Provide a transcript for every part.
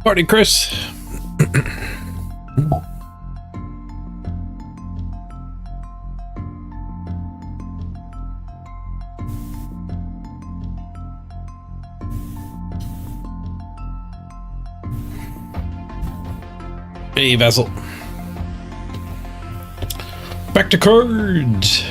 Morning, Chris. Hey, Vassal. Back to cards.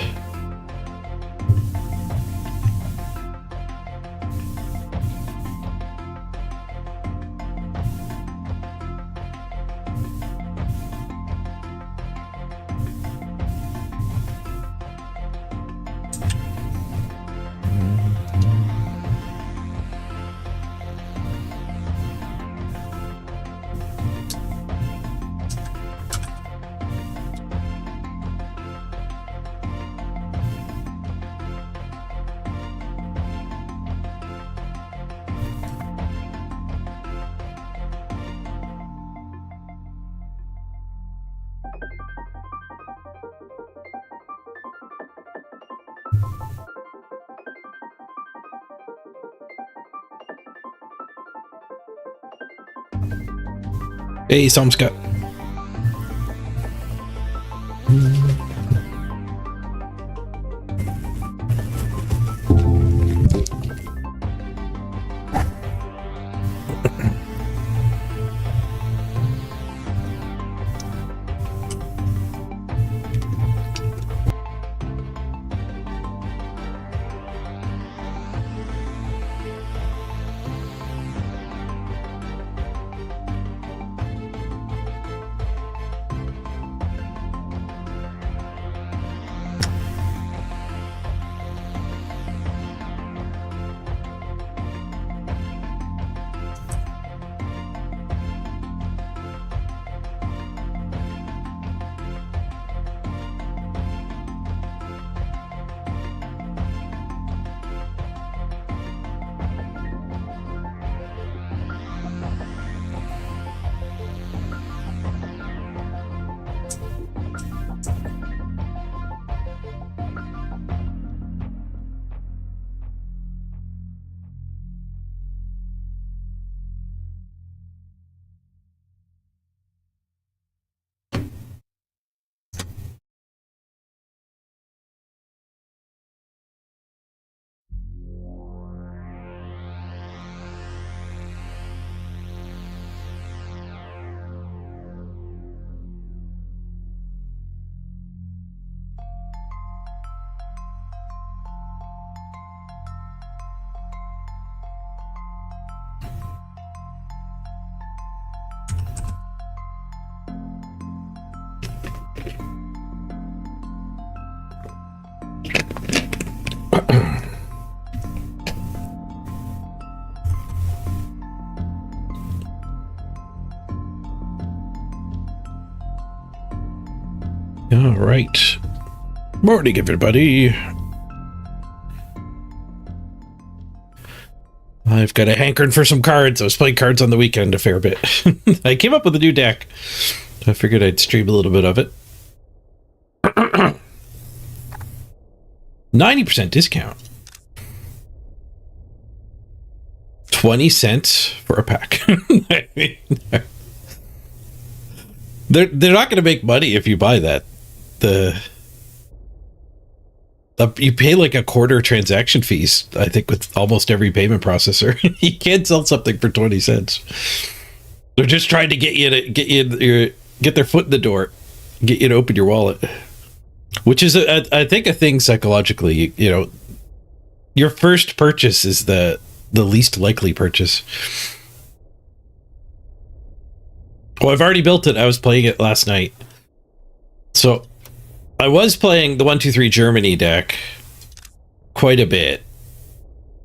Hey, Sam Scott. All right. Morning, everybody. I've got a hankering for some cards. I was playing cards on the weekend a fair bit. I came up with a new deck. I figured I'd stream a little bit of it. 90% discount. 20 cents for a pack. I mean, they're not going to make money if you buy that. You pay like a quarter transaction fees, I think, with almost every payment processor. You can't sell something for 20 cents. They're just trying to get their foot in the door, get you to open your wallet, which is, I think, a thing psychologically. You know, your first purchase is the least likely purchase. Well, I've already built it. I was playing it last night. So I was playing the 1-2-3 Germany deck quite a bit,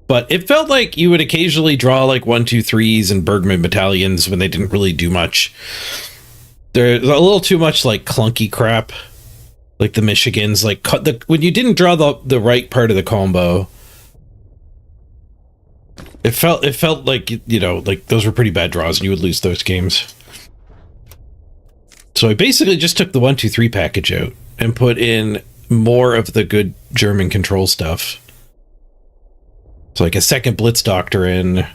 but it felt like you would occasionally draw like 1-2-3s and Bergman battalions when they didn't really do much. There's a little too much like clunky crap, like the Michigans, like when you didn't draw the right part of the combo. It felt like, you know, like those were pretty bad draws and you would lose those games. So I basically just took the 1-2-3 package out and put in more of the good German control stuff. So like a second Blitz Doctrine,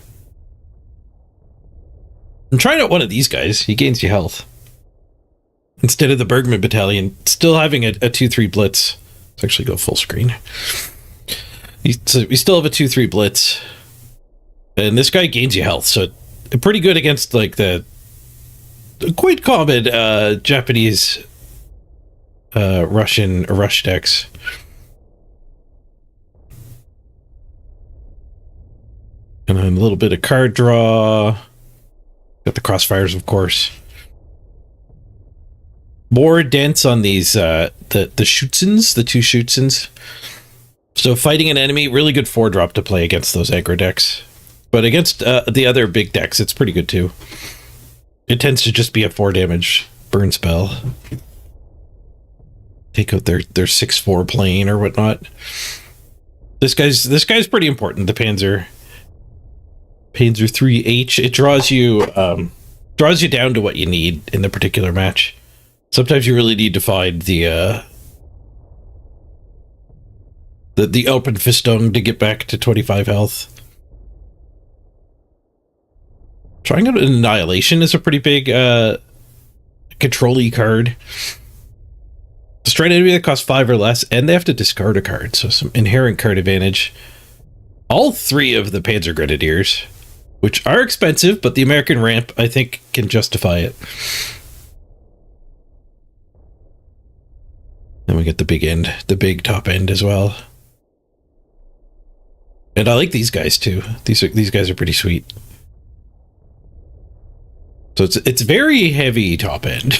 I'm trying out one of these guys. He gains you health. Instead of the Bergman Battalion, still having a 2-3 blitz. Let's actually go full screen. So we still have a 2-3 blitz. And this guy gains you health, so pretty good against like the quite common Japanese Russian rush decks. And then a little bit of card draw. Got the crossfires, of course. More dense on these the Schutzens, the 2 Schutzens. So fighting an enemy, really good 4-drop to play against those aggro decks. But against the other big decks, it's pretty good too. It tends to just be a 4 damage burn spell. Take out their 6-4 plane or whatnot. This guy's pretty important. The Panzer 3H. It draws you down to what you need in the particular match. Sometimes you really need to find the open Fistung to get back to 25 health. Trying out Annihilation is a pretty big control-y card. Destroy an enemy that costs 5 or less, and they have to discard a card, so some inherent card advantage. All 3 of the Panzer Grenadiers, which are expensive, but the American ramp, I think, can justify it. Then we get the big end, the big top end as well. And I like these guys too. These guys are pretty sweet. So it's very heavy top end.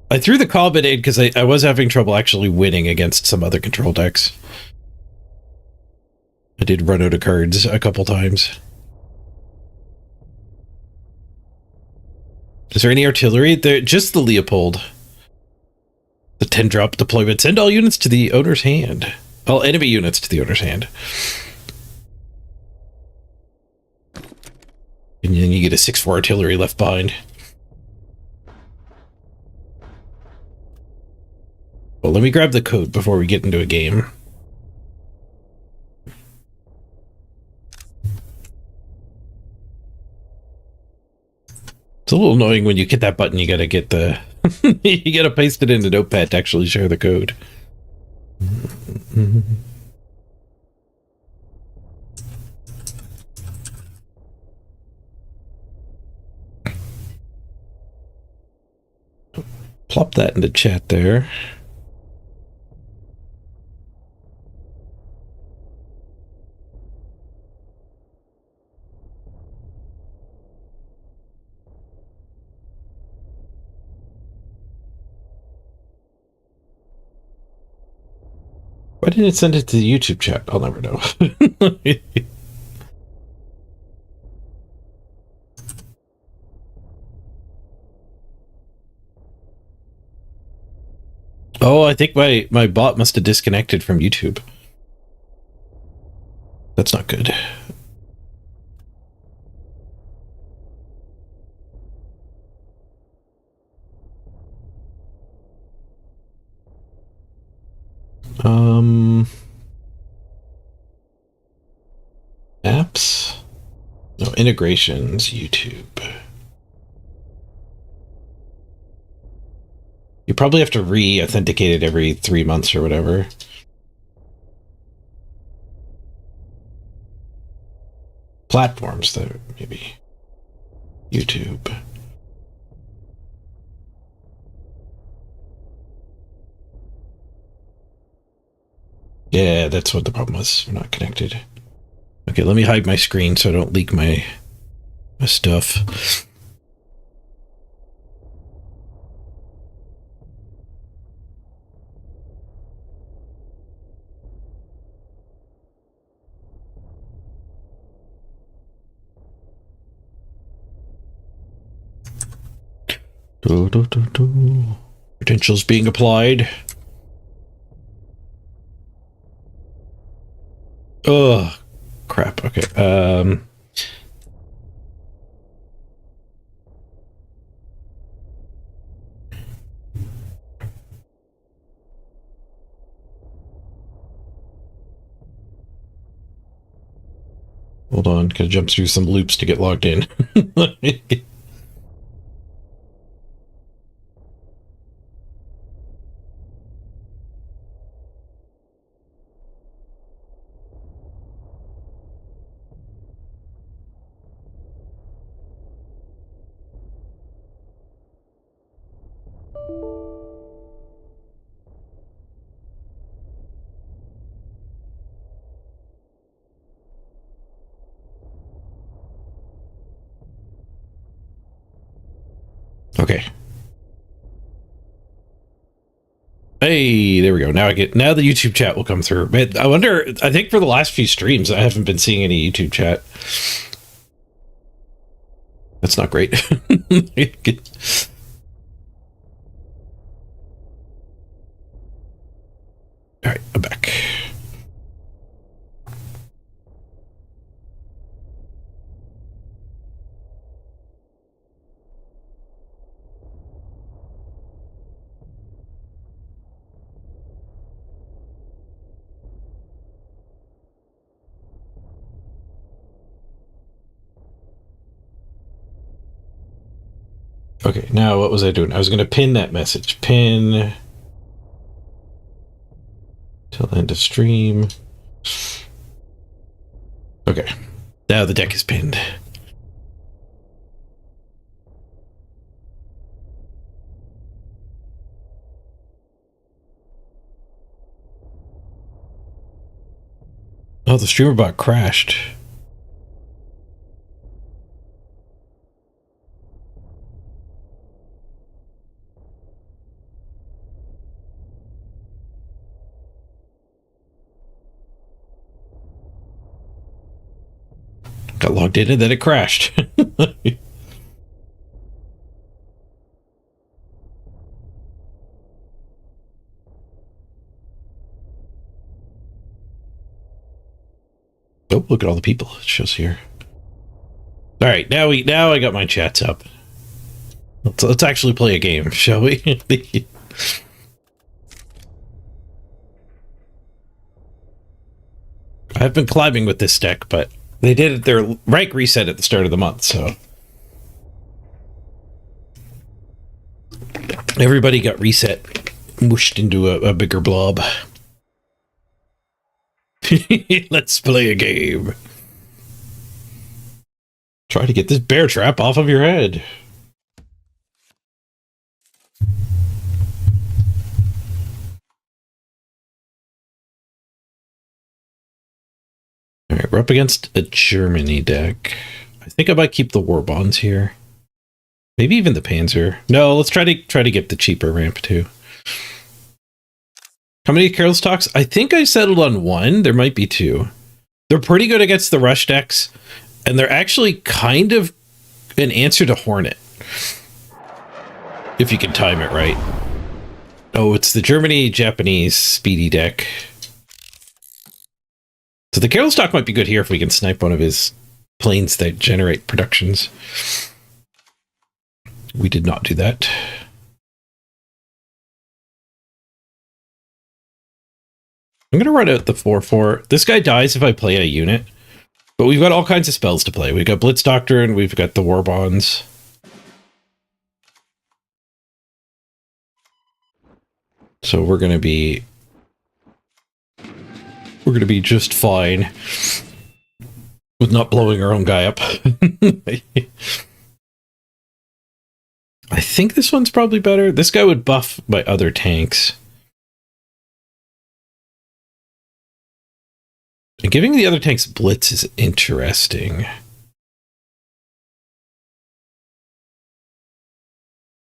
I threw the combat in because I was having trouble actually winning against some other control decks. I did run out of cards a couple times. Is there any artillery? Just the Leopold. The 10-drop deployment. Send all units to the owner's hand. All enemy units to the owner's hand. And then you get a 6-4 artillery left behind. Well, let me grab the code before we get into a game. It's a little annoying when you hit that button, you gotta get the... you gotta paste it into Notepad to actually share the code. Plop that into chat there. Why didn't it send it to the YouTube chat? I'll never know. Oh, I think my bot must have disconnected from YouTube. That's not good. Apps? No, integrations, YouTube. You probably have to re-authenticate it every 3 months or whatever. Platforms, though, maybe. YouTube. Yeah, that's what the problem was. We're not connected. Okay, let me hide my screen so I don't leak my stuff. Potentials being applied. Oh, crap. Okay. We'll Hold on, gotta jump through some loops to get logged in. Okay. Hey, there we go. Now the YouTube chat will come through. Man, I wonder, I think for the last few streams, I haven't been seeing any YouTube chat. That's not great. All right, I'm back. Okay, now what was I doing? I was going to pin that message. Pin till end of stream. Okay, now the deck is pinned. Oh, the streamer bot crashed. Got logged in and then it crashed. Oh, look at all the people it shows here. All right, now I got my chats up. Let's actually play a game, shall we? I've been climbing with this deck, but they did their rank reset at the start of the month, so everybody got reset, mushed into a bigger blob. Let's play a game. Try to get this bear trap off of your head. All right, we're up against a Germany deck. I think I might keep the war bonds here. Maybe even the Panzer. No, let's try to get the cheaper ramp too. How many Carol's talks? I think I settled on one. There might be two. They're pretty good against the rush decks, and they're actually kind of an answer to Hornet. If you can time it right. Oh, it's the Germany-Japanese speedy deck. So the Carol stock might be good here if we can snipe one of his planes that generate productions. We did not do that. I'm going to run out the 4/4. This guy dies if I play a unit. But we've got all kinds of spells to play. We've got Blitz Doctrine, we've got the War Bonds. So we're going to be just fine with not blowing our own guy up. I think this one's probably better. This guy would buff my other tanks. And giving the other tanks blitz is interesting.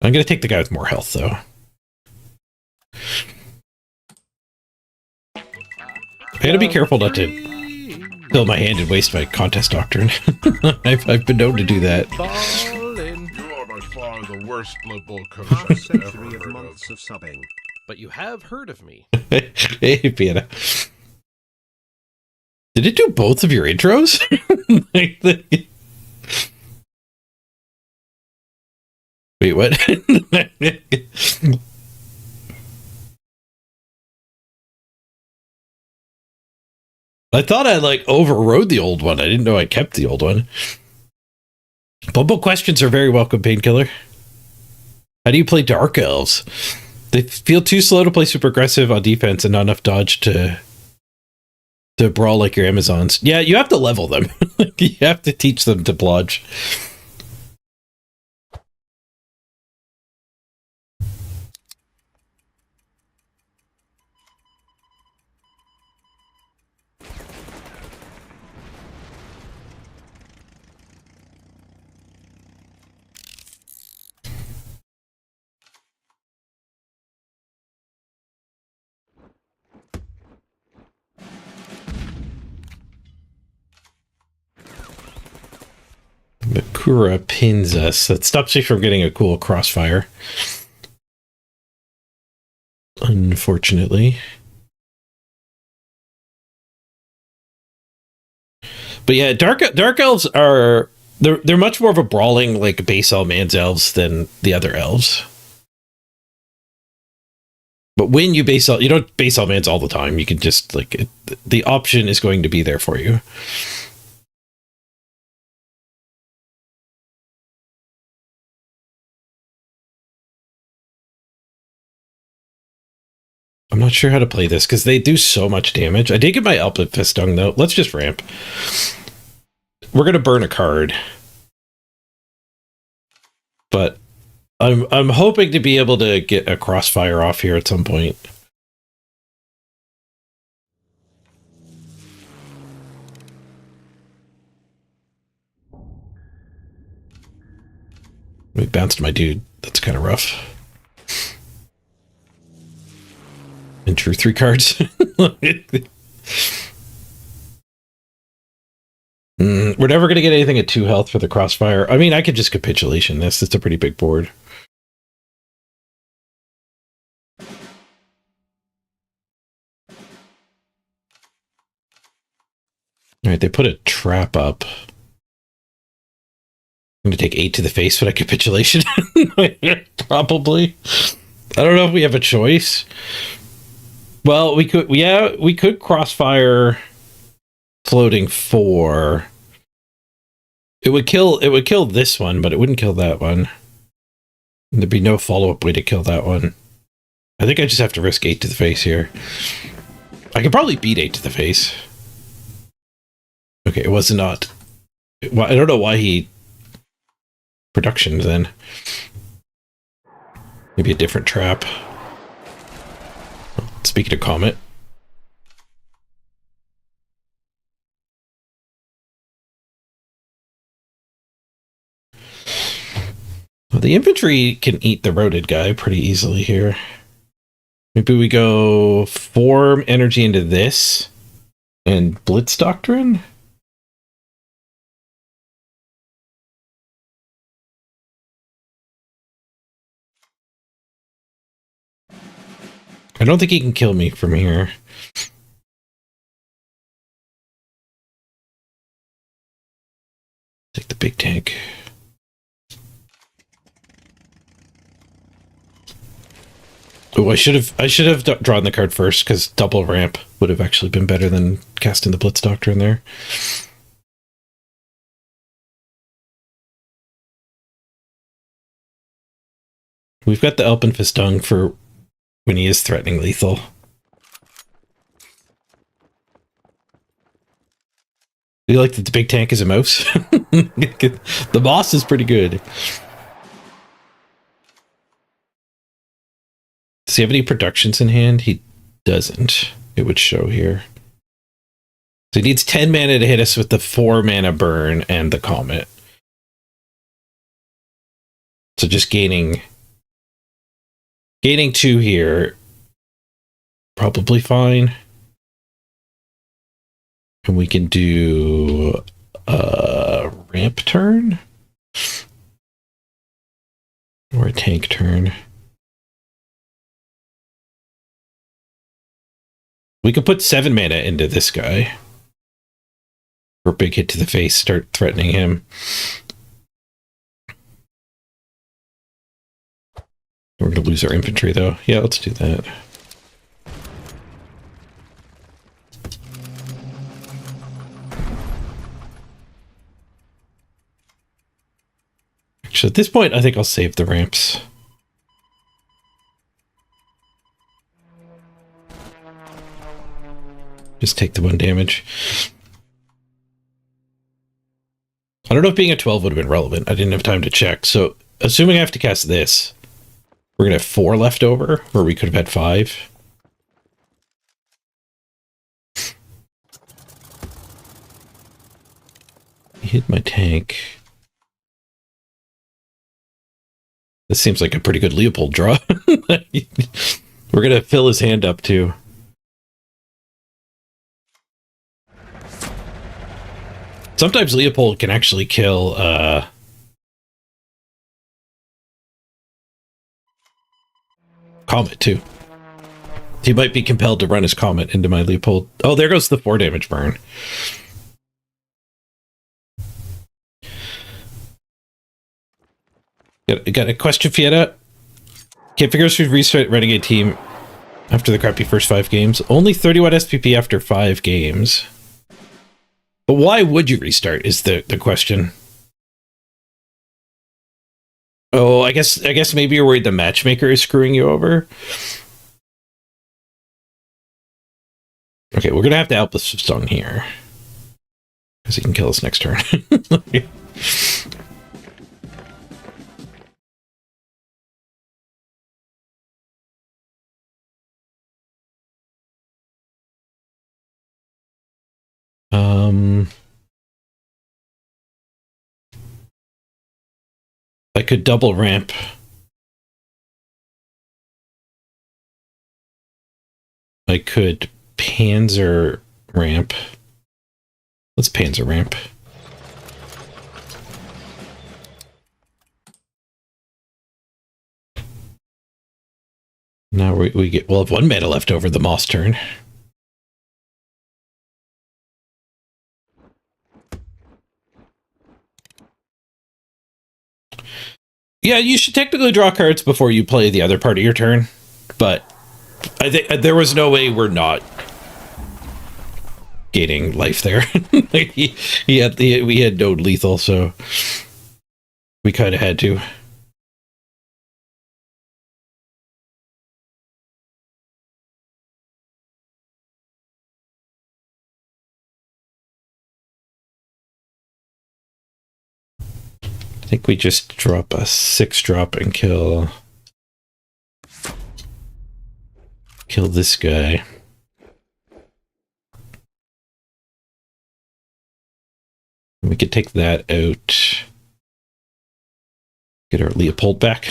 I'm going to take the guy with more health, though. I gotta be careful not to fill my hand and waste my contest doctrine. I've been known to do that. You are by far the worst Blood Bowl coach I've ever heard months of subbing. But you have heard of me. Hey, Piana. Did it do both of your intros? Wait, what? I thought I like overrode the old one. I didn't know I kept the old one. Bumble questions are very welcome, Painkiller. How do you play Dark Elves? They feel too slow to play super aggressive on defense and not enough dodge to brawl like your Amazons. Yeah, you have to level them. You have to teach them to blodge. Bakura pins us. That stops me from getting a cool crossfire. Unfortunately. But yeah, dark elves are they're much more of a brawling like base man's elves than the other elves. But when you you don't base man's all the time. You can just like the option is going to be there for you. I'm not sure how to play this because they do so much damage. I did get my Alpha Fist Stung though. Let's just ramp. We're gonna burn a card, but I'm hoping to be able to get a crossfire off here at some point. We bounced my dude. That's kind of rough. And drew 3 cards. We're never going to get anything at 2 health for the crossfire. I mean, I could just capitulation this. It's a pretty big board. All right, they put a trap up. I'm going to take 8 to the face for that capitulation. Probably. I don't know if we have a choice. Well, we could crossfire floating 4. It would kill this one, but it wouldn't kill that one. There'd be no follow-up way to kill that one. I think I just have to risk 8 to the face here. I could probably beat 8 to the face. Okay, it was not. Well, I don't know why he production then. Maybe a different trap. Speaking of Comet. Well, the infantry can eat the roaded guy pretty easily here. Maybe we go 4 energy into this and Blitz Doctrine? I don't think he can kill me from here. Take the big tank. Oh, I should have drawn the card first because double ramp would have actually been better than casting the Blitz Doctrine there. We've got the Alpenfistung for when he is threatening lethal. Do you like that the big tank is a mouse? The boss is pretty good. Does he have any productions in hand? He doesn't. It would show here. So he needs 10 mana to hit us with the 4 mana burn and the comet. So just gaining 2 here. Probably fine. And we can do a ramp turn. Or a tank turn. We could put 7 mana into this guy. For a big hit to the face, start threatening him. We're going to lose our infantry, though. Yeah, let's do that. So at this point, I think I'll save the ramps. Just take the 1 damage. I don't know if being a 12 would have been relevant. I didn't have time to check. So, assuming I have to cast this, we're going to have 4 left over, where we could have had 5. Hit my tank. This seems like a pretty good Leopold draw. We're going to fill his hand up, too. Sometimes Leopold can actually kill, Comet, too. He might be compelled to run his Comet into my Leopold. Oh, there goes the 4 damage burn. Got a question, Fietta? Can't figure out who's restart Renegade team after the crappy first 5 games. Only 31 SPP after 5 games. But why would you restart is the question. Oh, I guess maybe you're worried the matchmaker is screwing you over. Okay, we're gonna have to help this song here. Because he can kill us next turn. I could double ramp. I could Panzer ramp. Let's Panzer ramp. Now we'll have 1 mana left over the Moss turn. Yeah, you should technically draw cards before you play the other part of your turn, but I think there was no way we're not gaining life there. Like we had no lethal, so we kind of had to. I think we just drop a 6-drop and kill this guy. We could take that out. Get our Leopold back.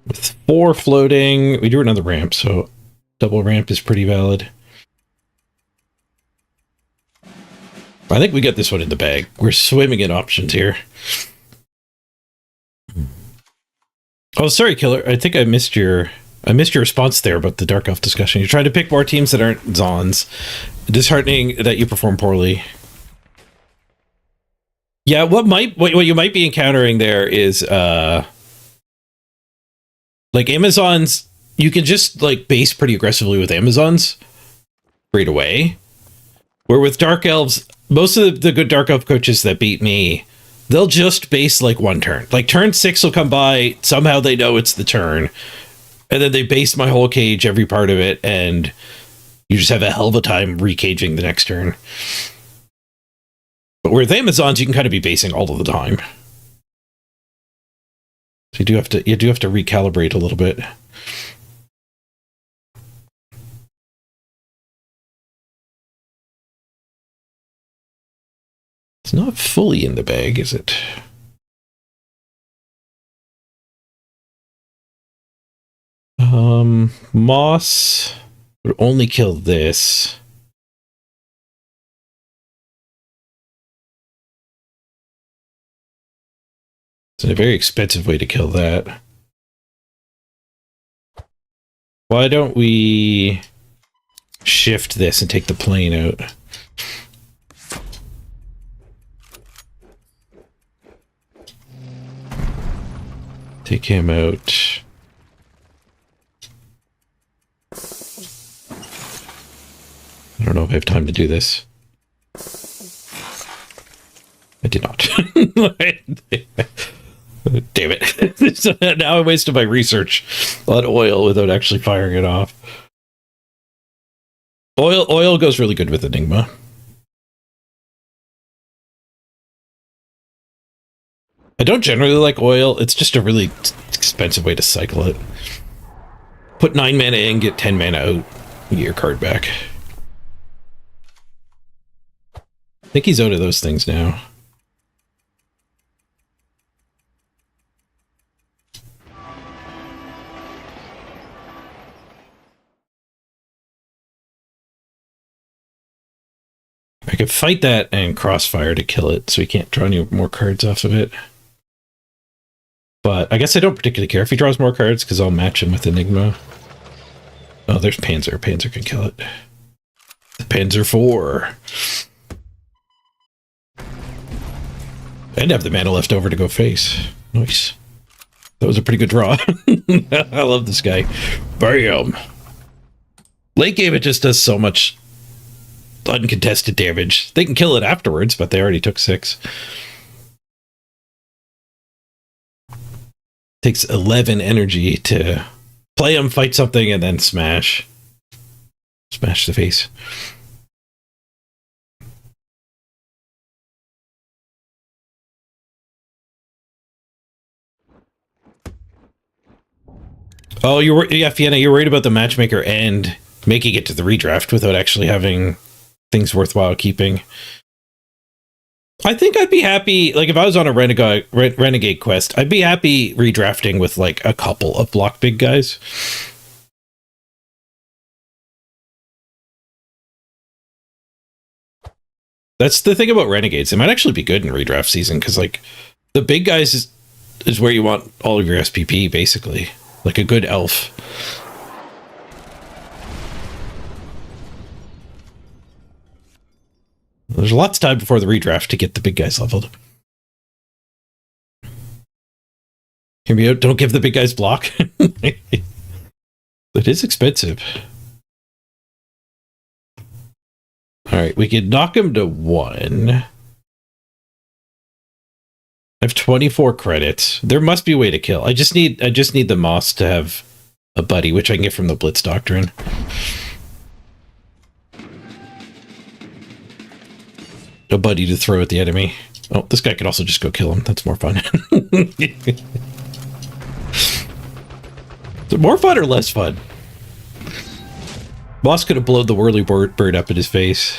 With 4 floating, we do another ramp, so double ramp is pretty valid. I think we got this one in the bag. We're swimming in options here. Oh, sorry, Killer. I think I missed your response there about the Dark Elf discussion. You're trying to pick more teams that aren't Zons. Disheartening that you perform poorly. Yeah, what you might be encountering there is like Amazons, you can just like base pretty aggressively with Amazons right away. Where with Dark Elves, most of the good Dark Elf coaches that beat me, they'll just base like 1 turn. Like turn 6 will come by, somehow they know it's the turn, and then they base my whole cage, every part of it, and you just have a hell of a time recaging the next turn. But with Amazons, you can kind of be basing all of the time. So you do have to recalibrate a little bit. It's not fully in the bag, is it? Moss would only kill this. It's a very expensive way to kill that. Why don't we shift this and take the plane out? Take him out. I don't know if I have time to do this. I did not. Damn it. So now I wasted my research on oil without actually firing it off. Oil goes really good with Enigma. I don't generally like oil. It's just a really expensive way to cycle it. Put 9 mana in, get 10 mana out, get your card back. I think he's out of those things now. I could fight that and crossfire to kill it, so he can't draw any more cards off of it. But I guess I don't particularly care if he draws more cards, because I'll match him with Enigma. Oh, there's Panzer. Panzer can kill it. The Panzer 4. And have the mana left over to go face. Nice. That was a pretty good draw. I love this guy. Bam! Late game, it just does so much uncontested damage. They can kill it afterwards, but they already took 6. Takes 11 energy to play him, fight something, and then smash. Smash the face. Oh, yeah, Fiona, you're worried about the matchmaker and making it to the redraft without actually having things worthwhile keeping. I think I'd be happy, like if I was on a renegade quest, I'd be happy redrafting with like a couple of block big guys. That's the thing about renegades. They might actually be good in redraft season because like the big guys is where you want all of your SPP basically, like a good elf. There's lots of time before the redraft to get the big guys leveled. Hear me out, don't give the big guys block. It is expensive. Alright, we could knock him to 1. I have 24 credits. There must be a way to kill. I just need the Moss to have a buddy, which I can get from the Blitz Doctrine. A buddy to throw at the enemy. Oh, this guy could also just go kill him. That's more fun. Is it more fun or less fun? Moss could have blown the whirly bird up in his face.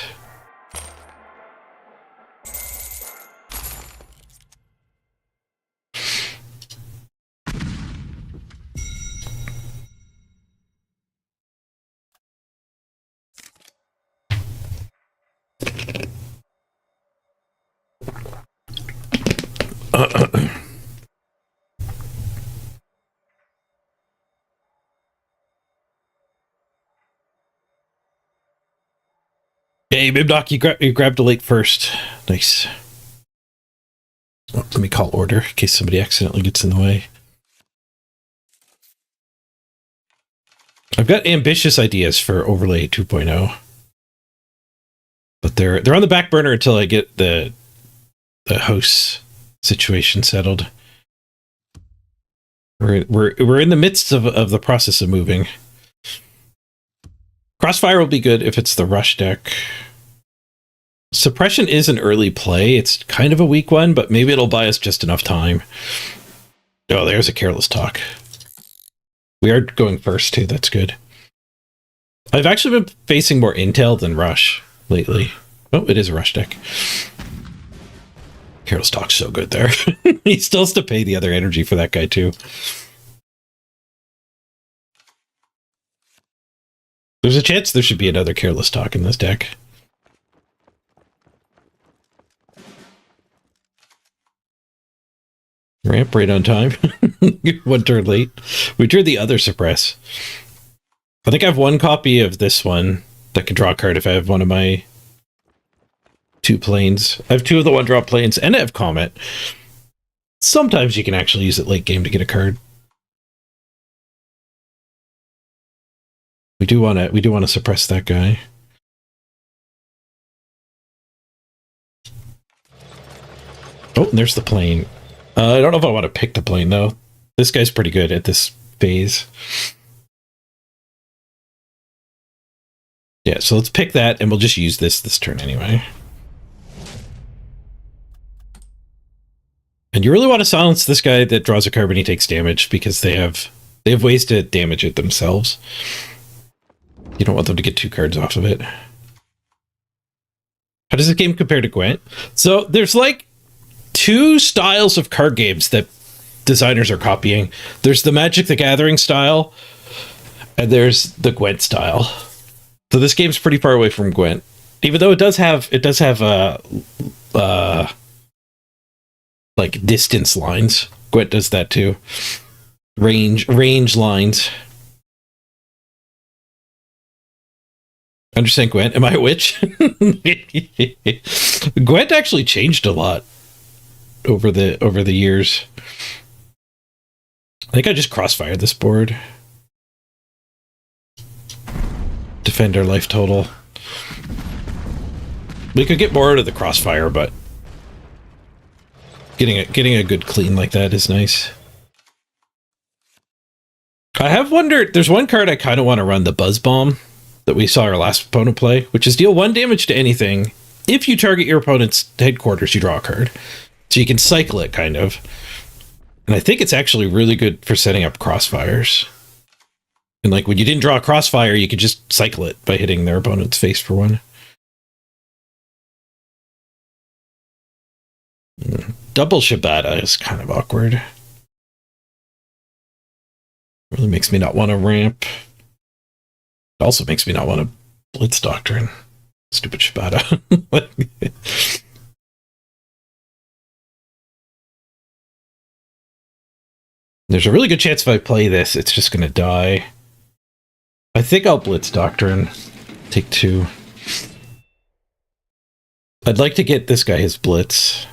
Hey, Mibdoc, you grabbed a late first. Nice. Oh, let me call order in case somebody accidentally gets in the way. I've got ambitious ideas for Overlay 2.0. But they're on the back burner until I get the host situation settled. We're in the midst of the process of moving. Crossfire will be good if it's the rush deck. Suppression is an early play. It's kind of a weak one, but maybe it'll buy us just enough time. Oh, there's a Careless Talk. We are going first, too. That's good. I've actually been facing more Intel than Rush lately. Oh, it is a Rush deck. Careless Talk's so good there. He still has to pay the other energy for that guy, too. There's a chance there should be another Careless Talk in this deck. Ramp right on time. 1 turn late. We drew the other Suppress. I think I have 1 copy of this one that can draw a card if I have one of my 2 planes. I have 2 of the 1-drop planes, and I have Comet. Sometimes you can actually use it late game to get a card. We do want to suppress that guy. Oh, and there's the plane. I don't know if I want to pick the plane, though. This guy's pretty good at this phase. Yeah, so let's pick that, and we'll just use this turn anyway. And you really want to silence this guy that draws a card when he takes damage, because they have ways to damage it themselves. You don't want them to get 2 cards off of it. How does this game compare to Gwent? So there's like 2 styles of card games that designers are copying. There's the Magic the Gathering style, and there's the Gwent style. So this game's pretty far away from Gwent, even though it does have like distance lines. Gwent does that too. Range lines. Understand Gwent? Am I a witch? Gwent actually changed a lot over the years. I think I just crossfired this board. Defend our life total. We could get more out of the crossfire, but getting a good clean like that is nice. I have wondered, there's one card I kind of want to run, the Buzz Bomb, that we saw our last opponent play, which is deal 1 damage to anything. If you target your opponent's headquarters, you draw a card. So you can cycle it, kind of. And I think it's actually really good for setting up crossfires. And like when you didn't draw a crossfire, you could just cycle it by hitting their opponent's face for 1. Double Shibata is kind of awkward. Really makes me not want to ramp. It also makes me not want to Blitz Doctrine. Stupid Shibata. There's a really good chance if I play this, it's just going to die. I think I'll Blitz Doctrine. Take 2. I'd like to get this guy his Blitz.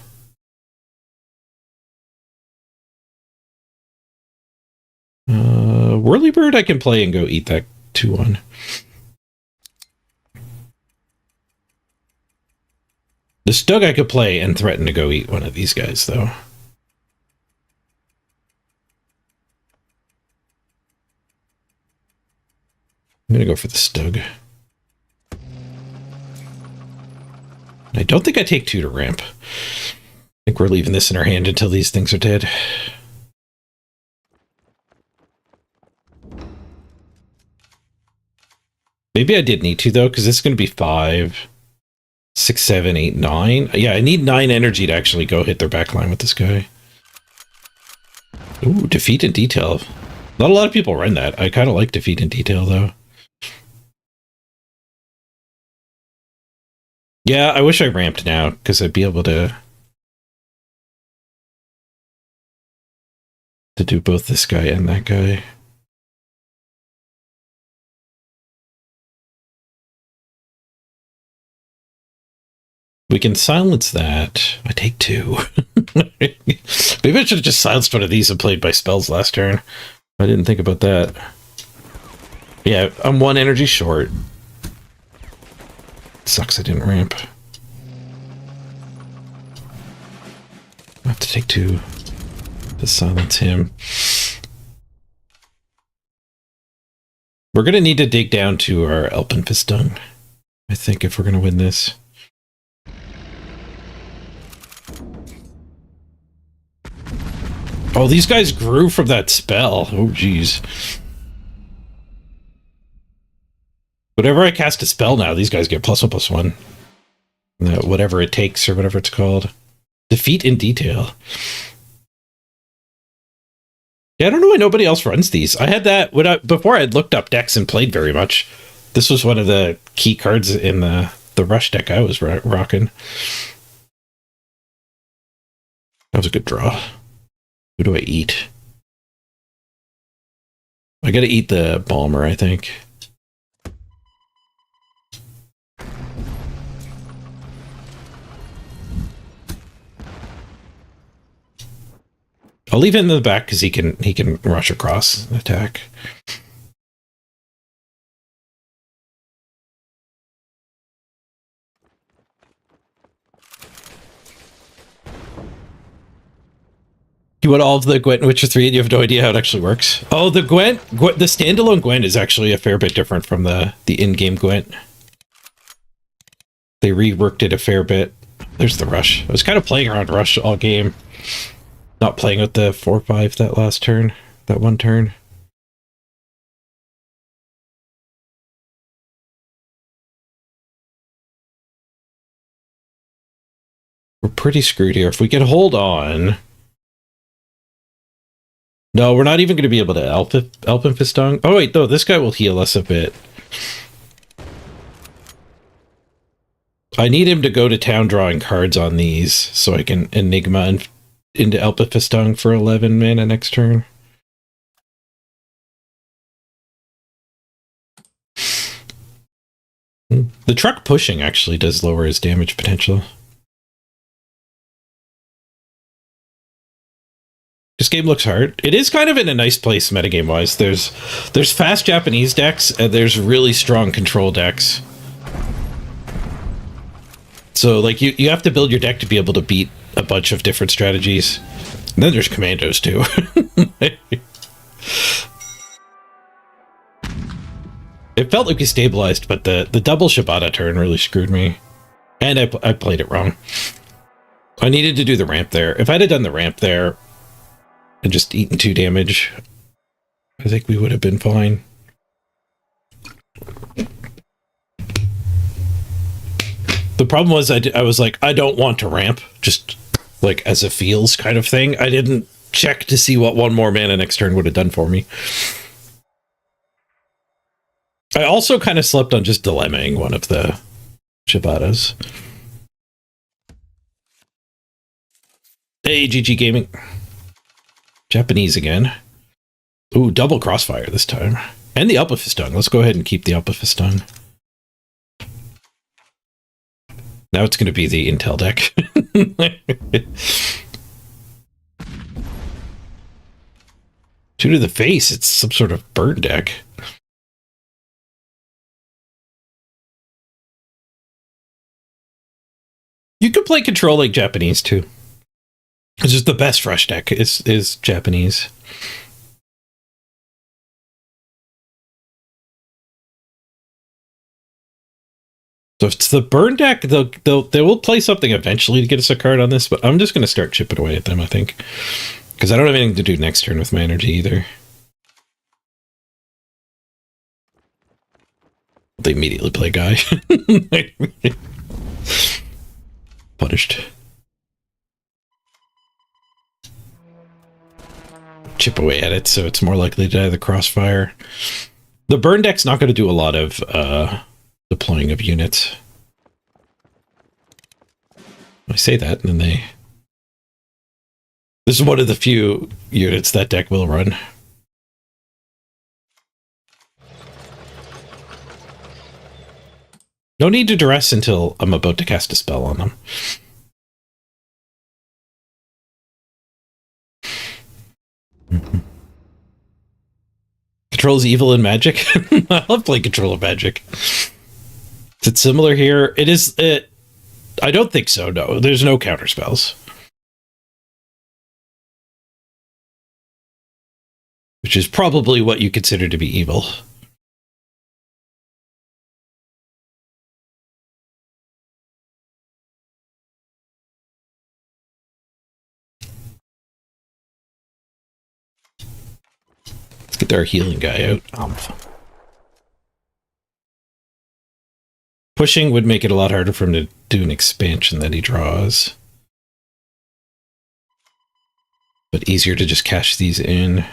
Whirlybird I can play and go eat that 2-1. The Stug I could play and threaten to go eat one of these guys, though. I'm gonna go for the Stug. I don't think I take 2 to ramp. I think we're leaving this in our hand until these things are dead. Maybe I did need to, though, because this is going to be 5, 6, 7, 8, 9. Yeah, I need 9 energy to actually go hit their backline with this guy. Ooh, Defeat in Detail. Not a lot of people run that. I kind of like Defeat in Detail, though. Yeah, I wish I ramped now, because I'd be able to do both this guy and that guy. We can silence that. I take 2. Maybe I should have just silenced one of these and played by spells last turn. I didn't think about that. Yeah, I'm 1 energy short. Sucks I didn't ramp. I have to take 2 to silence him. We're going to need to dig down to our Elpenfistung, I think, if we're going to win this. Oh, these guys grew from that spell. Oh, jeez. Whenever I cast a spell now, these guys get +1/+1. Whatever it takes, or whatever it's called. Defeat in Detail. Yeah, I don't know why nobody else runs these. I had that before I had looked up decks and played very much. This was one of the key cards in the Rush deck I was rocking. That was a good draw. Who do I eat? I gotta eat the Balmer, I think. I'll leave him in the back because he can rush across and attack. You want all of the Gwent in Witcher 3 and you have no idea how it actually works? Oh, the Gwent, the standalone Gwent is actually a fair bit different from the in-game Gwent. They reworked it a fair bit. There's the rush. I was kind of playing around rush all game. Not playing with the 4-5 that last turn. That one turn. We're pretty screwed here. If we can hold on... No, we're not even going to be able to Alpenfistung. Oh, wait, no, this guy will heal us a bit. I need him to go to town drawing cards on these, so I can Enigma into Alpenfistung for 11 mana next turn. The truck pushing actually does lower his damage potential. This game looks hard. It is kind of in a nice place metagame-wise. There's fast Japanese decks, and there's really strong control decks. So, like, you have to build your deck to be able to beat a bunch of different strategies. And then there's commandos, too. It felt like we stabilized, but the double Shibata turn really screwed me. And I played it wrong. I needed to do the ramp there. If I'd have done the ramp there and just eaten 2 damage, I think we would have been fine. The problem was I was like, I don't want to ramp, just like as a feels kind of thing. I didn't check to see what 1 more mana next turn would have done for me. I also kind of slept on just dilemmaing one of the Shibatas. Hey, GG Gaming. Japanese again. Ooh, double crossfire this time. And the Alpenfistung. Let's go ahead and keep the Alpenfistung. Now it's going to be the Intel deck. 2 to the face. It's some sort of bird deck. You can play control like Japanese too. It's just the best rush deck is Japanese. So if it's the burn deck, they will play something eventually to get us a card on this, but I'm just going to start chipping away at them, I think. Because I don't have anything to do next turn with my energy either. They immediately play Guy. Punished. Chip away at it, so it's more likely to die of the crossfire. The burn deck's not going to do a lot of deploying of units. I say that, and then they... This is one of the few units that deck will run. No need to duress until I'm about to cast a spell on them. Controls evil and magic. I love playing control of magic. Is it similar here? It is. I don't think so. No, there's no counter spells, which is probably what you consider to be evil. Let's get our healing guy out. Pushing would make it a lot harder for him to do an expansion that he draws. But easier to just cash these in.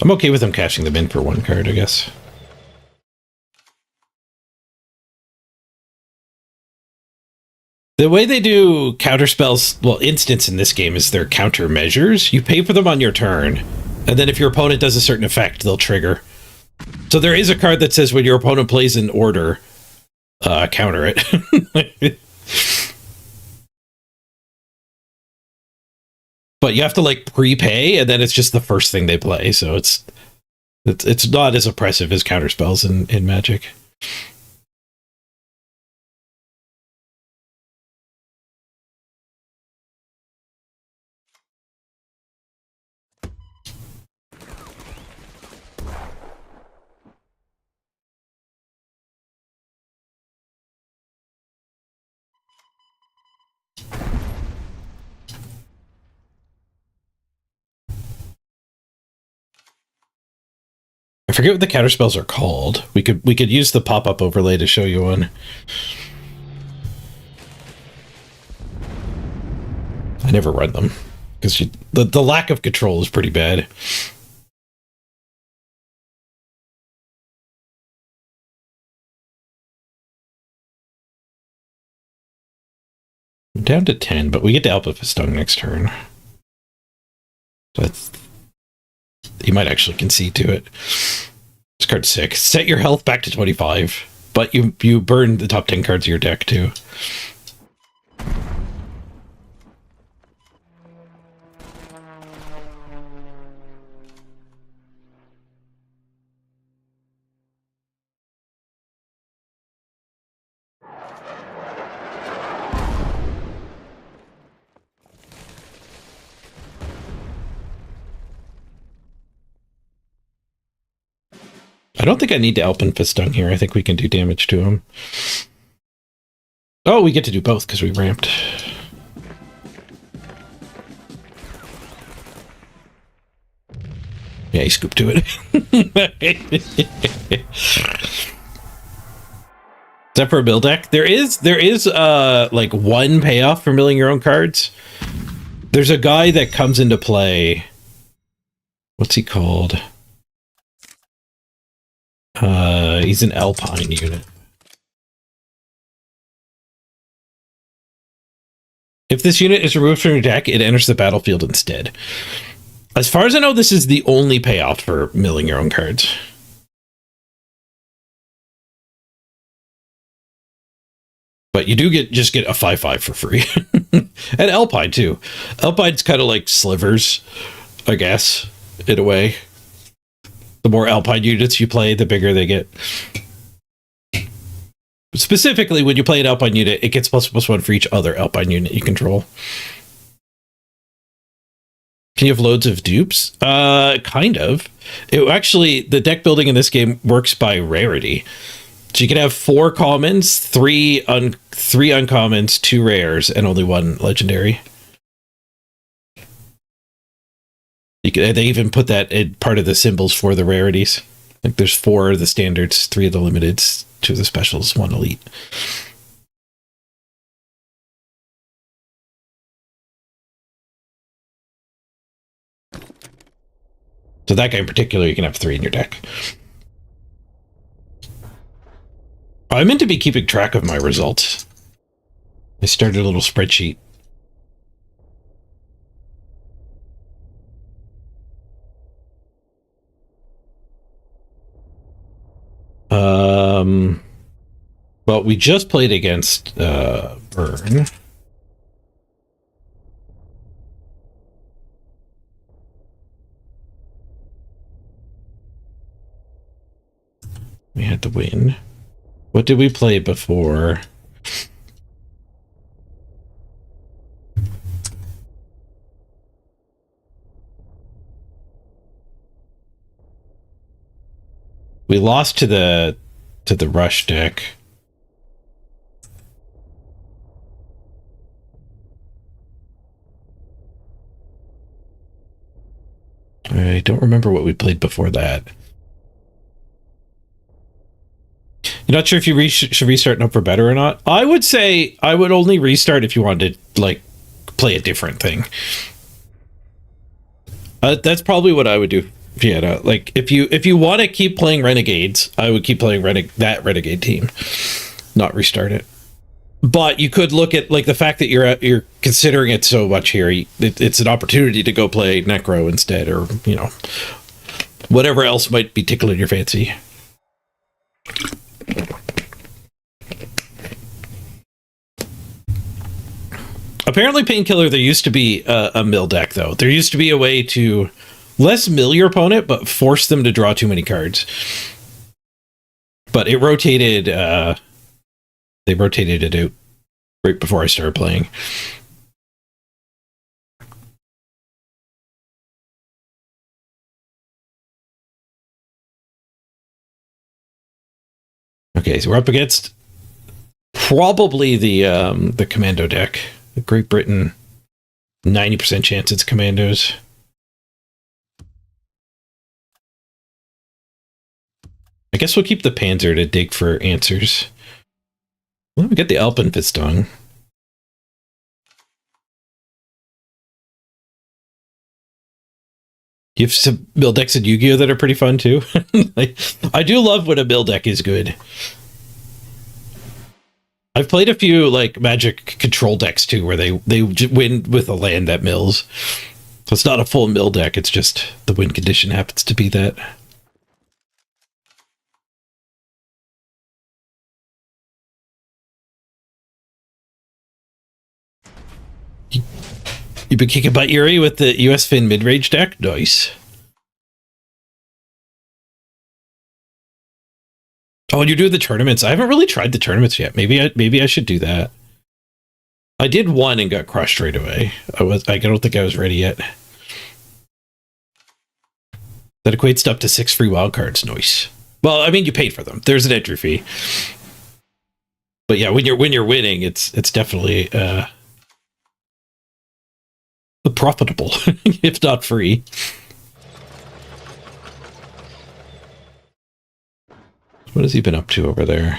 I'm okay with him cashing them in for 1 card, I guess. The way they do counter spells, well, instants in this game is their counter measures. You pay for them on your turn, and then if your opponent does a certain effect, they'll trigger. So there is a card that says when your opponent plays an order, counter it. But you have to like prepay, and then it's just the first thing they play. So it's not as oppressive as counter spells in Magic. I forget what the counter spells are called. We could use the pop-up overlay to show you one. I never run them because the lack of control is pretty bad. I'm down to 10, but we get to Alpha Fistung next turn. That's, you might actually concede to it. It's card 6. Set your health back to 25, but you burn the top 10 cards of your deck too. I don't think I need to Alpine Fistung here. I think we can do damage to him. Oh, we get to do both because we ramped. Yeah, he scooped to it. Is that for a mill deck? There is like one payoff for milling your own cards. There's a guy that comes into play. What's he called? He's an Alpine unit. If this unit is removed from your deck, it enters the battlefield instead. As far as I know, this is the only payoff for milling your own cards. But you do just get a 5/5 for free. And Alpine, too. Alpine's kind of like slivers, I guess, in a way. The more Alpine units you play, the bigger they get. Specifically, when you play an Alpine unit, it gets +1 for each other Alpine unit you control. Can you have loads of dupes? Kind of. Actually, the deck building in this game works by rarity. So you can have 4 commons, 3 uncommons, 2 rares, and only 1 legendary. They even put that in part of the symbols for the rarities. Like there's 4 of the standards, 3 of the limiteds, 2 of the specials, 1 elite. So that guy in particular, you can have 3 in your deck. I meant to be keeping track of my results. I started a little spreadsheet. Well, we just played against Burn. We had to win. What did we play before? We lost to the Rush deck. I don't remember what we played before that. You're not sure if you should restart Up for Better or not? I would say I would only restart if you wanted to, like, play a different thing. That's probably what I would do. Yeah, like if you want to keep playing Renegades, I would keep playing that Renegade team, not restart it. But you could look at like the fact that you're considering it so much here. It's an opportunity to go play Necro instead, or whatever else might be tickling your fancy. Apparently, Painkiller, there used to be a mill deck though. There used to be a way to less mill your opponent, but force them to draw too many cards. But it rotated. They rotated it out right before I started playing. Okay, so we're up against probably the Commando deck. Great Britain, 90% chance it's Commandos. guess we'll keep the Panzer to dig for answers. Well, we get the Alpenpistong. You have some build decks in Yu-Gi-Oh! That are pretty fun too. I do love when a build deck is good. I've played a few like Magic control decks too, where they win with a land that mills. So it's not a full mill deck; it's just the win condition happens to be that. You've been kicking butt, Yuri, with the US Fin mid-range deck? Nice. Oh, and you're doing the tournaments. I haven't really tried the tournaments yet. Maybe I should do that. I did one and got crushed right away. I don't think I was ready yet. That equates to up to 6 free wildcards. Nice. Well, I mean, you paid for them. There's an entry fee. But yeah, when you're winning, it's definitely profitable, if not free. What has he been up to over there?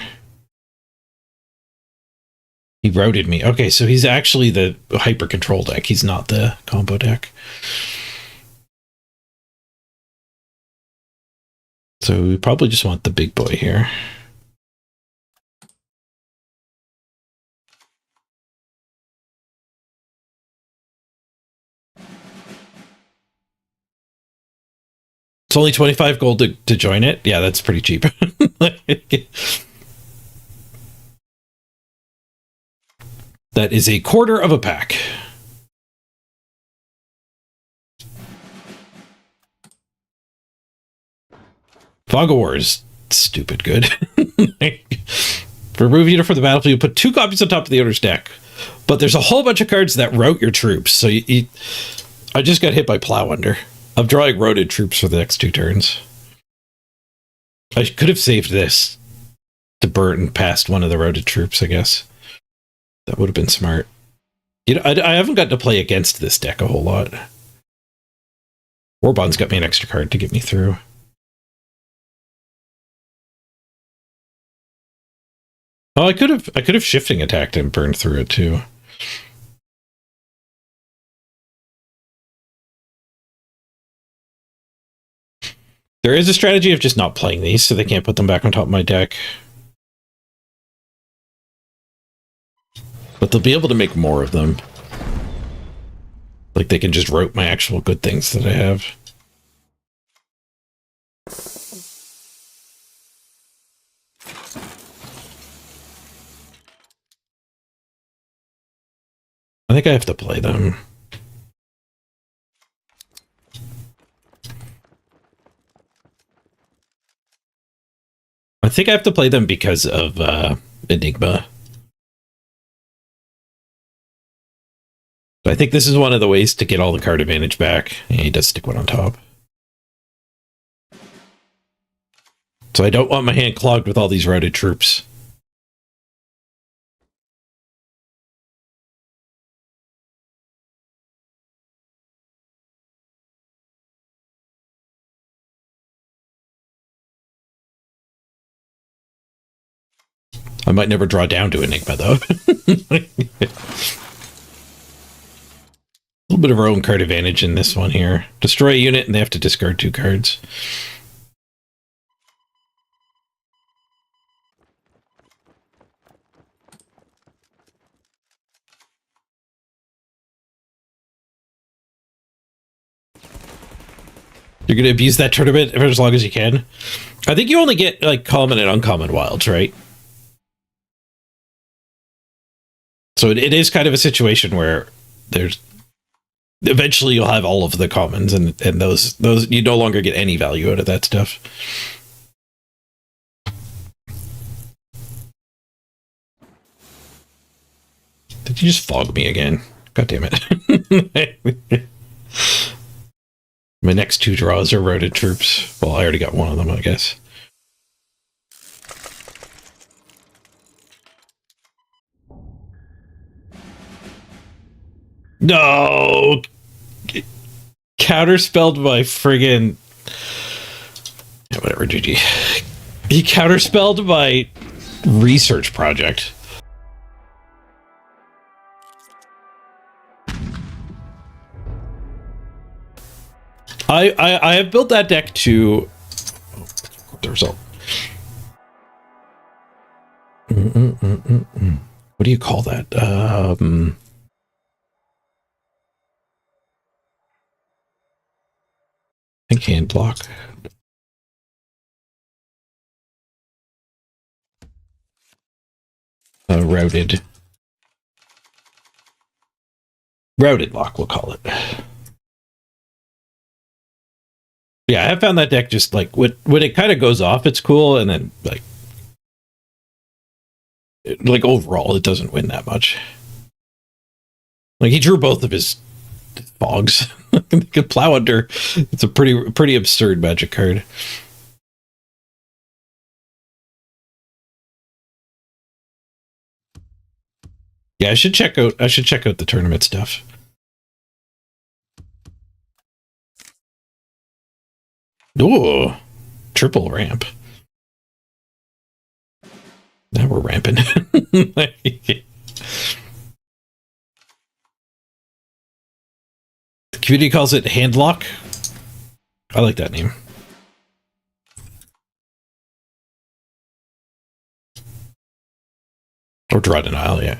He routed me. Okay, so he's actually the hyper control deck. He's not the combo deck. So we probably just want the big boy here. It's only 25 gold to join it. Yeah, that's pretty cheap. That is a quarter of a pack. Fog of War is stupid good. For remove unit from the battlefield, put 2 copies on top of the owner's deck. But there's a whole bunch of cards that route your troops. So I just got hit by Plow Under. I'm drawing routed troops for the next 2 turns. I could have saved this to burn past one of the routed troops, I guess. That would have been smart. You know, I haven't got to play against this deck a whole lot. Warbond's got me an extra card to get me through. Oh, I could have shifting attacked and burned through it too. There is a strategy of just not playing these, so they can't put them back on top of my deck. But they'll be able to make more of them. Like, they can just route my actual good things that I have. I think I have to play them. I think I have to play them because of Enigma. I think this is one of the ways to get all the card advantage back. Yeah, he does stick one on top. So I don't want my hand clogged with all these routed troops. I might never draw down to Enigma, though. A little bit of our own card advantage in this one here. Destroy a unit, and they have to discard 2 cards. You're going to abuse that tournament for as long as you can. I think you only get, like, common and uncommon wilds, right? So it is kind of a situation where there's eventually you'll have all of the commons, and those you no longer get any value out of that stuff. Did you just fog me again? God damn it. My next 2 draws are routed troops. Well, I already got one of them, I guess. No! Counterspelled by friggin'... Yeah, whatever, GG. He counterspelled my research project. I have built that deck to the result. What do you call that? I think hand block. Routed lock, we'll call it. Yeah, I have found that deck just like when it kind of goes off, it's cool, and then like overall, it doesn't win that much. Like he drew both of his fogs. He could plow under. It's a pretty absurd magic card. Yeah, I should check out the tournament stuff. Ooh, triple ramp. Now we're ramping. The community calls it handlock. I like that name. Or draw denial, yeah.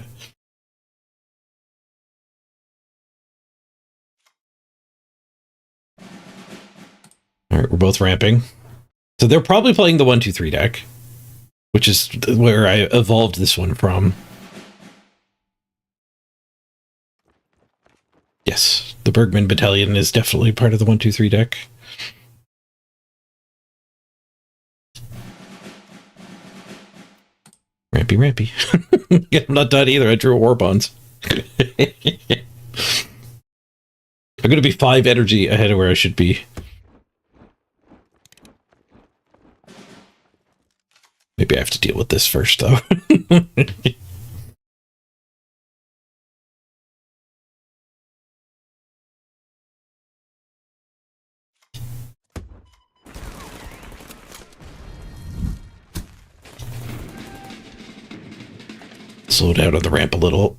All right, we're both ramping. So they're probably playing the 1-2-3 deck, which is where I evolved this one from. Yes, the Bergman Battalion is definitely part of the 1-2-3 deck. Rampy. Yeah, I'm not done either. I drew a War Bonds. I'm going to be 5 energy ahead of where I should be. Maybe I have to deal with this first, though. Slow down on the ramp a little.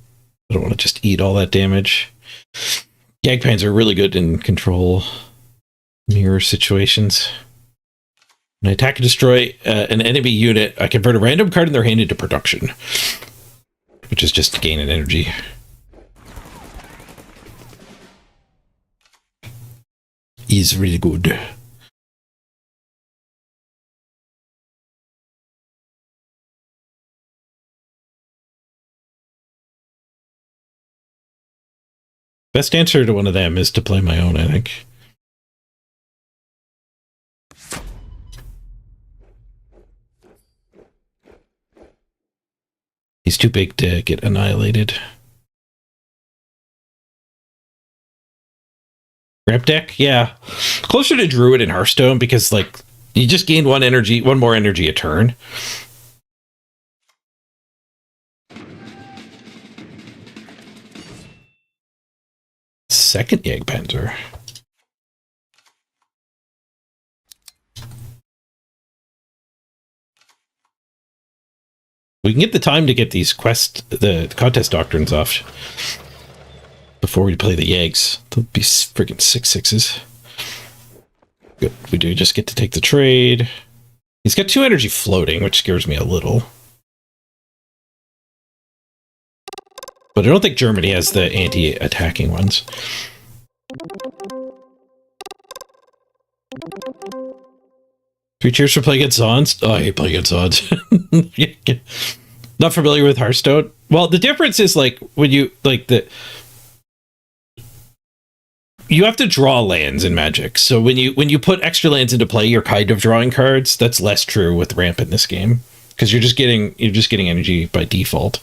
I don't want to just eat all that damage. Gagpans are really good in control mirror situations. When I attack and destroy an enemy unit, I convert a random card in their hand into production, which is just gain an energy. Is really good. Best answer to one of them is to play my own, I think. He's too big to get annihilated. Ramp deck? Yeah. Closer to Druid and Hearthstone because, like, you just gain one more energy a turn. Second Jagdpanzer. We can get the time to get these the contest doctrines off before we play the Yags. They'll be freaking 6/6s. Good. We do just get to take the trade. He's got 2 energy floating, which scares me a little. But I don't think Germany has the anti-attacking ones. Three cheers for playing against Zons. Oh, I hate playing against Zons. Not familiar with Hearthstone. Well, the difference is like when you you have to draw lands in Magic. So when you put extra lands into play, you're kind of drawing cards. That's less true with Ramp in this game because you're just getting energy by default.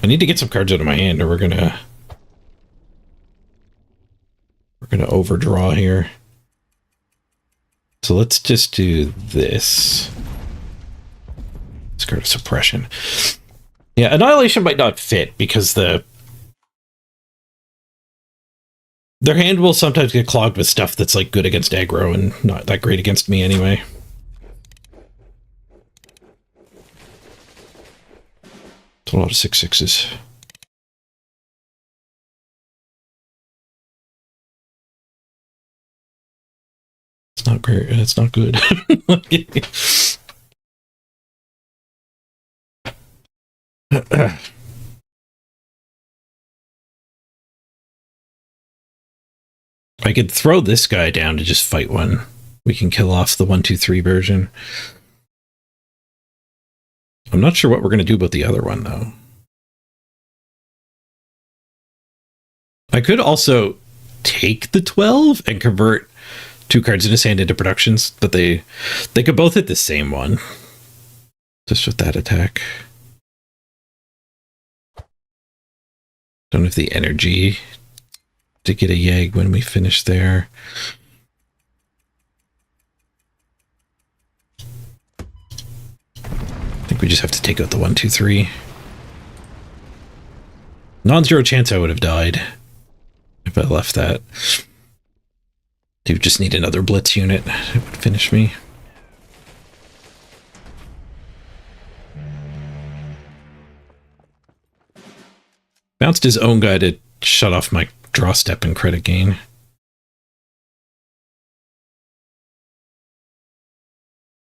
I need to get some cards out of my hand, or we're gonna overdraw here. So let's just do this. Let's go to suppression. Yeah, Annihilation might not fit because Their hand will sometimes get clogged with stuff that's like good against aggro and not that great against me anyway. It's a lot of 6/6s. It's not great. It's not good. I could throw this guy down to just fight one. We can kill off the 1-2-3 version. I'm not sure what we're going to do about the other one, though. I could also take the 12 and convert 2 cards in his hand into productions, but they could both hit the same one. Just with that attack. Don't have the energy to get a Yegg when we finish there. I think we just have to take out the 1-2-3. Non-zero chance I would have died if I left that. You just need another blitz unit. It would finish me. Bounced his own guy to shut off my draw step and credit gain.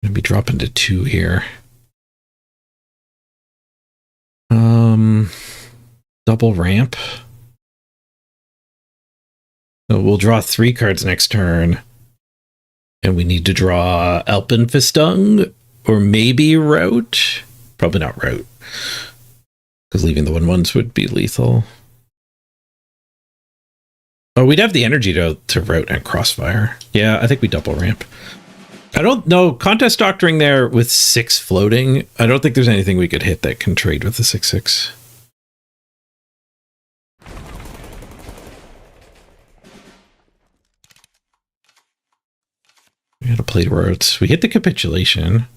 Gonna be dropping to 2 here. Double ramp. So we'll draw 3 cards next turn. And we need to draw Alpenfestung or maybe Route. Probably not Route. Because leaving the 1/1s would be lethal. Oh, we'd have the energy to Route and Crossfire. Yeah, I think we double ramp. I don't know. Contest Doctoring there with 6 floating. I don't think there's anything we could hit that can trade with the 6/6. We had to play Routes. We hit the Capitulation.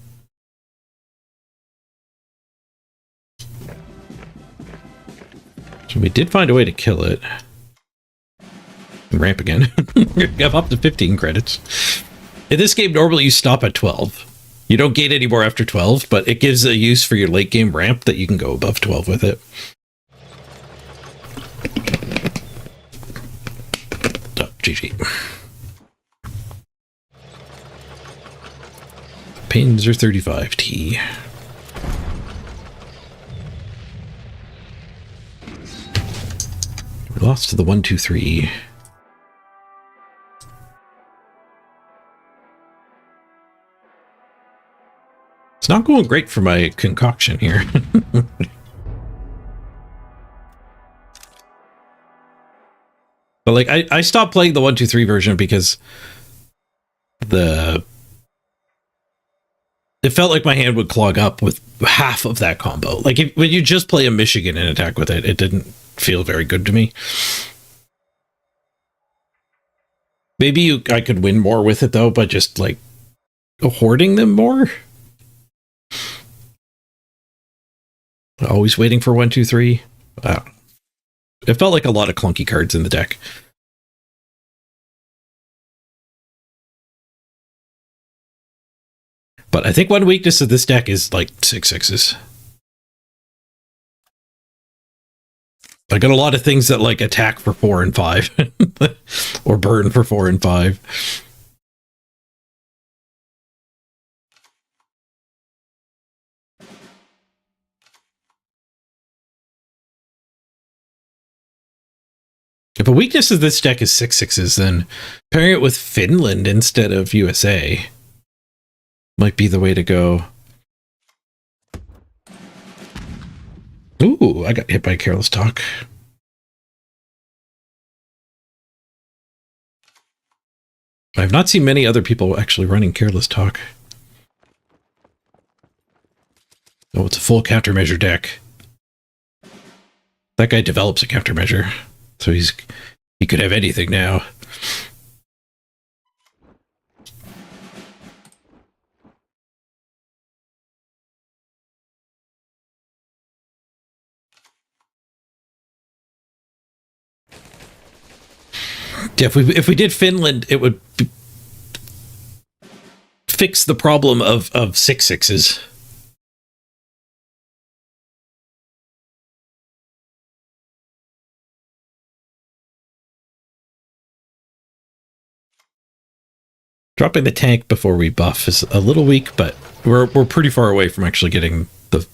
So we did find a way to kill it. And ramp again. I'm up to 15 credits. In this game, normally you stop at 12. You don't gain any more after 12, but it gives a use for your late game ramp that you can go above 12 with it. Oh, GG. Pins are 35T. We lost to the 1-2-3. It's not going great for my concoction here. But like I stopped playing the 1-2-3 version because it felt like my hand would clog up with half of that combo. Like when you just play a Michigan and attack with it, it didn't feel very good to me. Maybe I could win more with it though, by just like hoarding them more. Always waiting for 1-2-3. It felt like a lot of clunky cards in the deck. But I think one weakness of this deck is like 6/6s. I got a lot of things that like attack for 4 and 5 or burn for 4 and 5. If a weakness of this deck is 6/6s, then pairing it with Finland instead of USA might be the way to go. Ooh, I got hit by Careless Talk. I've not seen many other people actually running Careless Talk. Oh, it's a full countermeasure deck. That guy develops a countermeasure, so he could have anything now. Yeah, if we did Finland, it would fix the problem of 6/6s. Dropping the tank before we buff is a little weak, but we're pretty far away from actually getting the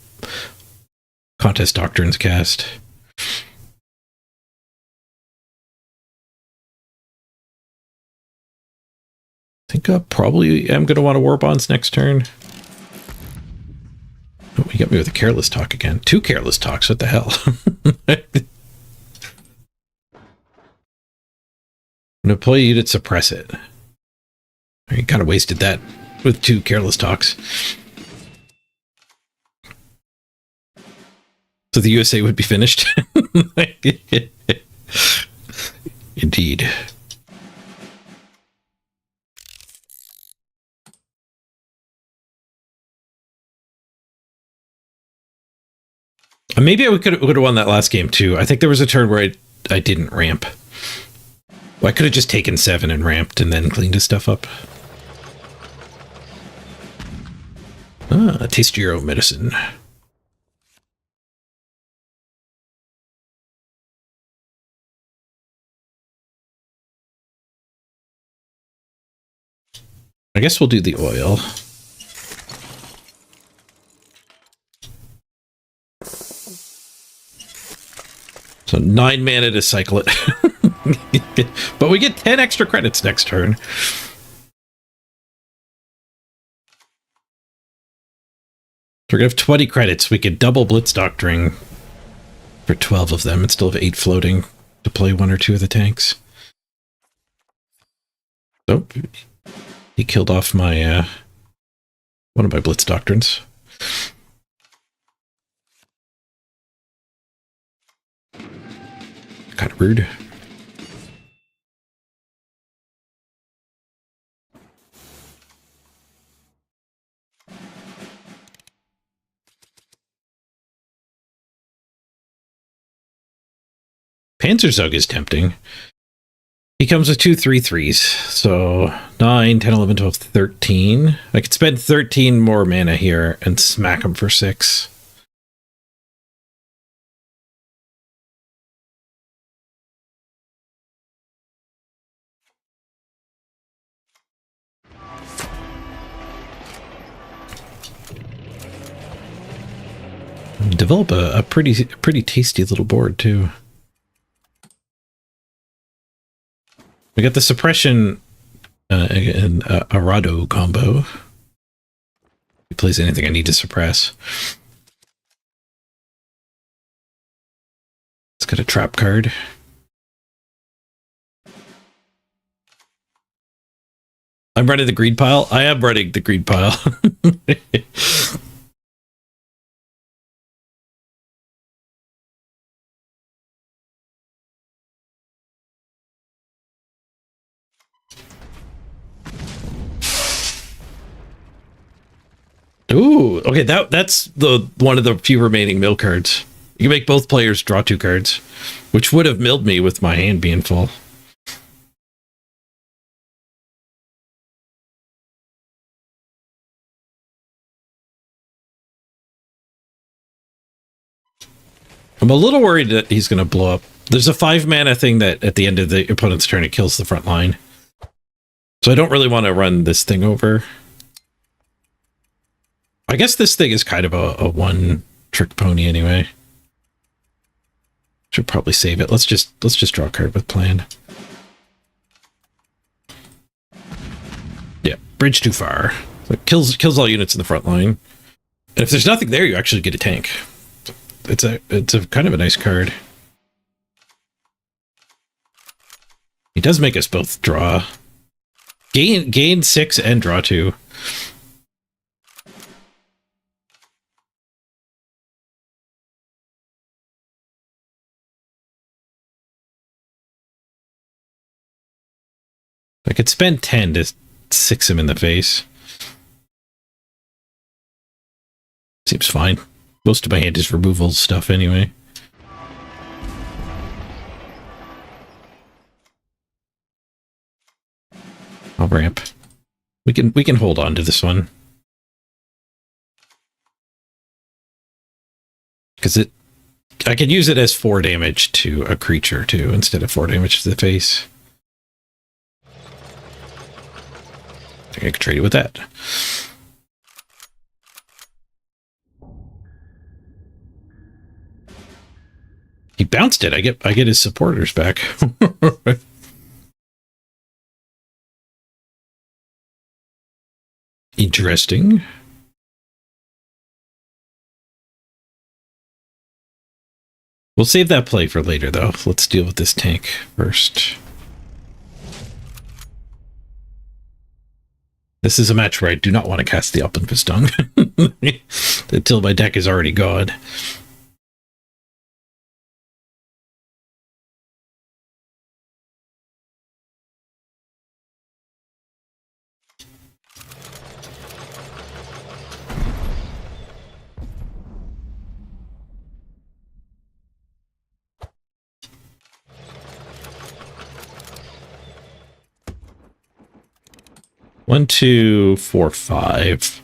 contest doctrines cast. I think I probably am going to want to war bonds next turn. Oh, he got me with a careless talk again. 2 careless talks, what the hell? Deploy you to suppress it. You kind of wasted that with 2 careless talks. So the USA would be finished. Indeed. Maybe I could have won that last game too. I think there was a turn where I didn't ramp. Well, I could have just taken 7 and ramped and then cleaned his stuff up. Taste your own medicine. I guess we'll do the oil. So 9 mana to cycle it. But we get 10 extra credits next turn. We're going to have 20 credits. We could double Blitz Doctoring for 12 of them and still have 8 floating to play 1 or 2 of the tanks. Oh, he killed off my one of my Blitz Doctrines. Kind of rude. Panzerzug is tempting. He comes with 2 3/3s. So 9, 10, 11, 12, 13. I could spend 13 more mana here and smack him for 6. Develop a pretty tasty little board too. We got the suppression and Arado combo. He plays anything I need to suppress. It's got a trap card. I'm running the greed pile. I am running the greed pile. Ooh, okay, that's the one of the few remaining mill cards. You can make both players draw 2 cards, which would have milled me with my hand being full. I'm a little worried that he's going to blow up. There's a 5 mana thing that at the end of the opponent's turn it kills the front line. So I don't really want to run this thing over. I guess this thing is kind of a one trick pony anyway. Should probably save it. Let's just draw a card with plan. Yeah, bridge too far. So it kills all units in the front line. And if there's nothing there, you actually get a tank. It's a kind of a nice card. He does make us both draw. Gain 6 and draw 2. I could spend 10 to 6 him in the face. Seems fine. Most of my hand is removal stuff anyway. I'll ramp. We can hold on to this one. Because I could use it as 4 damage to a creature too, instead of 4 damage to the face. I think I could trade it with that. He bounced it. I get his supporters back. Interesting. We'll save that play for later, though. Let's deal with this tank first. This is a match where I do not want to cast the Upland Piston until my deck is already gone. One, two, four, five.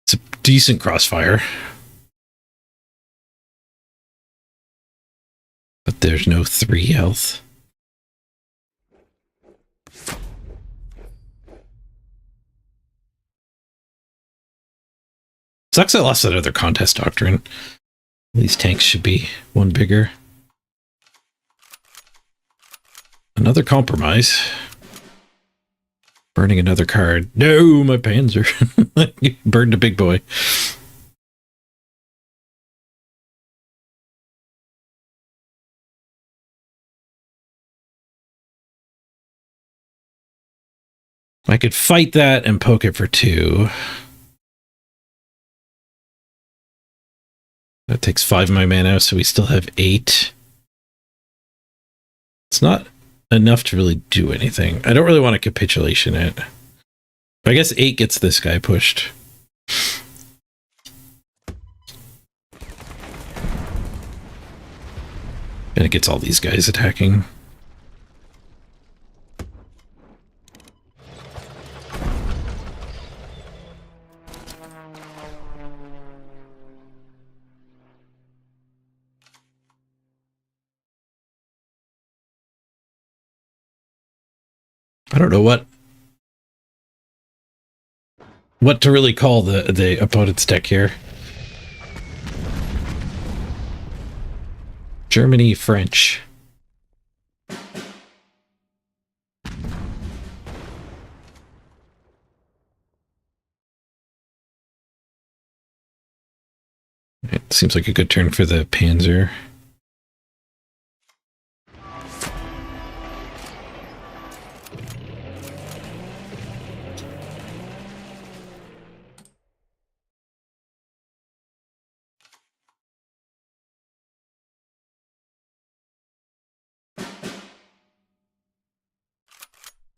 It's a decent crossfire. But there's no 3 health. Sucks I lost that other contest doctrine. These tanks should be 1 bigger. Another compromise. Burning another card. No, my Panzer. Burned a big boy. I could fight that and poke it for 2. That takes 5 of my mana, so we still have 8. It's not enough to really do anything. I don't really want to capitulation it. But I guess 8 gets this guy pushed. And it gets all these guys attacking. I don't know what to really call the opponent's deck here. Germany, French. It seems like a good turn for the Panzer.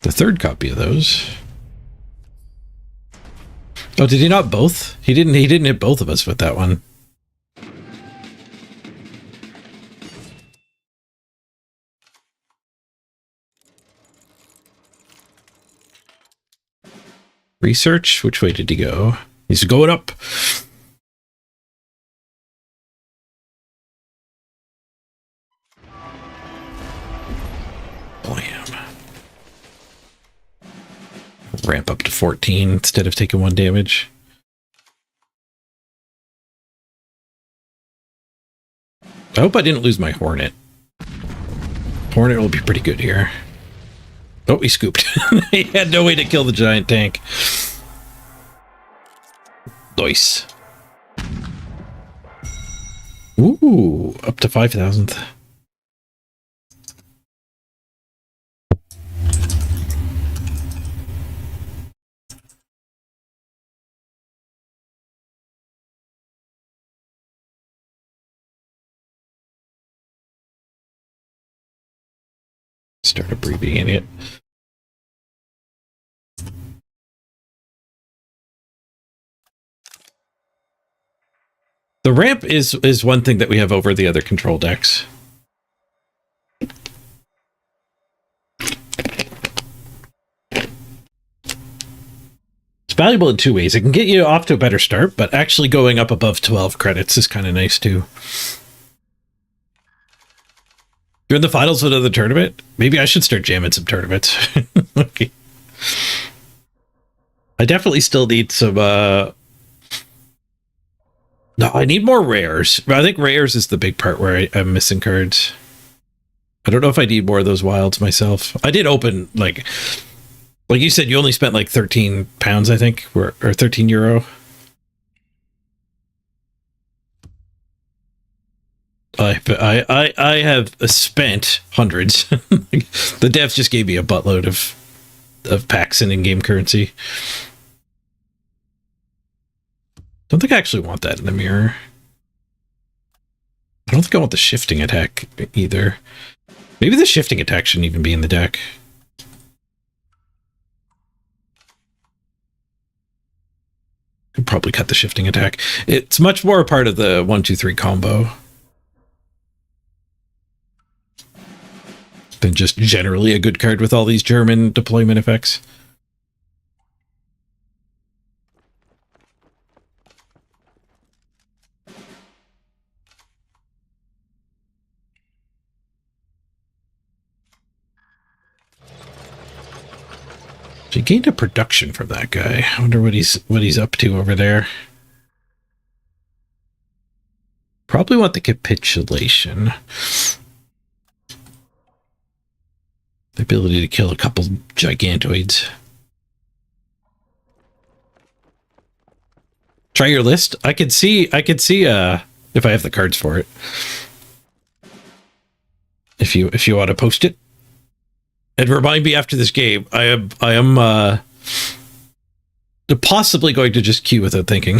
The 3rd copy of those. Oh, did he not both? He didn't hit both of us with that one. Research? Which way did he go? He's going up. Blam. Ramp up to 14 instead of taking 1 damage. I hope I didn't lose my Hornet. Hornet will be pretty good here. Oh, he scooped. He had no way to kill the giant tank. Nice. Ooh, up to 5,000th. Start abbreviating it. The ramp is one thing that we have over the other control decks. It's valuable in two ways. It can get you off to a better start, but actually going up above 12 credits is kind of nice too. You're in the finals of another tournament? Maybe I should start jamming some tournaments. Okay. I definitely still need some, no, I need more rares. I think rares is the big part where I'm missing cards. I don't know if I need more of those wilds myself. I did open, like you said, you only spent like £13, I think, or €13. I have spent hundreds. The devs just gave me a buttload of packs and in-game currency. Don't think I actually want that in the mirror. I don't think I want the shifting attack either. Maybe the shifting attack shouldn't even be in the deck. Could probably cut the shifting attack. It's much more a part of the 1-2-3 combo than just generally a good card with all these German deployment effects. So he gained a production from that guy. I wonder what he's up to over there. Probably want the capitulation. The ability to kill a couple gigantoids. Try your list. I could see if I have the cards for it. If you want to post it. And remind me after this game, I am possibly going to just queue without thinking.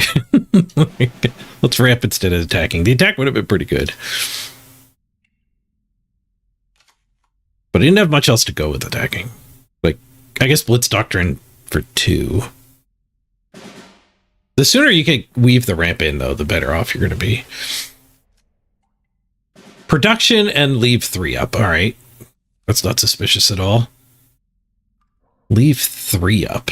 Let's ramp instead of attacking. The attack would have been pretty good. But I didn't have much else to go with attacking. Like, I guess Blitz Doctrine for 2. The sooner you can weave the ramp in, though, the better off you're going to be. Production and leave 3 up. All right. That's not suspicious at all. Leave 3 up.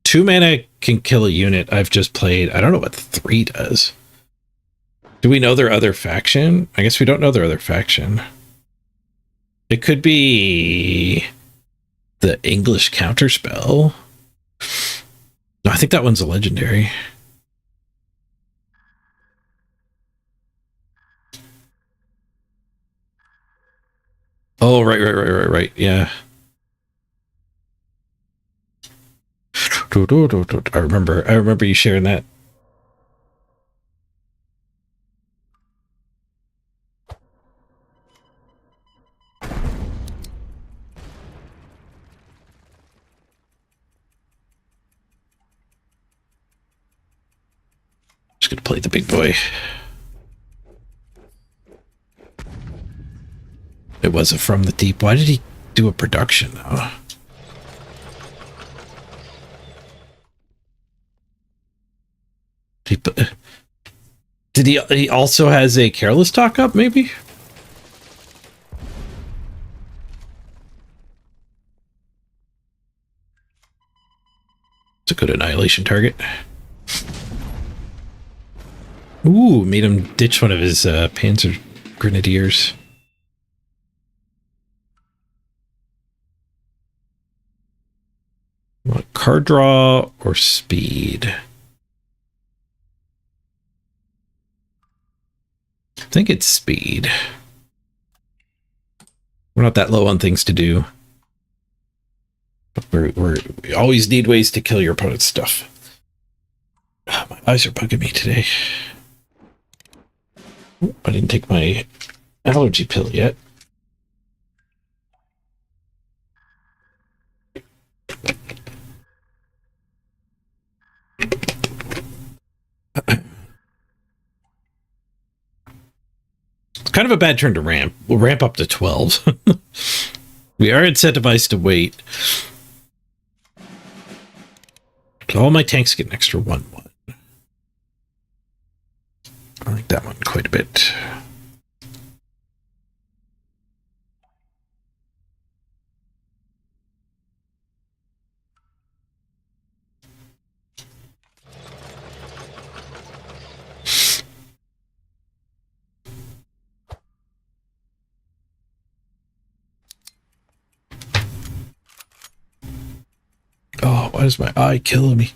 2 mana can kill a unit I've just played. I don't know what 3 does. Do we know their other faction? I guess we don't know their other faction. It could be the English counterspell. No, I think that one's a legendary. Oh, right. Yeah. I remember you sharing that. Just gonna play the big boy. It was a From the Deep. Why did he do a production, though? Did he also has a Careless Talk up, maybe? It's a good annihilation target. Ooh, made him ditch one of his Panzer Grenadiers. What, card draw or speed? I think it's speed. We're not that low on things to do. But we always need ways to kill your opponent's stuff. Oh, my eyes are bugging me today. Ooh, I didn't take my allergy pill yet. It's kind of a bad turn to ramp. We'll ramp up to 12. We are incentivized to wait. So all my tanks get an extra 1/1. I like that one quite a bit. Why is my eye killing me?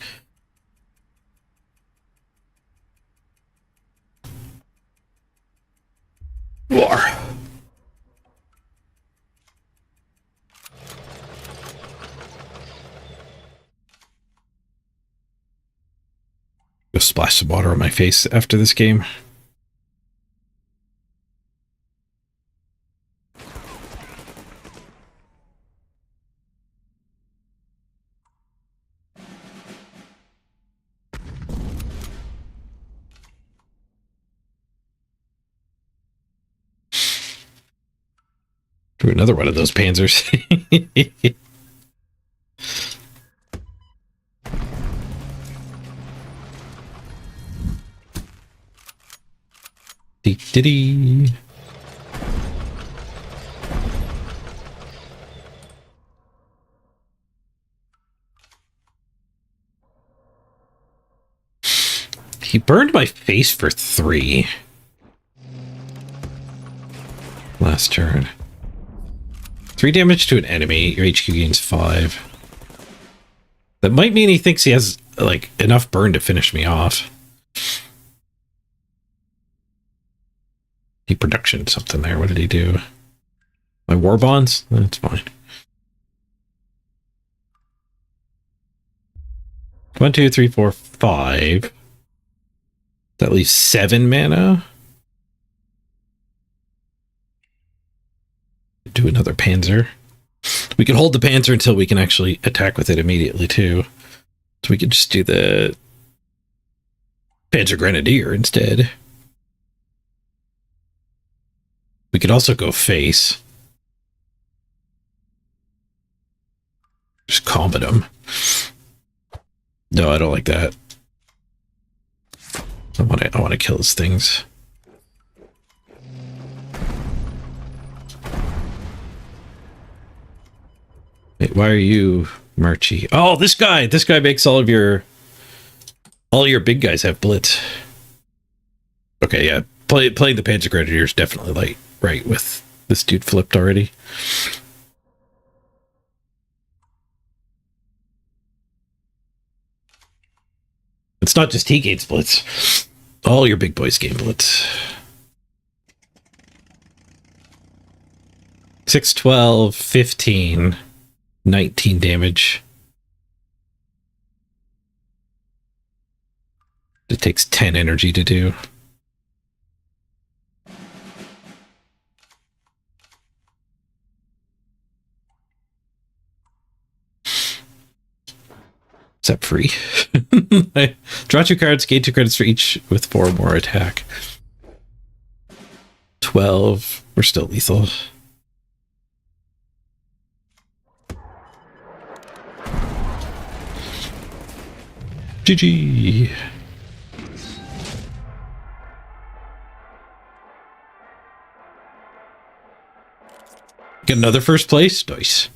War. Go splash some water on my face after this game. Do another one of those panzers. Dee-dee-dee. He burned my face for 3. Last turn. 3 damage to an enemy. Your HQ gains 5. That might mean he thinks he has, like, enough burn to finish me off. He production something there. What did he do? My war bonds? That's fine. 1, 2, 3, 4, 5. That leaves 7 mana. Do another panzer. We can hold the panzer until we can actually attack with it immediately too. So we could just do the Panzer Grenadier instead. We could also go face. Just combat him. No, I don't like that. I want to kill his things. Wait, why are you Murchy? Oh, this guy makes all your big guys have blitz. Okay, yeah. Playing the Panzer Grenadier is definitely right with this dude flipped already. It's not just he gains blitz. All your big boys gain blitz. 6, 12, 15, 19 damage. It takes 10 energy to do. Is that free? Draw 2 cards, gain 2 credits for each with 4 more attack. 12. We're still lethal. GG. Get another first place? Nice.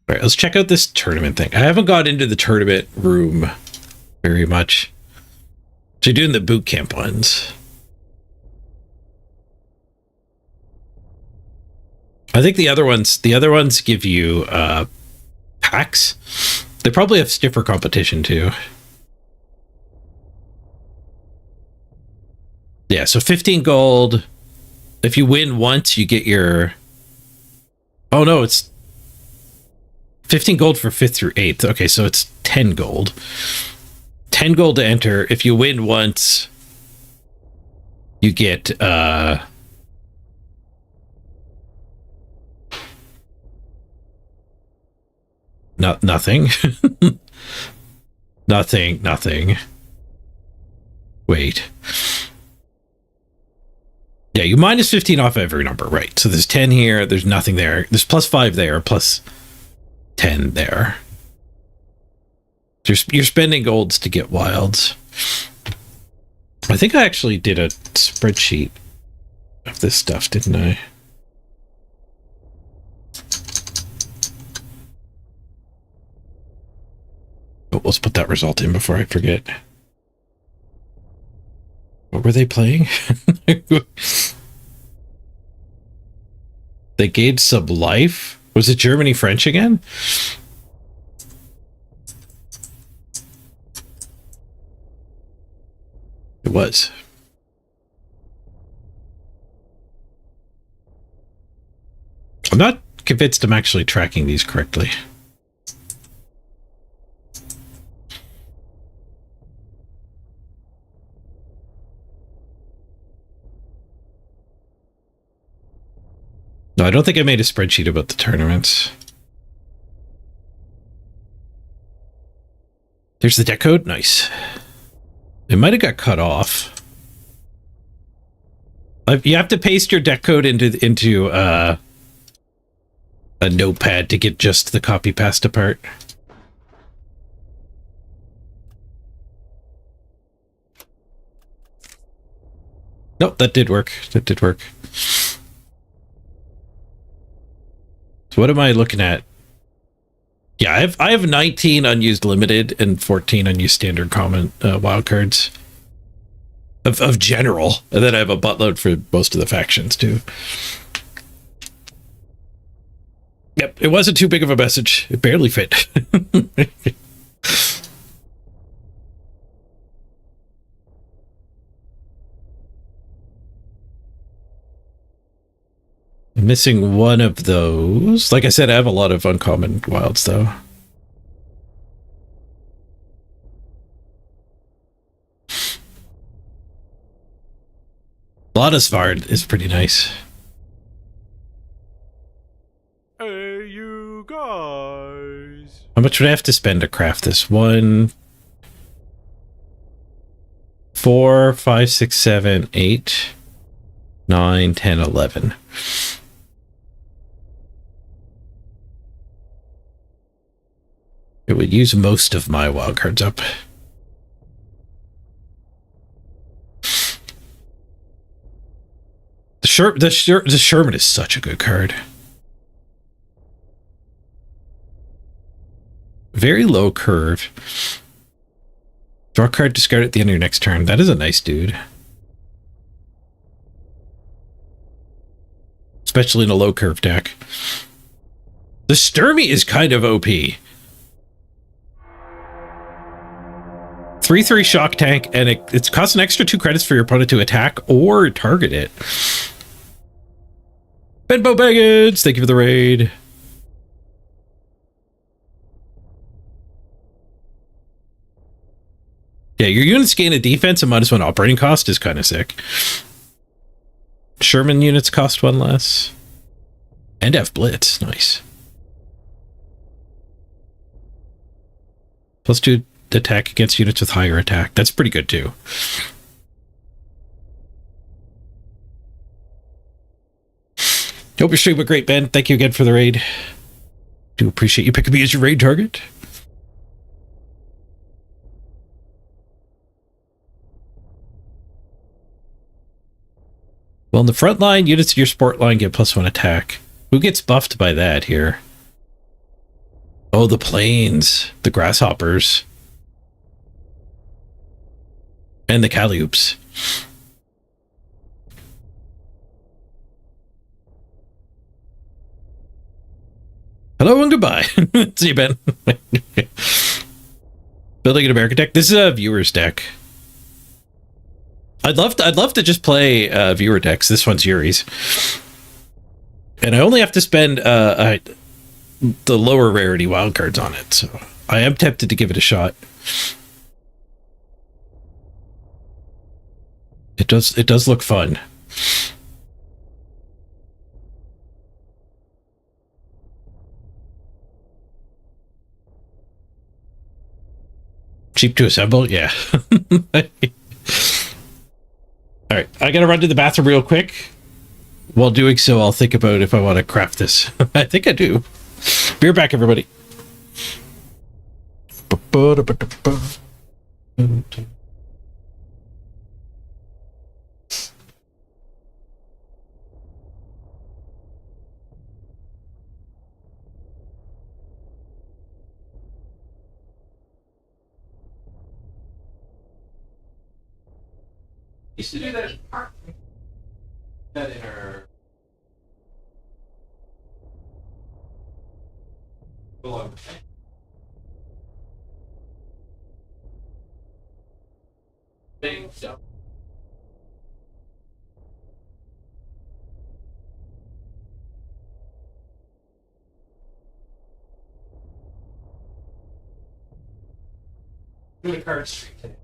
Alright, let's check out this tournament thing. I haven't got into the tournament room very much. So you're doing the boot camp ones. I think the other ones give you packs. They probably have stiffer competition too. Yeah, so 15 gold. If you win once, you get your... Oh no, it's 15 gold for 5th through 8th. Okay, so it's 10 gold. 10 gold to enter. If you win once, you get nothing. Nothing. Wait. Yeah, you minus 15 off every number, right? So there's 10 here, there's nothing there. There's plus 5 there, plus 10 there. You're spending golds to get wilds. I think I actually did a spreadsheet of this stuff, didn't I? Oh, let's put that result in before I forget. What were they playing? They gained some life. Was it Germany French again? It was. I'm not convinced I'm actually tracking these correctly. No, I don't think I made a spreadsheet about the tournaments. There's the deck code. Nice. It might have got cut off. You have to paste your deck code into a notepad to get just the copy pasta part. Nope, that did work. That did work. So what am I looking at? Yeah, I have 19 unused limited and 14 unused standard common wildcards of general, and then I have a buttload for most of the factions too. Yep, it wasn't too big of a message. It barely fit. I'm missing one of those. Like I said, I have a lot of uncommon wilds, though. Vladisvard is pretty nice. Hey, you guys. How much would I have to spend to craft this? 1, 4, 5, 6, 7, 8, 9, 10, 11. It would use most of my wildcards up. The Sherman is such a good card. Very low curve. Draw a card, discard it at the end of your next turn. That is a nice dude. Especially in a low curve deck. The Sturmy is kind of OP. 3/3 shock tank, and it's costs an extra 2 credits for your opponent to attack or target it. Benbow Baggage, thank you for the raid. Yeah, your units gain a defense and -1 operating cost is kind of sick. Sherman units cost 1 less. And have blitz, nice. +2 attack against units with higher attack. That's pretty good too. Hope your stream went great, Ben. Thank you again for the raid. Do appreciate you picking me as your raid target. Well, in the front line, units of your sport line get +1 attack. Who gets buffed by that here? Oh, the planes. The grasshoppers. And the Calliops. Hello and goodbye. See you, Ben. Building an American deck. This is a viewer's deck. I'd love to just play viewer decks. This one's Yuri's. And I only have to spend the lower rarity wildcards on it, so I am tempted to give it a shot. It does look fun. Cheap to assemble? Yeah. Alright, I gotta run to the bathroom real quick. While doing so, I'll think about if I want to craft this. I think I do. Be right back, everybody. Used to do that in our The card street today.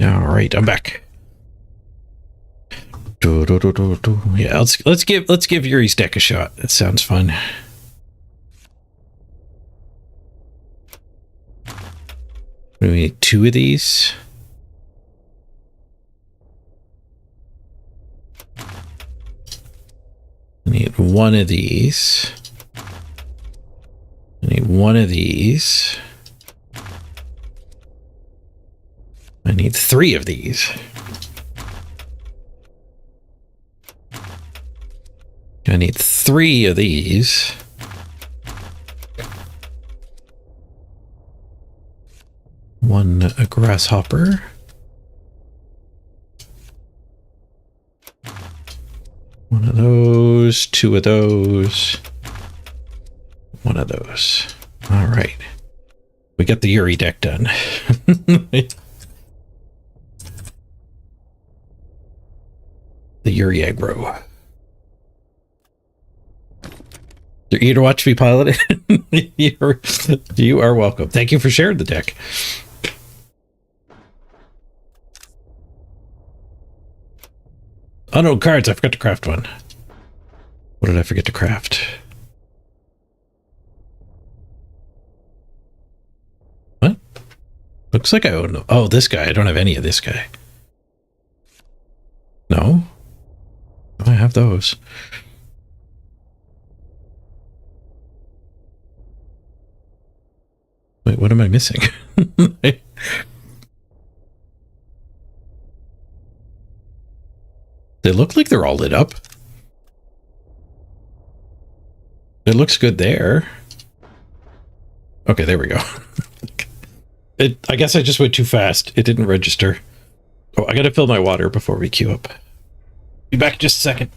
All right, I'm back. Yeah, let's give Yuri's deck a shot. That sounds fun. We need 2 of these. I need 1 of these. I need 1 of these. I need 3 of these. I need 3 of these. A grasshopper. One of those, 2 of those, 1 of those. All right. We got the Yuri deck done. The Yuri aggro. You're eager to watch me pilot it? You are welcome. Thank you for sharing the deck. Oh no, cards. I forgot to craft one. What did I forget to craft? What? Looks like I own... Oh, this guy. I don't have any of this guy. No? I have those. Wait, what am I missing? They look like they're all lit up. It looks good there. Okay, there we go. I guess I just went too fast. It didn't register. Oh, I gotta fill my water before we queue up. Be back in just a second.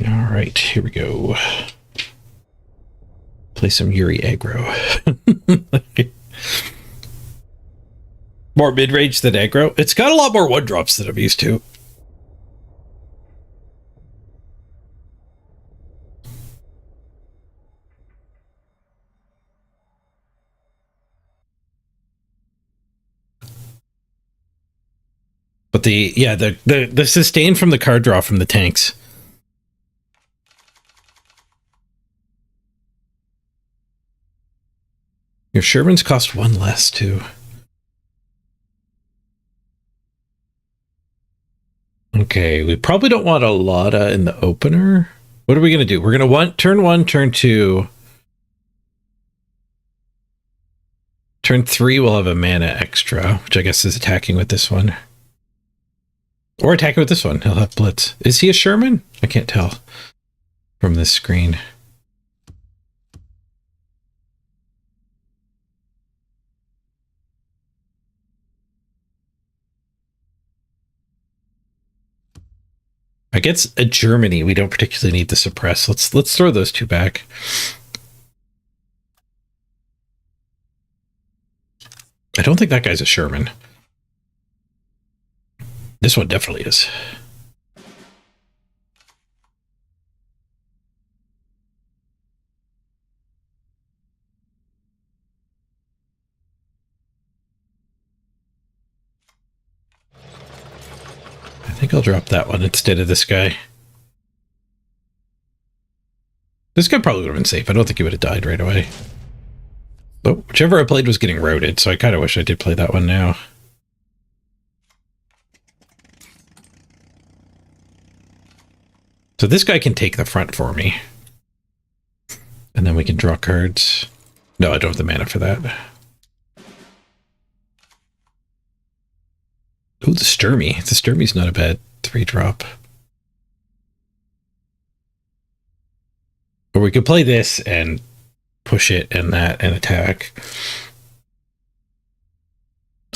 All right, here we go. Play some Yuri aggro. More mid-range than aggro. It's got a lot more 1-drops than I'm used to. But the sustain from the card draw from the tanks. Your Shermans cost 1 less too. Okay, we probably don't want a Lotta in the opener. What are we going to do? We're going to want turn 1, turn 2. Turn 3 we'll have a mana extra, which I guess is attacking with this one. Or attacking with this one. He'll have Blitz. Is he a Sherman? I can't tell from this screen. Against a Germany, we don't particularly need to suppress. Let's throw those 2 back. I don't think that guy's a Sherman. This one definitely is. I think I'll drop that one instead of this guy. This guy probably would have been safe. I don't think he would have died right away. But whichever I played was getting roted, so I kind of wish I did play that one now. So this guy can take the front for me. And then we can draw cards. No, I don't have the mana for that. Oh, the Sturmy. The Sturmy's not a bad 3-drop. Or we could play this and push it and that and attack.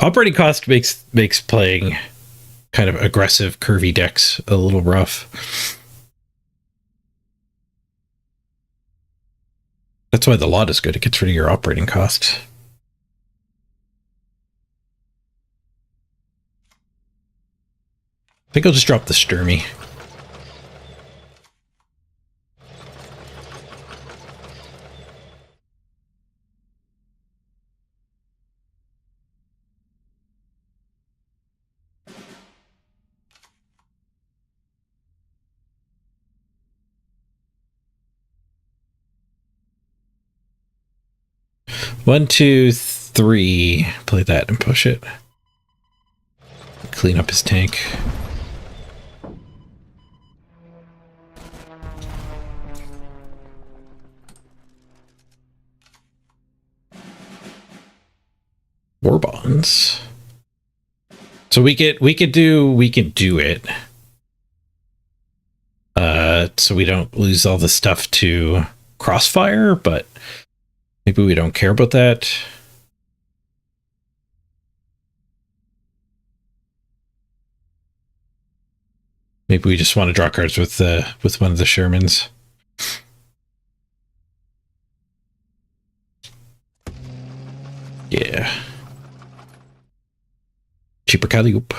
Operating cost makes playing kind of aggressive, curvy decks a little rough. That's why the lot is good. It gets rid of your operating cost. I think I'll just drop the Sturmy. One, two, three. Play that and push it. Clean up his tank. War bonds. So we can do it. So we don't lose all the stuff to Crossfire, but maybe we don't care about that. Maybe we just want to draw cards with one of the Shermans. Yeah. Cheaper Calliope.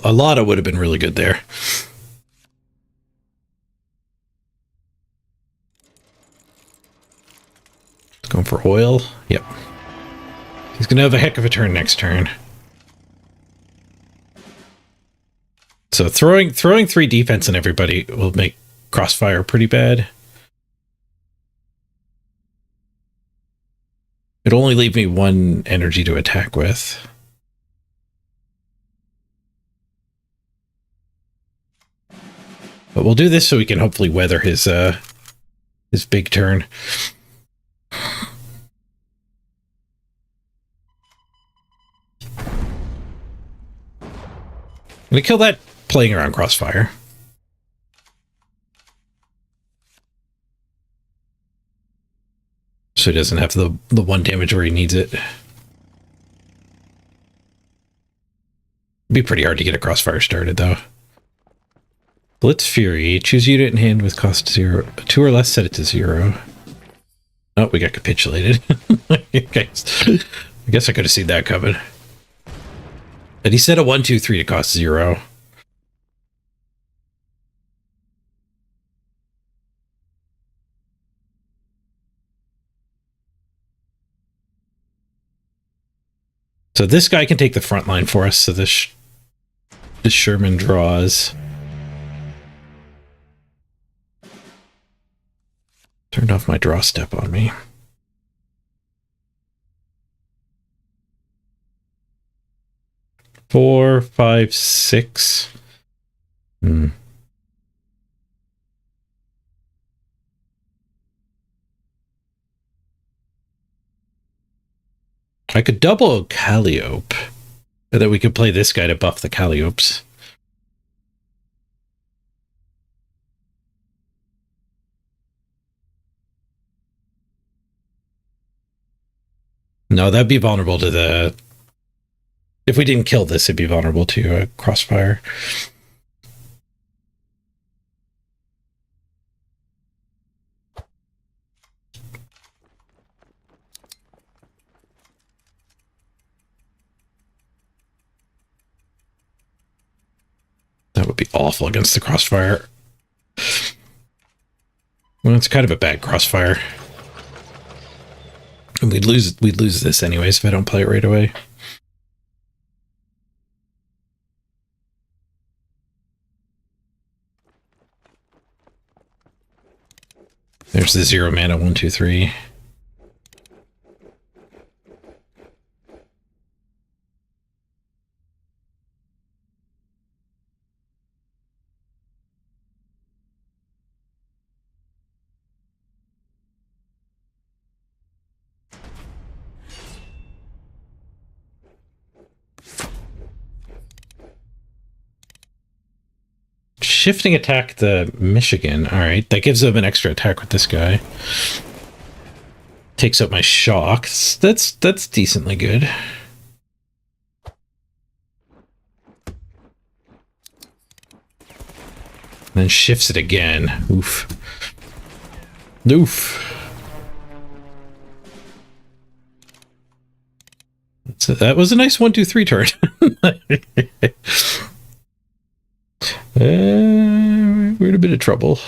A lot would have been really good there. Going for oil. Yep. He's going to have a heck of a turn next turn. So throwing 3 defense on everybody will make Crossfire pretty bad. It'll only leave me 1 energy to attack with. But we'll do this so we can hopefully weather his big turn. I'm going to kill that playing around Crossfire. So he doesn't have the 1 damage where he needs it. It'd be pretty hard to get a Crossfire started, though. Blitz Fury. Choose unit in hand with cost 0. 2 or less, set it to 0. Oh, we got capitulated. Okay. I guess I could have seen that coming. And he said a 1, 2, 3 to cost 0. So this guy can take the front line for us. So this Sherman draws. Turned off my draw step on me. Four, 5, 6. I could double Calliope, and then we could play this guy to buff the Calliopes. No, that'd be vulnerable to the... If we didn't kill this, it'd be vulnerable to a Crossfire. That would be awful against the Crossfire. Well, it's kind of a bad Crossfire. And we'd lose this anyways if I don't play it right away. There's the 0 mana 1, 2, 3. shifting attack the Michigan. All right, that gives them an extra attack with this guy. Takes up my shocks. That's decently good. Then shifts it again. Oof. Oof. So that was a nice 1, 2, 3 turn. We're in a bit of trouble.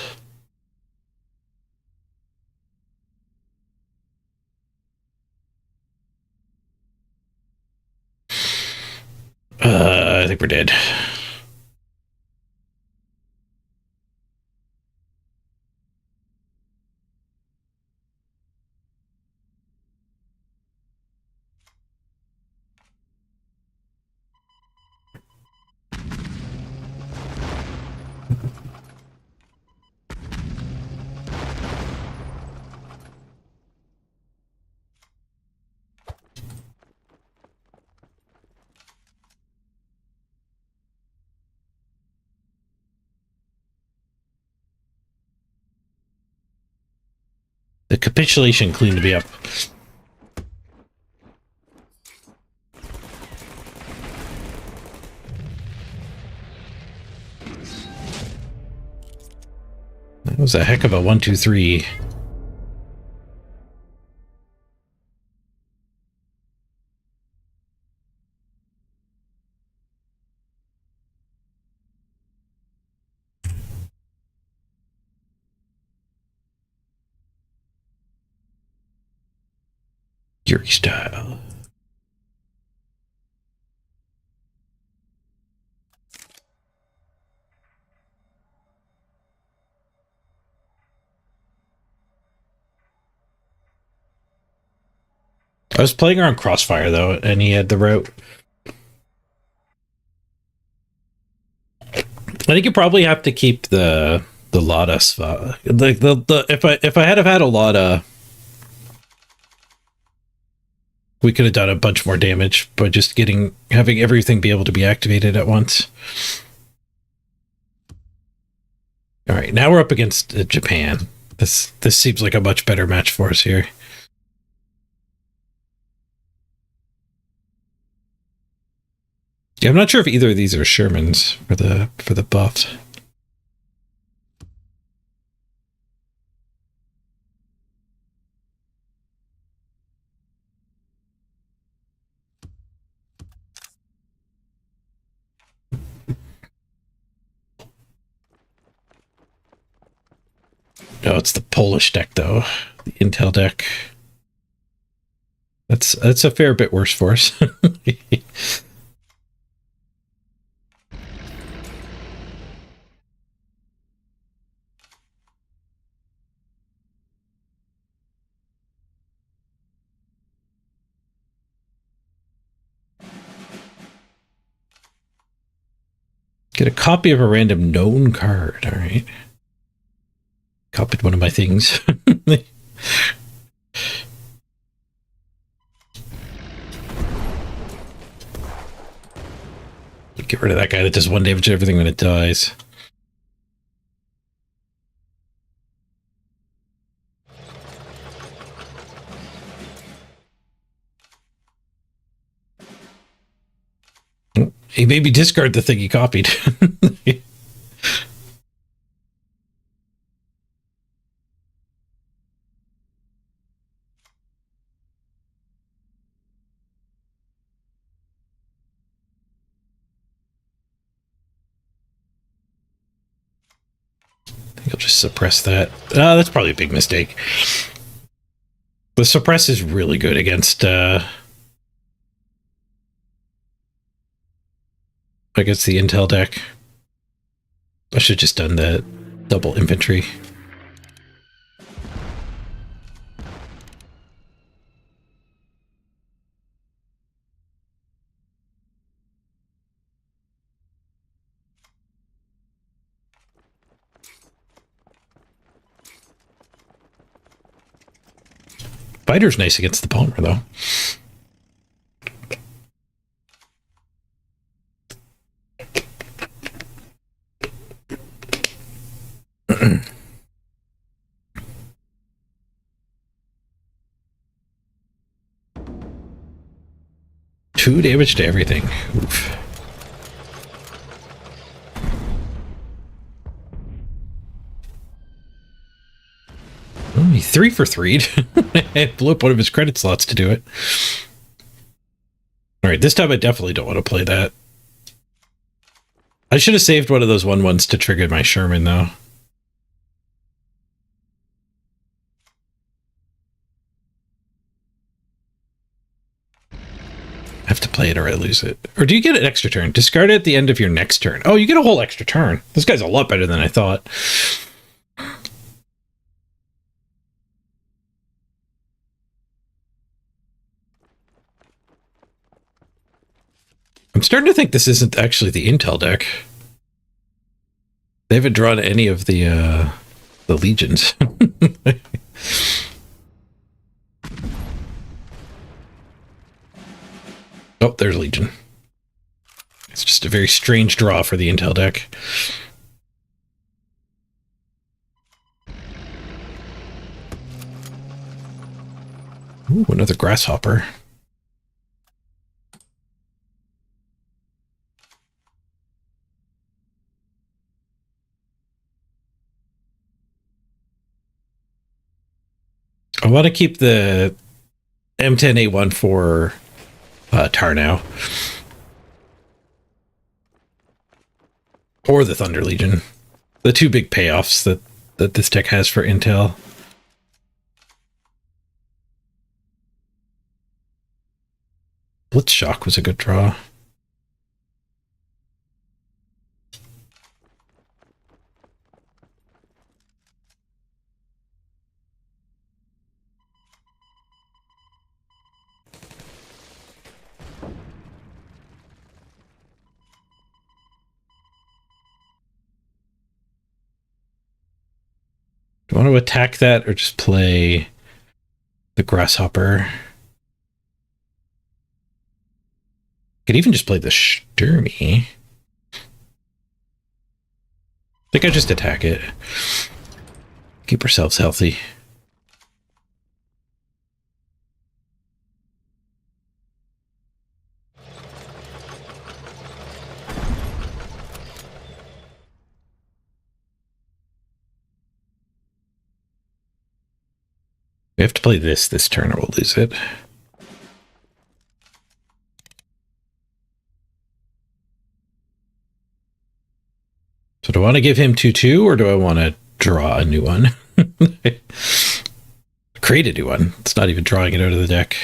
I think we're dead. The capitulation cleaned me up. That was a heck of a 1, 2, 3. Yuri style. I was playing her on Crossfire though, and he had the route. I think you probably have to keep the Lotta spot. If I had have had a Lotta, we could have done a bunch more damage by just having everything be able to be activated at once. All right, now we're up against Japan. This seems like a much better match for us here. Yeah, I'm not sure if either of these are Shermans for the buffs. No, it's the Polish deck though, the Intel deck. That's a fair bit worse for us. Get a copy of a random known card. All right. Copied one of my things. Get rid of that guy that does 1 damage to everything when it dies. He made me discard the thing he copied. I think I'll just suppress that. That's probably a big mistake. The suppress is really good against the Intel deck. I should have just done the double infantry. Fighter's nice against the Palmer though. 2 damage to everything. Oof. Oh, he 3 for 3'd. Blew up one of his credit slots to do it. Alright, this time I definitely don't want to play that. I should have saved one of those 1/1s to trigger my Sherman, though. I have to play it or I lose it. Or do you get an extra turn? Discard it at the end of your next turn. Oh, you get a whole extra turn. This guy's a lot better than I thought. I'm starting to think this isn't actually the Intel deck. They haven't drawn any of the legions. Oh, there's Legion. It's just a very strange draw for the Intel deck. Ooh, another Grasshopper. I want to keep the M10A1 for Tarnow. Or the Thunder Legion. The 2 big payoffs that this deck has for Intel. Blitz Shock was a good draw. Do you want to attack that or just play the Grasshopper? Could even just play the Sturmy. I think I just attack it. Keep ourselves healthy. We have to play this turn or we'll lose it. So do I want to give him 2/2 or do I want to draw a new one? Create a new one. It's not even drawing it out of the deck.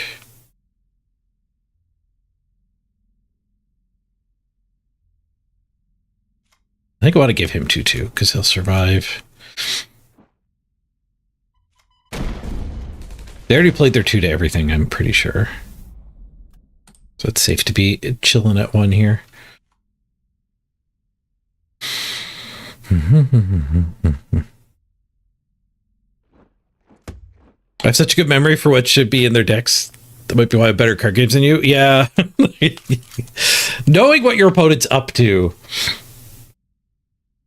I think I want to give him 2/2 because he'll survive. They already played their 2 to everything, I'm pretty sure. So it's safe to be chilling at 1 here. I have such a good memory for what should be in their decks. That might be why I have better card games than you. Yeah. Knowing what your opponent's up to.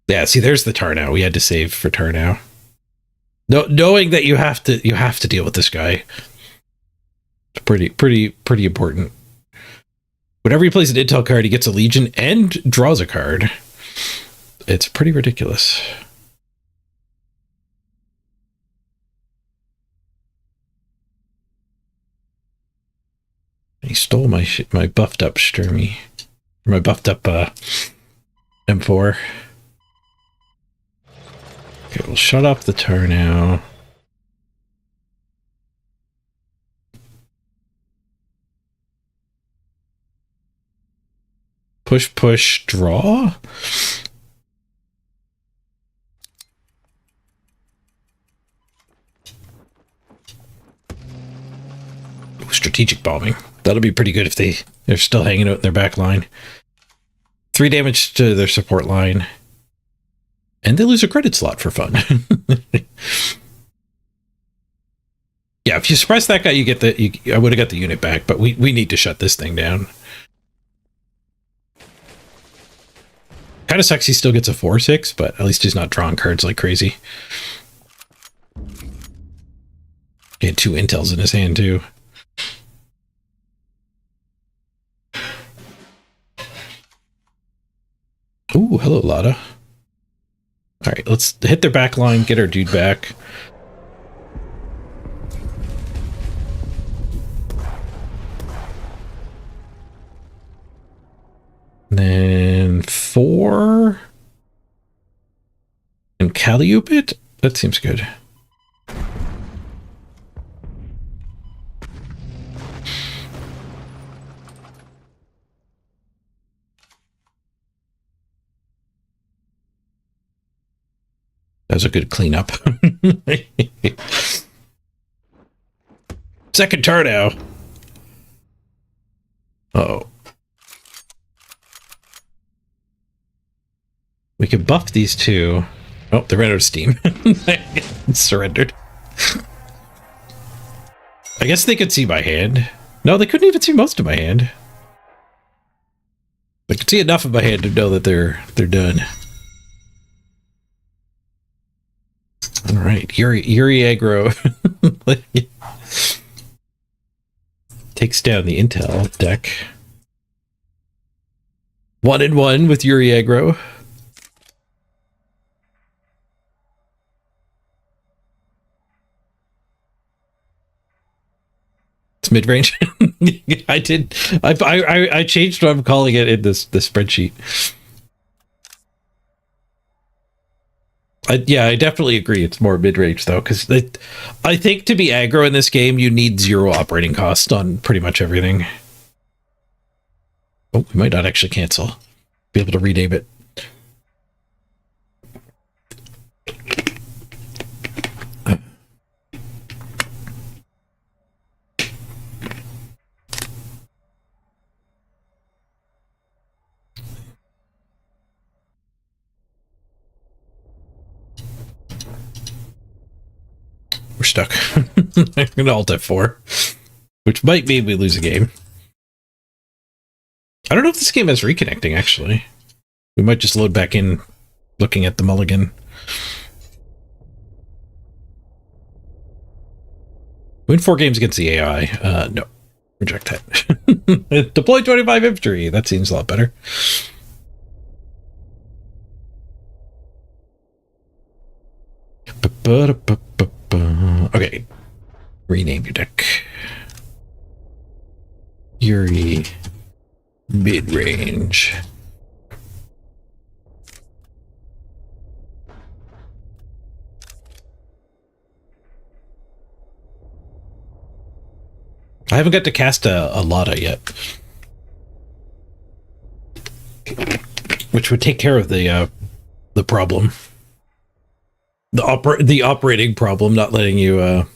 Yeah, see, there's the Tarnow. We had to save for Tarnow. No, knowing that you have to deal with this guy. It's pretty important. Whenever he plays an Intel card, he gets a Legion and draws a card. It's pretty ridiculous. He stole my buffed up Sturmy. My buffed up M4. Okay, we'll shut off the Tarnow. Push, draw? Ooh, strategic bombing. That'll be pretty good if they're still hanging out in their back line. 3 damage to their support line. And they lose a credit slot for fun. Yeah, if you suppress that guy, you get I would have got the unit back, but we need to shut this thing down. Kind of sucks he still gets a 4/6, but at least he's not drawing cards like crazy. He had 2 intels in his hand, too. Ooh, hello, Lotta. All right, let's hit their back line, get our dude back. And then 4 and Calliope? That seems good. That was a good cleanup. Second turn now. Uh-oh. We could buff these two. Oh, they ran out of steam. Surrendered. I guess they could see my hand. No, they couldn't even see most of my hand. They could see enough of my hand to know that they're done. All right, Yuri aggro takes down the intel deck. 1-1 with Yuri aggro. It's mid-range. I changed what I'm calling it in the spreadsheet. Yeah, I definitely agree. It's more mid-range though, because I think to be aggro in this game, you need 0 operating cost on pretty much everything. Oh, we might not actually cancel. Be able to rename it. We're stuck. I'm gonna alt F4, which might mean we lose a game. I don't know if this game has reconnecting, actually. We might just load back in looking at the mulligan. Win 4 games against the AI. No. Reject that. Deploy 25 infantry. That seems a lot better. Okay. Rename your deck. Yuri. Mid-range. I haven't got to cast a Lotta yet. Which would take care of the problem. The operating problem, not letting you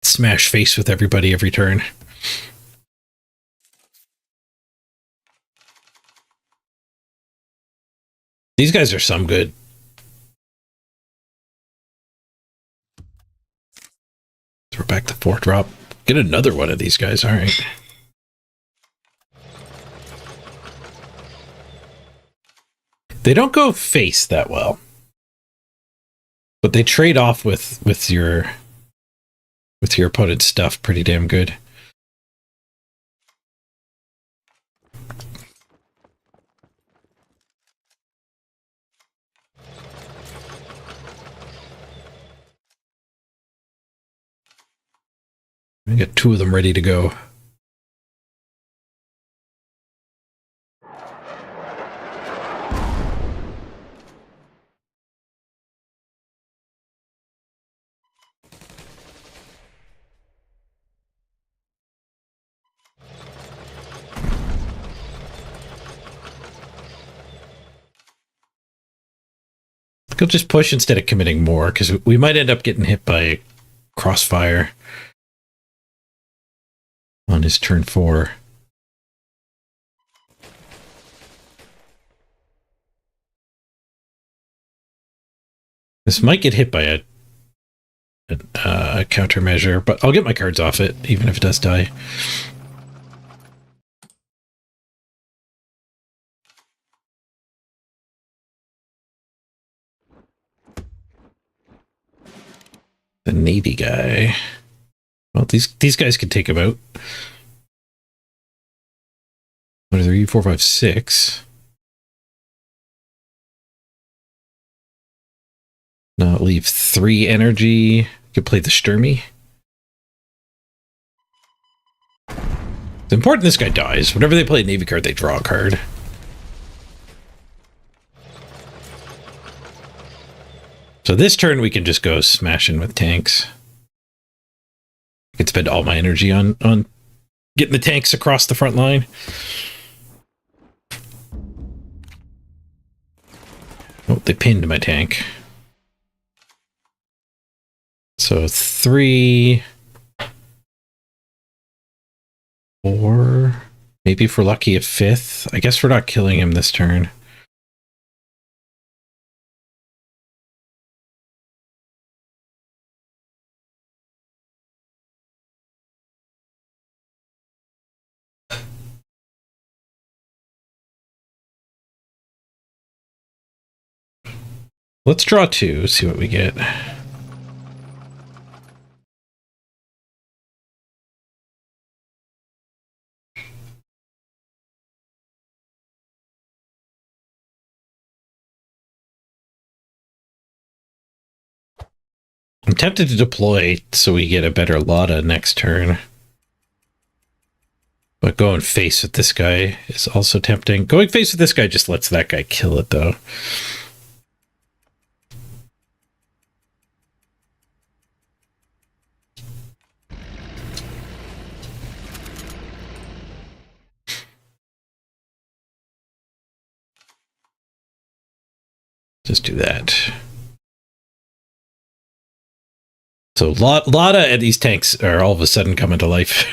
smash face with everybody every turn. These guys are some good. Throw back the 4-drop. Get another one of these guys. All right. They don't go face that well, but they trade off with your opponent's stuff pretty damn good. I got 2 of them ready to go. He'll just push instead of committing more, because we might end up getting hit by crossfire on his turn 4. This might get hit by a countermeasure, but I'll get my cards off it, even if it does die. The Navy guy. Well, these guys can take him out. 1, 2, 3, 4, 5, 6. Now leave 3 energy. Could play the Sturmy. It's important this guy dies. Whenever they play a Navy card, they draw a card. So this turn we can just go smashing with tanks. I can spend all my energy on getting the tanks across the front line. Oh, they pinned my tank. So 3, 4, maybe if we're lucky a 5th. I guess we're not killing him this turn. Let's draw 2, see what we get. I'm tempted to deploy so we get a better Lotta next turn. But going face with this guy is also tempting. Going face with this guy just lets that guy kill it, though. Just do that. So Lotta and these tanks are all of a sudden coming to life.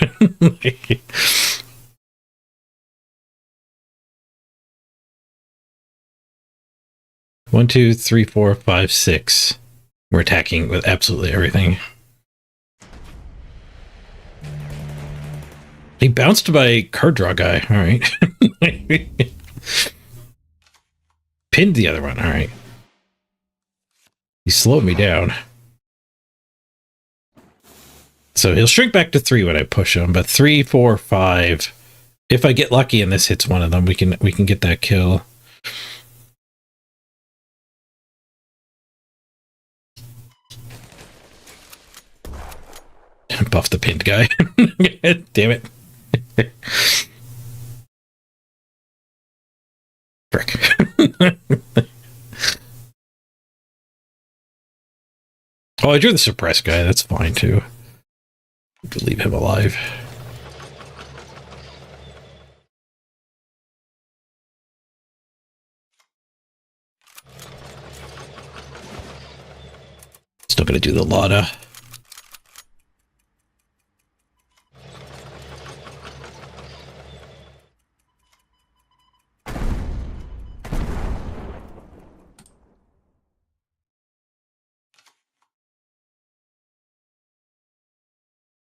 1, 2, 3, 4, 5, 6. We're attacking with absolutely everything. He bounced my card draw guy. All right. Pinned the other one. All right. He slowed me down. So he'll shrink back to 3 when I push him, but 3, 4, 5. If I get lucky and this hits one of them, we can get that kill. Buff the pinned guy. Damn it. Frick. Oh, I drew the suppress guy. That's fine too. To leave him alive. Still gonna do the Lotta.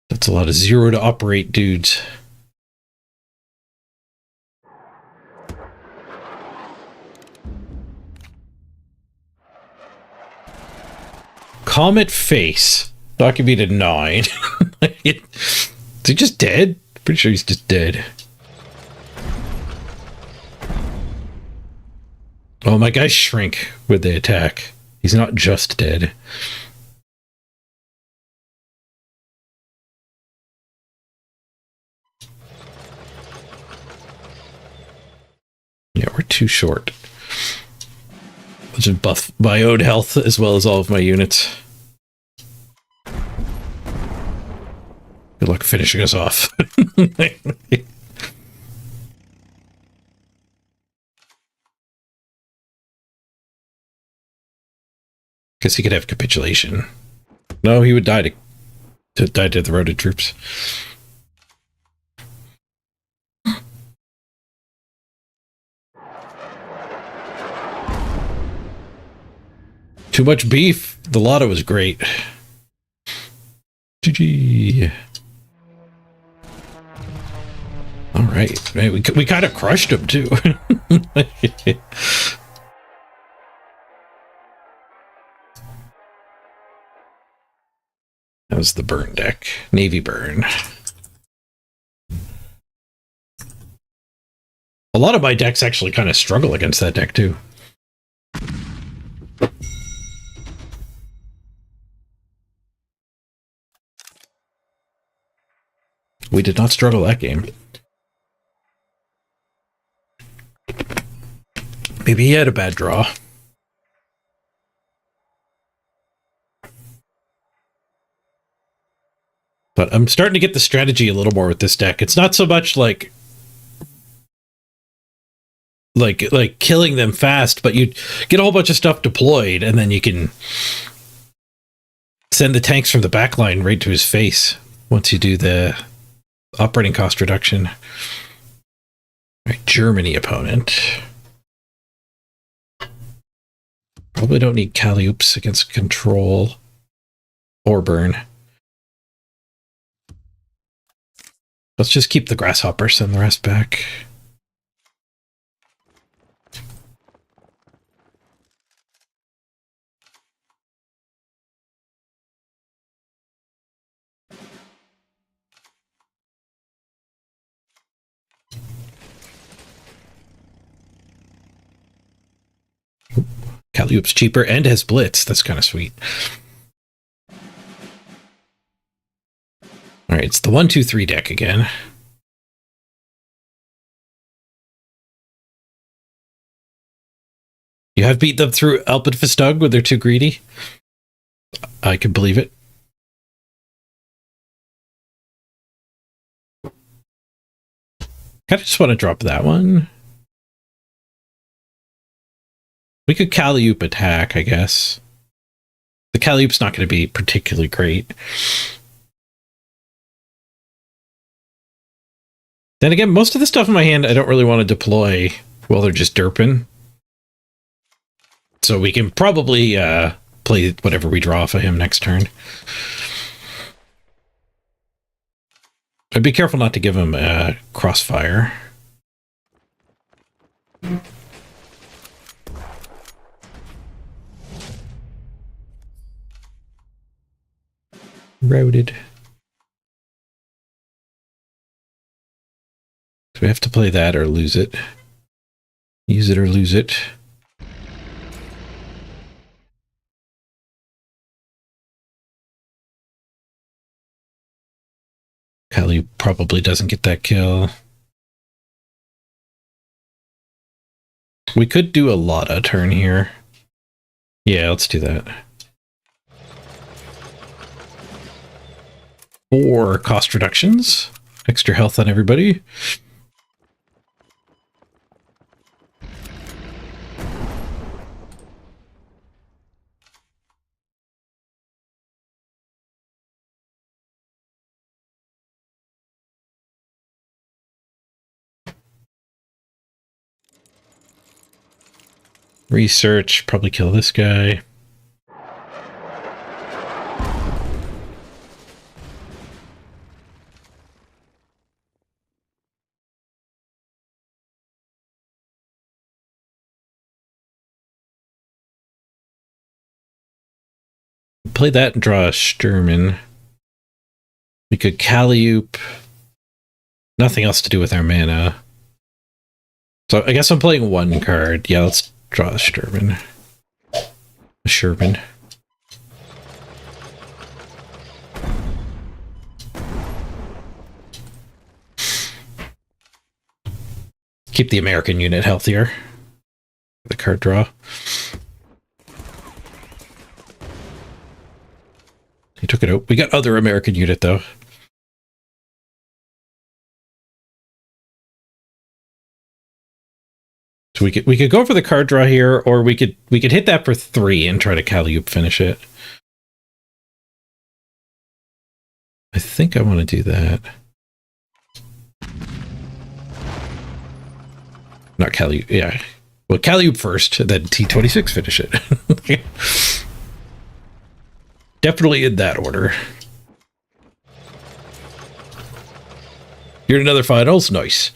That's a lot of 0 to operate dudes. Comet face. Knocking me to 9. Is he just dead? Pretty sure he's just dead. Oh, my guys shrink with the attack. He's not just dead. Yeah, we're too short. I'll just buff my own health as well as all of my units. Good luck finishing us off. Guess he could have capitulation. No, he would die to the roaded troops. Too much beef. The Lotta was great. GG. All right. We kind of crushed him, too. That was the burn deck. Navy burn. A lot of my decks actually kind of struggle against that deck too. We did not struggle that game. Maybe he had a bad draw. But I'm starting to get the strategy a little more with this deck. It's not so much like killing them fast, but you get a whole bunch of stuff deployed, and then you can send the tanks from the back line right to his face once you do the operating cost reduction. All right, Germany opponent. Probably don't need Calliops against control or burn. Let's just keep the grasshoppers, send the rest back. Calliope's cheaper and has blitz. That's kind of sweet. All right, it's the 1-2-3 deck again. You have beat them through Alpenfestug when they're too greedy? I can believe it. Kind of just want to drop that one. We could Calliope attack, I guess. The Calliope's not going to be particularly great. Then again, most of the stuff in my hand I don't really want to deploy while they're just derping. So we can probably play whatever we draw off of him next turn. I'd be careful not to give him a crossfire. Routed. So we have to play that or lose it. Use it or lose it. Kali probably doesn't get that kill. We could do a Lotta turn here. Yeah, let's do that. 4 cost reductions. Extra health on everybody. Research, probably kill this guy. Play that and draw a Sturman. We could Calliope. Nothing else to do with our mana. So I guess I'm playing 1 card. Yeah, let's draw a Sturman. A Sherman. Keep the American unit healthier. The card draw. He took it out. We got other American unit though. So we could go for the card draw here, or we could hit that for 3 and try to Calliope finish it. I think I want to do that. Not Calliope, yeah. Well, Calliope first, then T26 finish it. Definitely in that order. You're in another finals? Nice.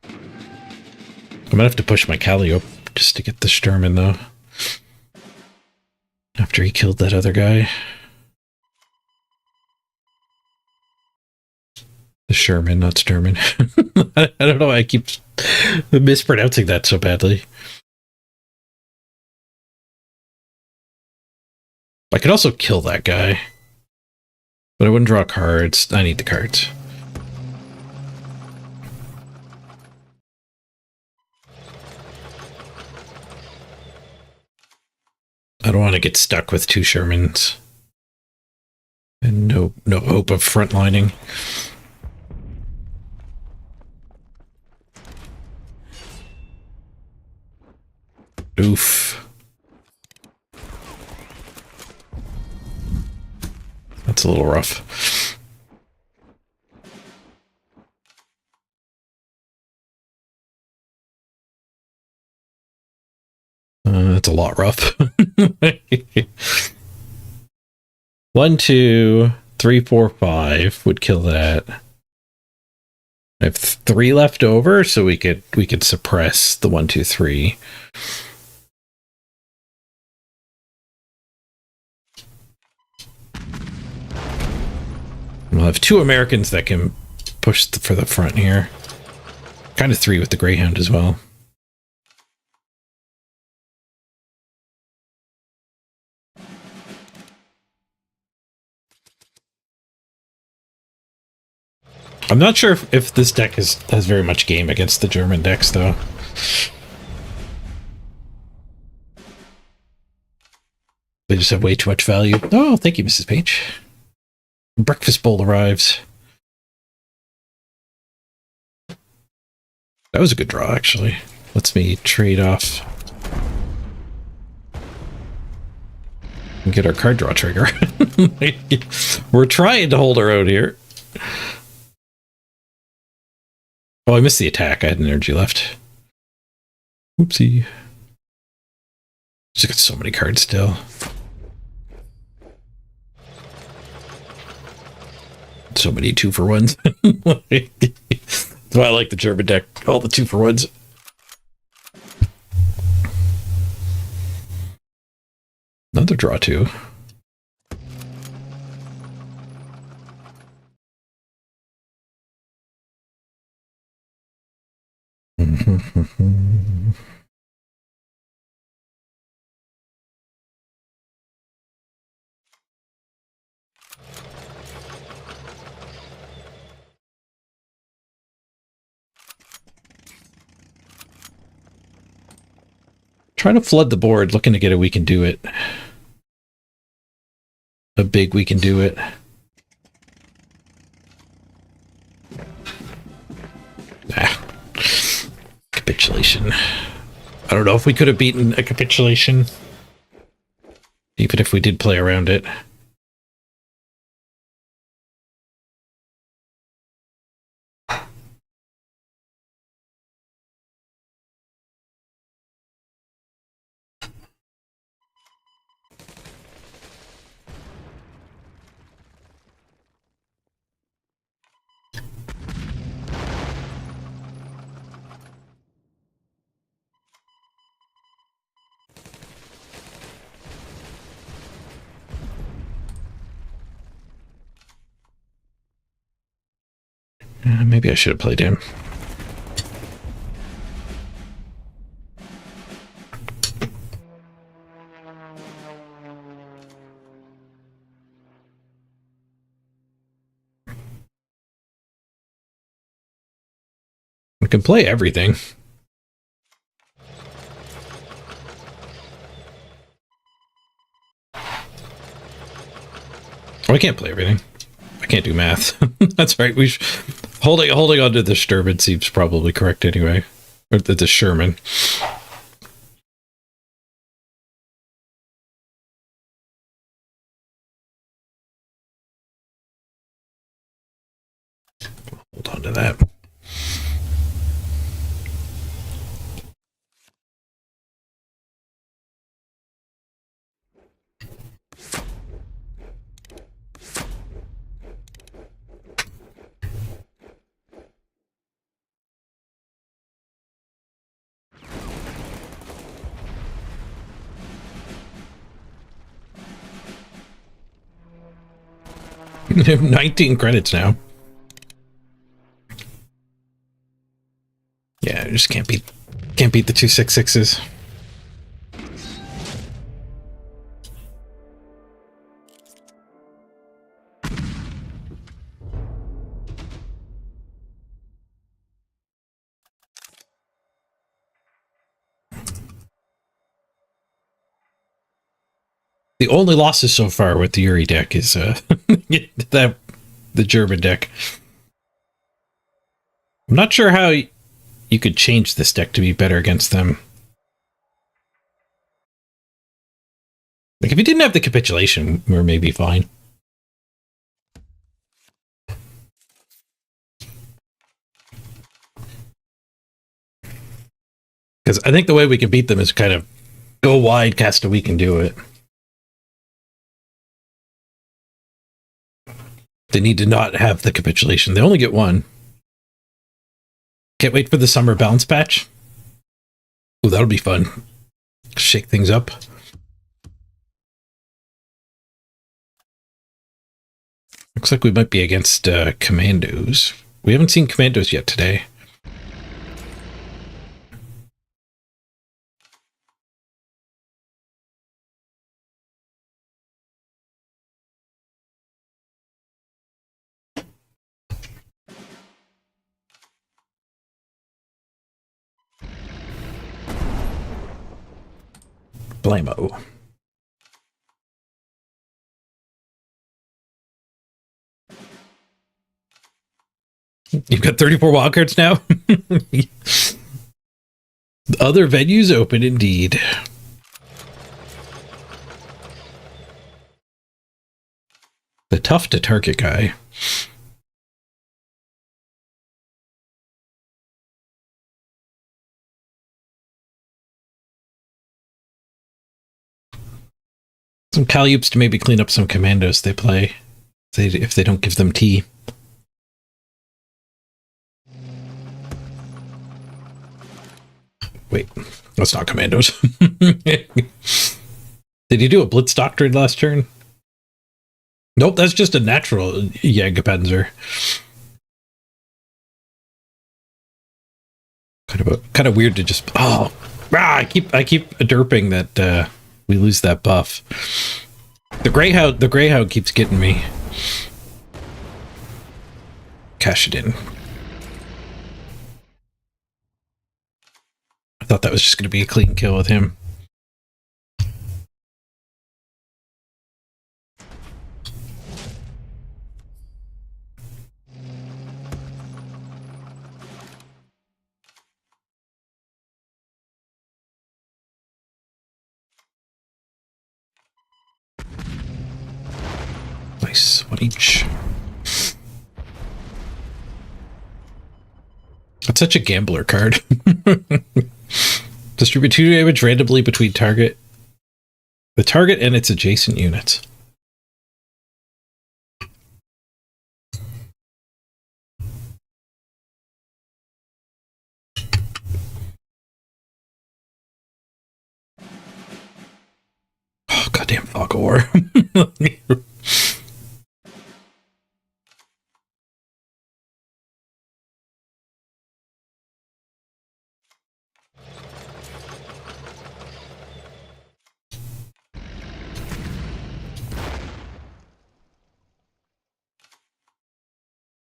I'm gonna have to push my Calliope just to get the Sturman, though. after he killed that other guy. The Sherman, not Sturman. I don't know why I keep mispronouncing that so badly. I could also kill that guy. But I wouldn't draw cards. I need the cards. I don't want to get stuck with 2 Shermans. And no hope of frontlining. Oof. That's a little rough. That's a lot rough. 1, 2, 3, 4, 5 would kill that. I have 3 left over, so we could suppress the 1, 2, 3. We'll have 2 Americans that can push for the front here. Kind of 3 with the Greyhound as well. I'm not sure if this deck has very much game against the German decks, though. They just have way too much value. Oh, thank you, Mrs. Page. Breakfast bowl arrives. That was a good draw, actually. Lets me trade off and get our card draw trigger. We're trying to hold our own here. Oh, I missed the attack. I had an energy left. Oopsie. Just got so many cards still. So many 2-for-1s. That's why I like the German deck. All the 2-for-1s. Another draw 2. Trying to flood the board, looking to get a we can do it. A big we can do it. Capitulation. I don't know if we could have beaten a capitulation. Even if we did play around it. Maybe I should have played him. We can play everything. Oh, I can't play everything. I can't do math. That's right. Holding on to the Sturman seems probably correct anyway. Or the Sherman. Hold on to that. 19 credits now. Yeah, I just can't beat the 266s. The only losses so far with the Yuri deck is the German deck. I'm not sure how you could change this deck to be better against them. Like, if you didn't have the capitulation, we're maybe fine. Because I think the way we can beat them is kind of go wide, cast a weak, and do it. They need to not have the capitulation. They only get one. Can't wait for the summer balance patch. Oh, that'll be fun. Shake things up. Looks like we might be against commandos. We haven't seen commandos yet today. Blammo. You've got 34 wildcards now? Other venues open indeed. The tough to target guy. Some Calyups to maybe clean up some commandos they play. If they don't give them tea. Wait, that's not commandos. Did he do a Blitz Doctrine last turn? Nope, that's just a natural Jägerpanzer. Kind of weird to just I keep derping that we lose that buff. The Greyhound keeps getting me. Cash it in. I thought that was just going to be a clean kill with him. Nice, one each. That's such a gambler card. Distribute 2 damage randomly between the target and its adjacent units. Oh, goddamn fog of war.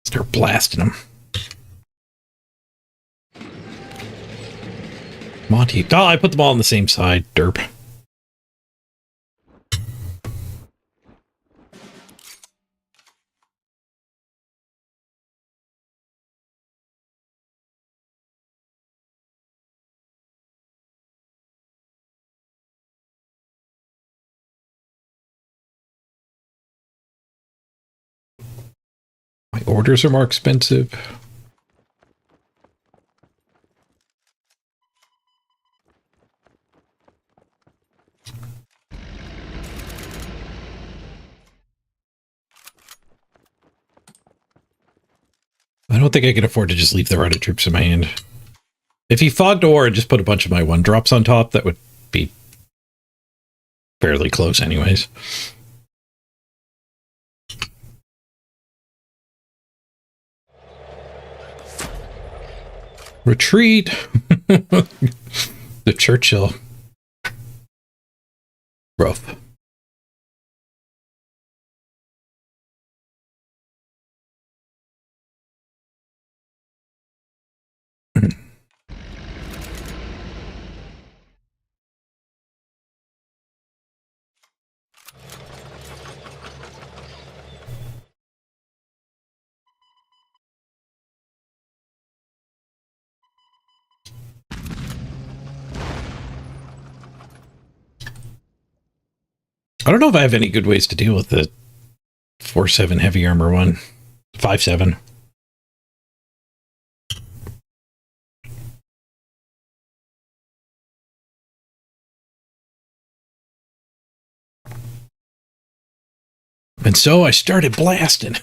Start blasting them. Monty. Oh, I put them all on the same side. Derp. My orders are more expensive. I don't think I can afford to just leave the Reddit troops in my hand. If he fogged ore and just put a bunch of my 1-drops on top, that would be fairly close anyways. Retreat. The Churchill. Rough. I don't know if I have any good ways to deal with the 4/7 heavy armor one. 5/7. And so I started blasting.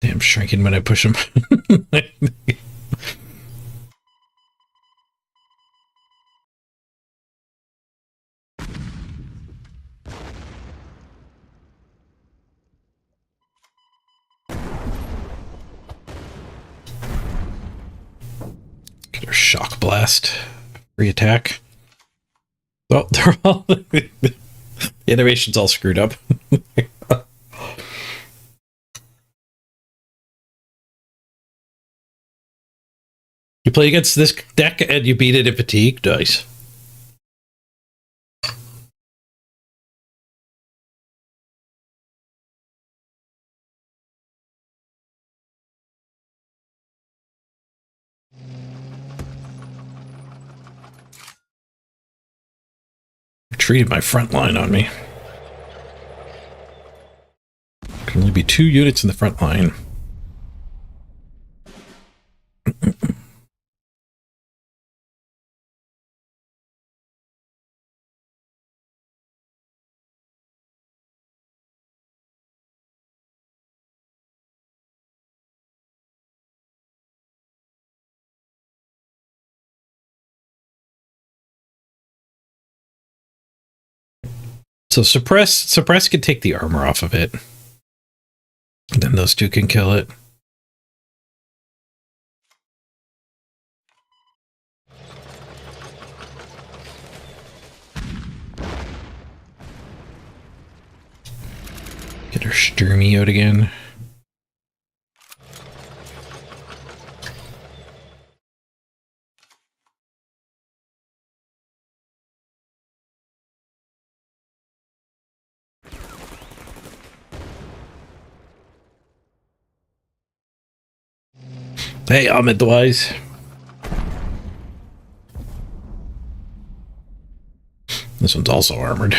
Damn, shrinking when I push them. Get our shock blast. Free attack. Oh, they're all the animation's all screwed up. You play against this deck and you beat it in fatigue? Nice. Treated my front line on me. Can only be 2 units in the front line. So suppress can take the armor off of it. And then those 2 can kill it. Get our Sturmy out again. Hey, Ahmed the Wise. This one's also armored.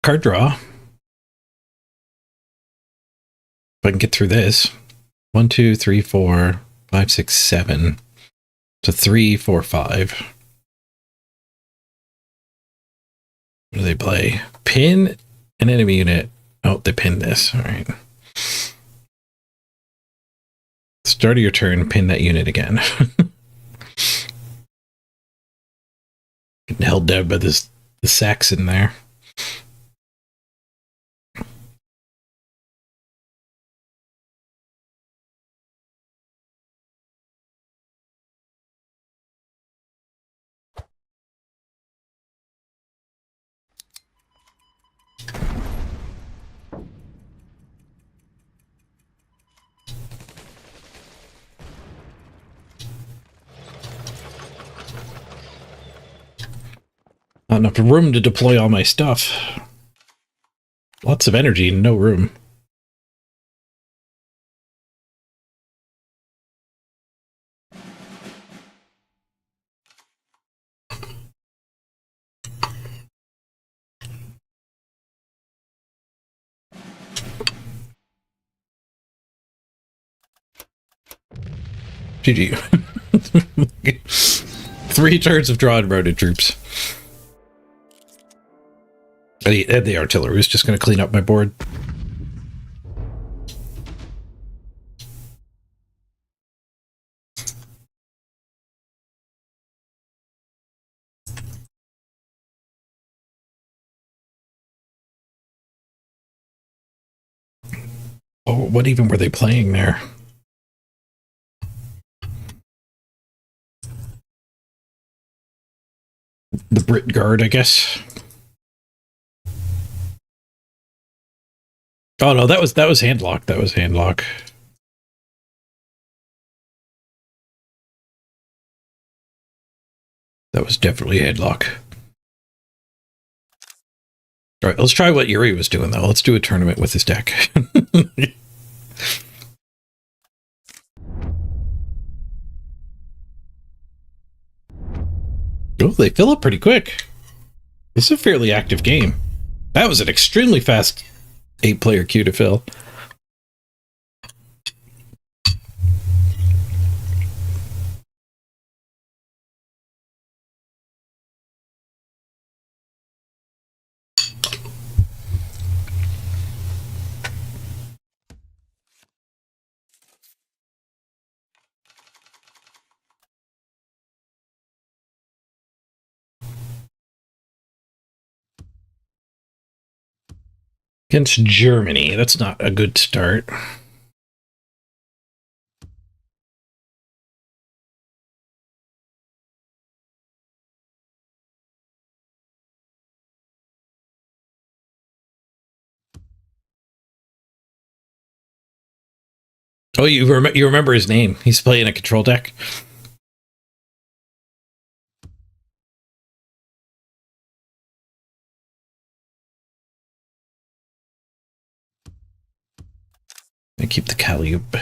Card draw. If I can get through this. 1, 2, 3, 4, 5, 6, 7. To 3, 4, 5. What do they play? Pin an enemy unit. Oh, they pinned this. All right. Start of your turn, pin that unit again. Getting held down by the Saxon there. Not enough room to deploy all my stuff. Lots of energy, no room. GG. 3 turns of drawn roaded troops. And the artillery was just going to clean up my board. Oh, what even were they playing there? The Brit Guard, I guess. Oh no, that was handlock. That was handlock. That was definitely handlock. All right, let's try what Yuri was doing though. Let's do a tournament with his deck. Oh, they fill up pretty quick. It's a fairly active game. That was an extremely fast 8-player queue to fill. Against Germany, that's not a good start. Oh, you remember his name. He's playing a control deck. I keep the Calliope.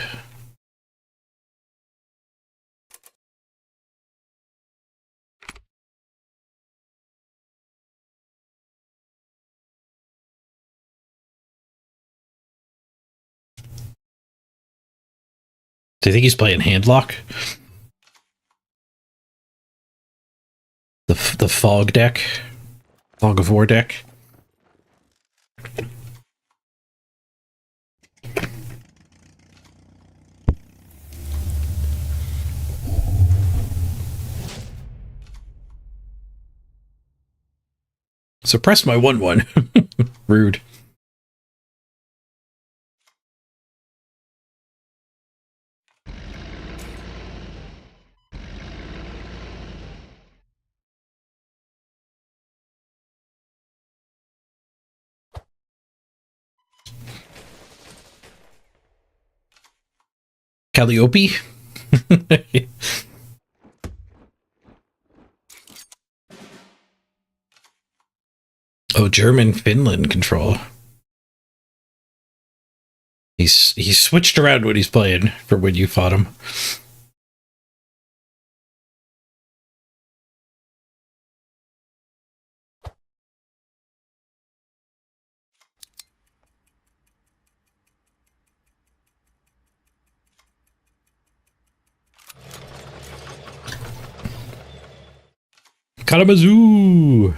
Do you think he's playing handlock? The fog deck? Fog of War deck? Suppress my 1/1. Rude. Calliope? Oh, German Finland control. He's switched around what he's playing for when you fought him. Kalamazoo!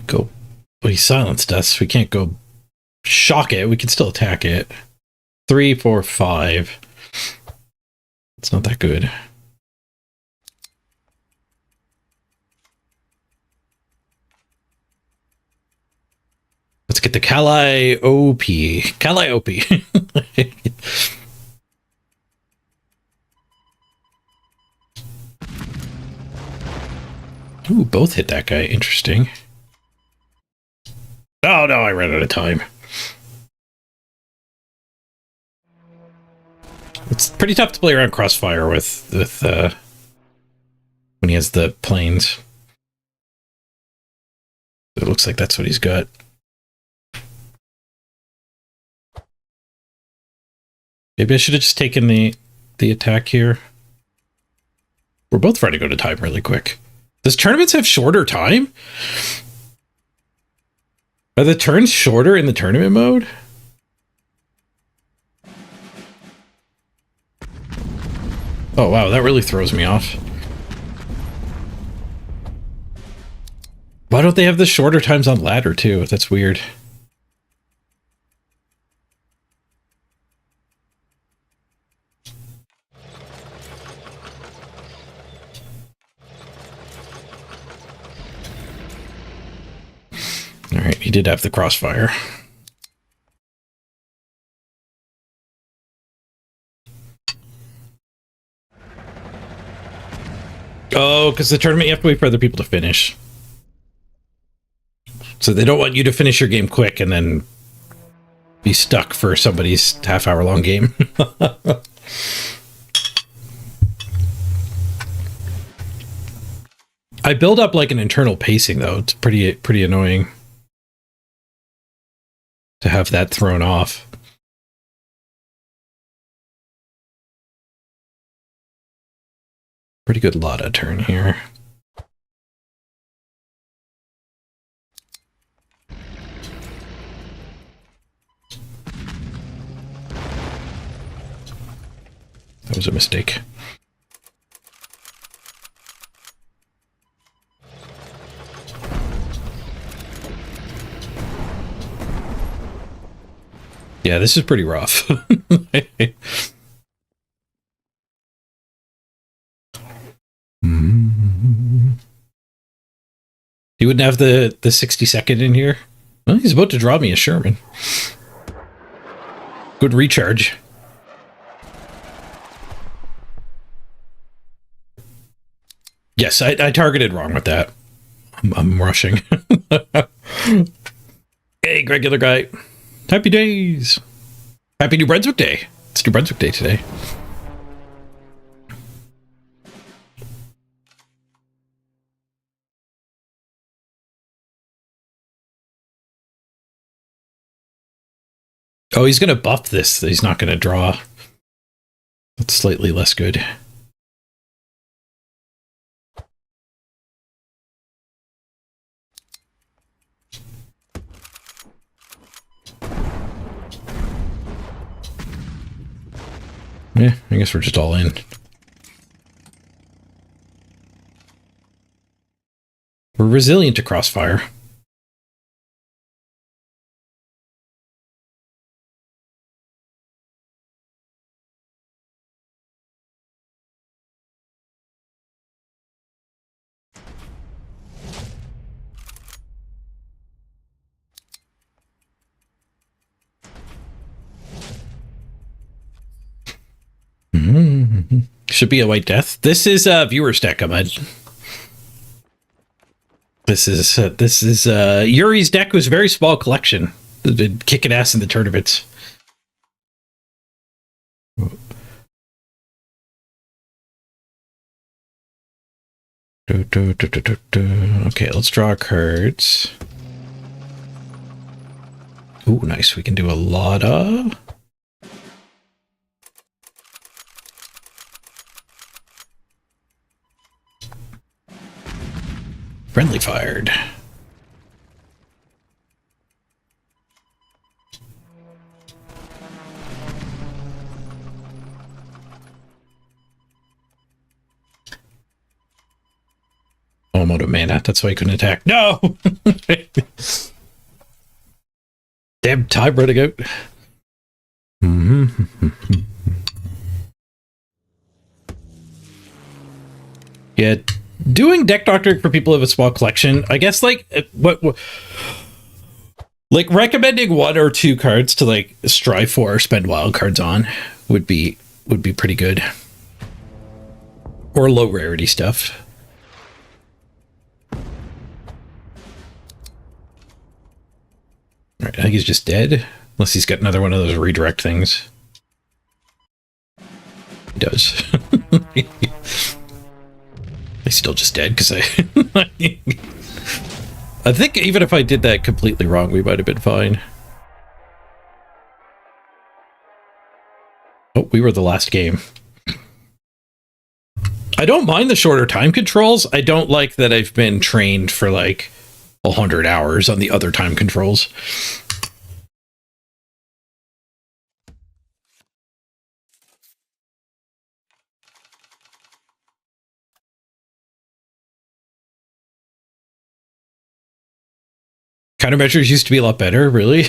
Go. Well, he silenced us. We can't go shock it. We can still attack it. 3, 4, 5. It's not that good. Let's get the Calliope. Calliope. Ooh, both hit that guy. Interesting. Oh no, I ran out of time. It's pretty tough to play around Crossfire with when he has the planes. It looks like that's what he's got. Maybe I should have just taken the attack here. We're both trying to go to time really quick. Does tournaments have shorter time? Are the turns shorter in the tournament mode? Oh wow, that really throws me off. Why don't they have the shorter times on ladder too? That's weird. All right, he did have the crossfire. Oh, because the tournament you have to wait for other people to finish. So they don't want you to finish your game quick and then be stuck for somebody's half-hour long game. I build up like an internal pacing though. It's pretty annoying to have that thrown off. Pretty good Lotta turn here. That was a mistake. Yeah, this is pretty rough. He wouldn't have the 60-second in here. Well, he's about to draw me a Sherman. Good recharge. Yes, I targeted wrong with that. I'm rushing. Hey, regular guy. Happy days. Happy New Brunswick Day. It's New Brunswick Day today. Oh, he's going to buff this. He's not going to draw. That's slightly less good. Yeah, I guess we're just all in. We're resilient to crossfire. Should be a white death. This is a viewer's deck, Ahmed. This is Yuri's deck was a very small collection. Been kicking ass in the tournaments. Okay, let's draw cards. Ooh, nice. We can do a lot of. Friendly fired. Oh, I'm out of mana. That's why I couldn't attack. No! Damn time running out. Yeah. Doing deck doctoring for people of a small collection, I guess, like like recommending 1 or 2 cards to like strive for or spend wild cards on would be pretty good, or low rarity stuff. All right, I think he's just dead unless he's got another one of those redirect things. does. He's still just dead because I I think even if I did that completely wrong, we might have been fine. Oh, we were the last game. I don't mind the shorter time controls. I don't like that I've been trained for like 100 hours on the other time controls. Countermeasures used to be a lot better, really.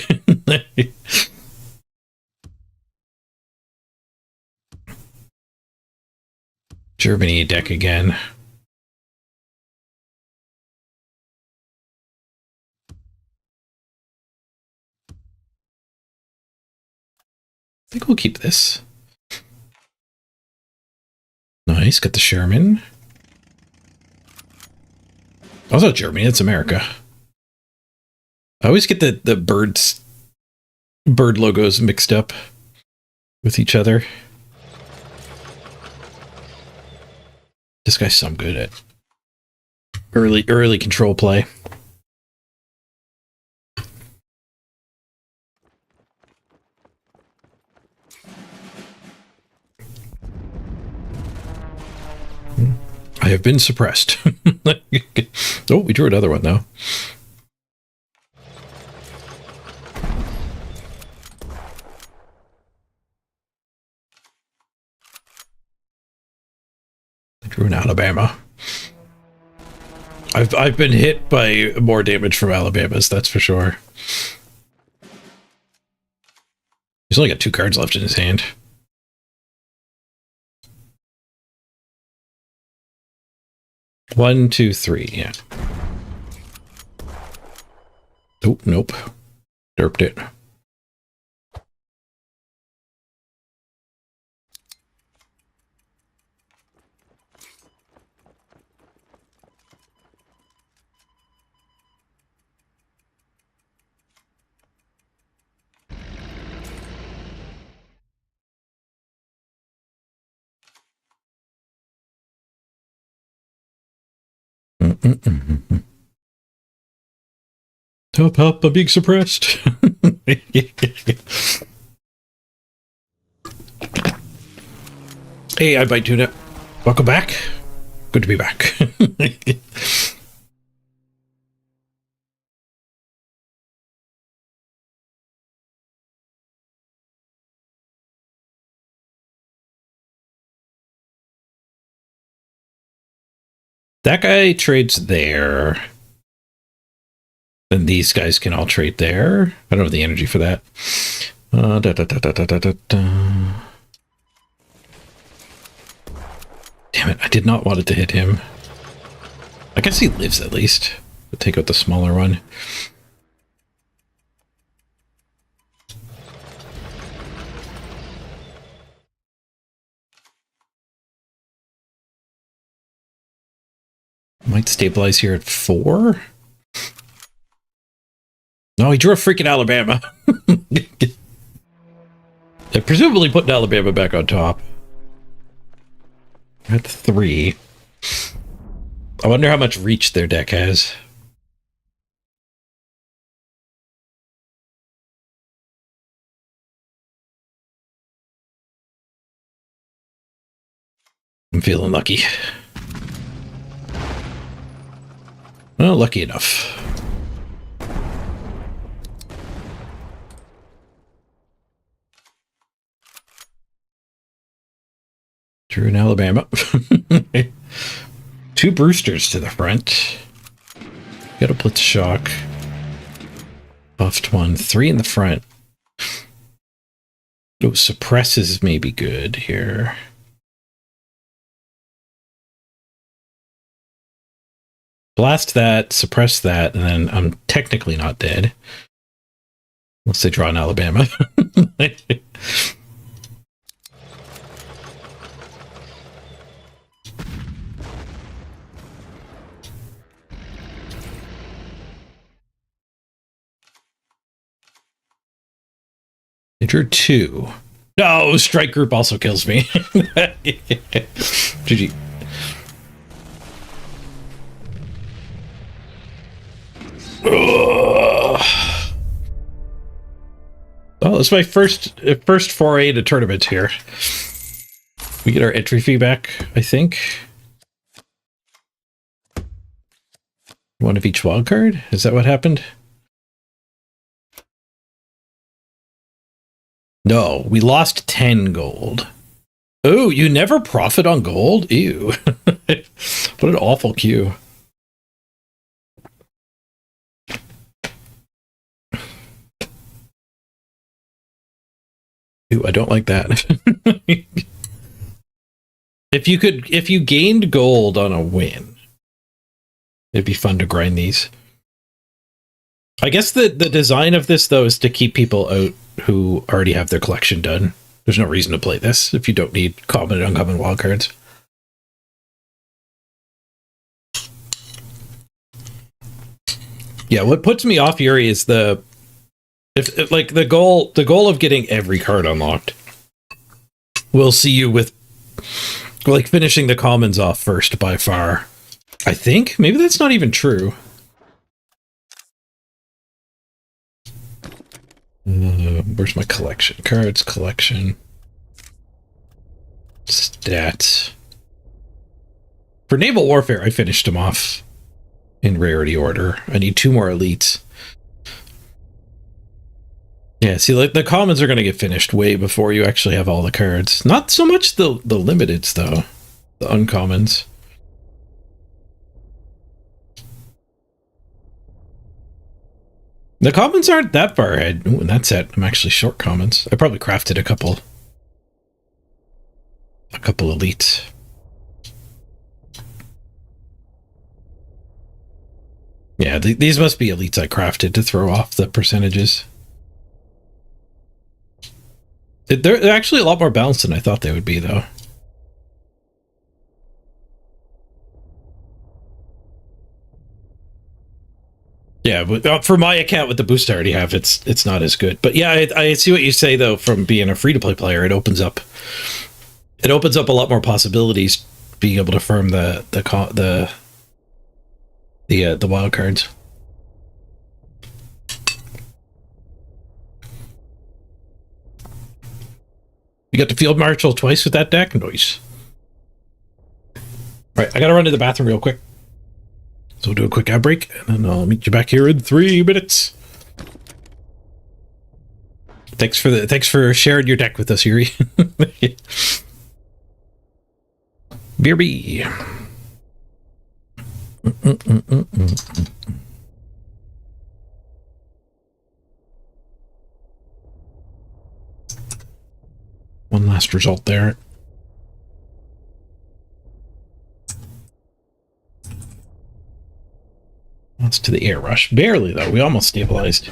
Germany deck again. I think we'll keep this. Nice, got the Sherman. Also Germany, it's America. I always get the bird logos mixed up with each other. This guy's some good at early control play. I have been suppressed. Oh, we drew another one though. I drew an Alabama. I've been hit by more damage from Alabamas, that's for sure. He's only got 2 cards left in his hand. One, two, three, yeah. Oh, nope. Derped it. Help, help, I'm being suppressed. Hey, I bite tuna. Welcome back. Good to be back. That guy trades there. Then these guys can all trade there. I don't have the energy for that. Damn it, I did not want it to hit him. I guess he lives at least. We'll take out the smaller one. Might stabilize here at 4. No, he drew a freaking Alabama. I presumably put Alabama back on top. At 3. I wonder how much reach their deck has. I'm feeling lucky. Well, lucky enough. Drew in Alabama. 2 Brewsters to the front. Got a Blitz Shock. Buffed 1. 3 in the front. Oh, suppresses may be good here. Blast that, suppress that, and then I'm technically not dead. Unless they draw an Alabama. They drew 2. No, strike group also kills me. GG. Well, it's my first foray to tournament here. We get our entry fee back, I think. One of each wild card? Is that what happened? No, we lost 10 gold. Oh, you never profit on gold? Ew. What an awful queue. Ooh, I don't like that. If you gained gold on a win, it'd be fun to grind these. I guess the design of this, though, is to keep people out who already have their collection done. There's no reason to play this if you don't need common and uncommon wildcards. Yeah, what puts me off, Yuri, is the goal of getting every card unlocked will see you with like finishing the commons off first by far. I think maybe that's not even true. Where's my collection? Cards, collection, stats. For naval warfare, I finished them off in rarity order. I need 2 more elites. Yeah, see, like the commons are going to get finished way before you actually have all the cards. Not so much the limiteds, though. The uncommons. The commons aren't that far ahead. Ooh, in that set, I'm actually short commons. I probably crafted a couple elites. Yeah, these must be elites I crafted to throw off the percentages. They're actually a lot more balanced than I thought they would be, though. Yeah, but for my account with the boost I already have, it's not as good. But yeah, I see what you say, though. From being a free-to-play player, it opens up a lot more possibilities being able to farm the wild cards. You got the field marshal twice with that deck? Nice. Right, I gotta run to the bathroom real quick. So we'll do a quick ad break, and then I'll meet you back here in 3 minutes. Thanks for sharing your deck with us, Yuri. BRB. One last result there. That's to the air rush. Barely, though. We almost stabilized.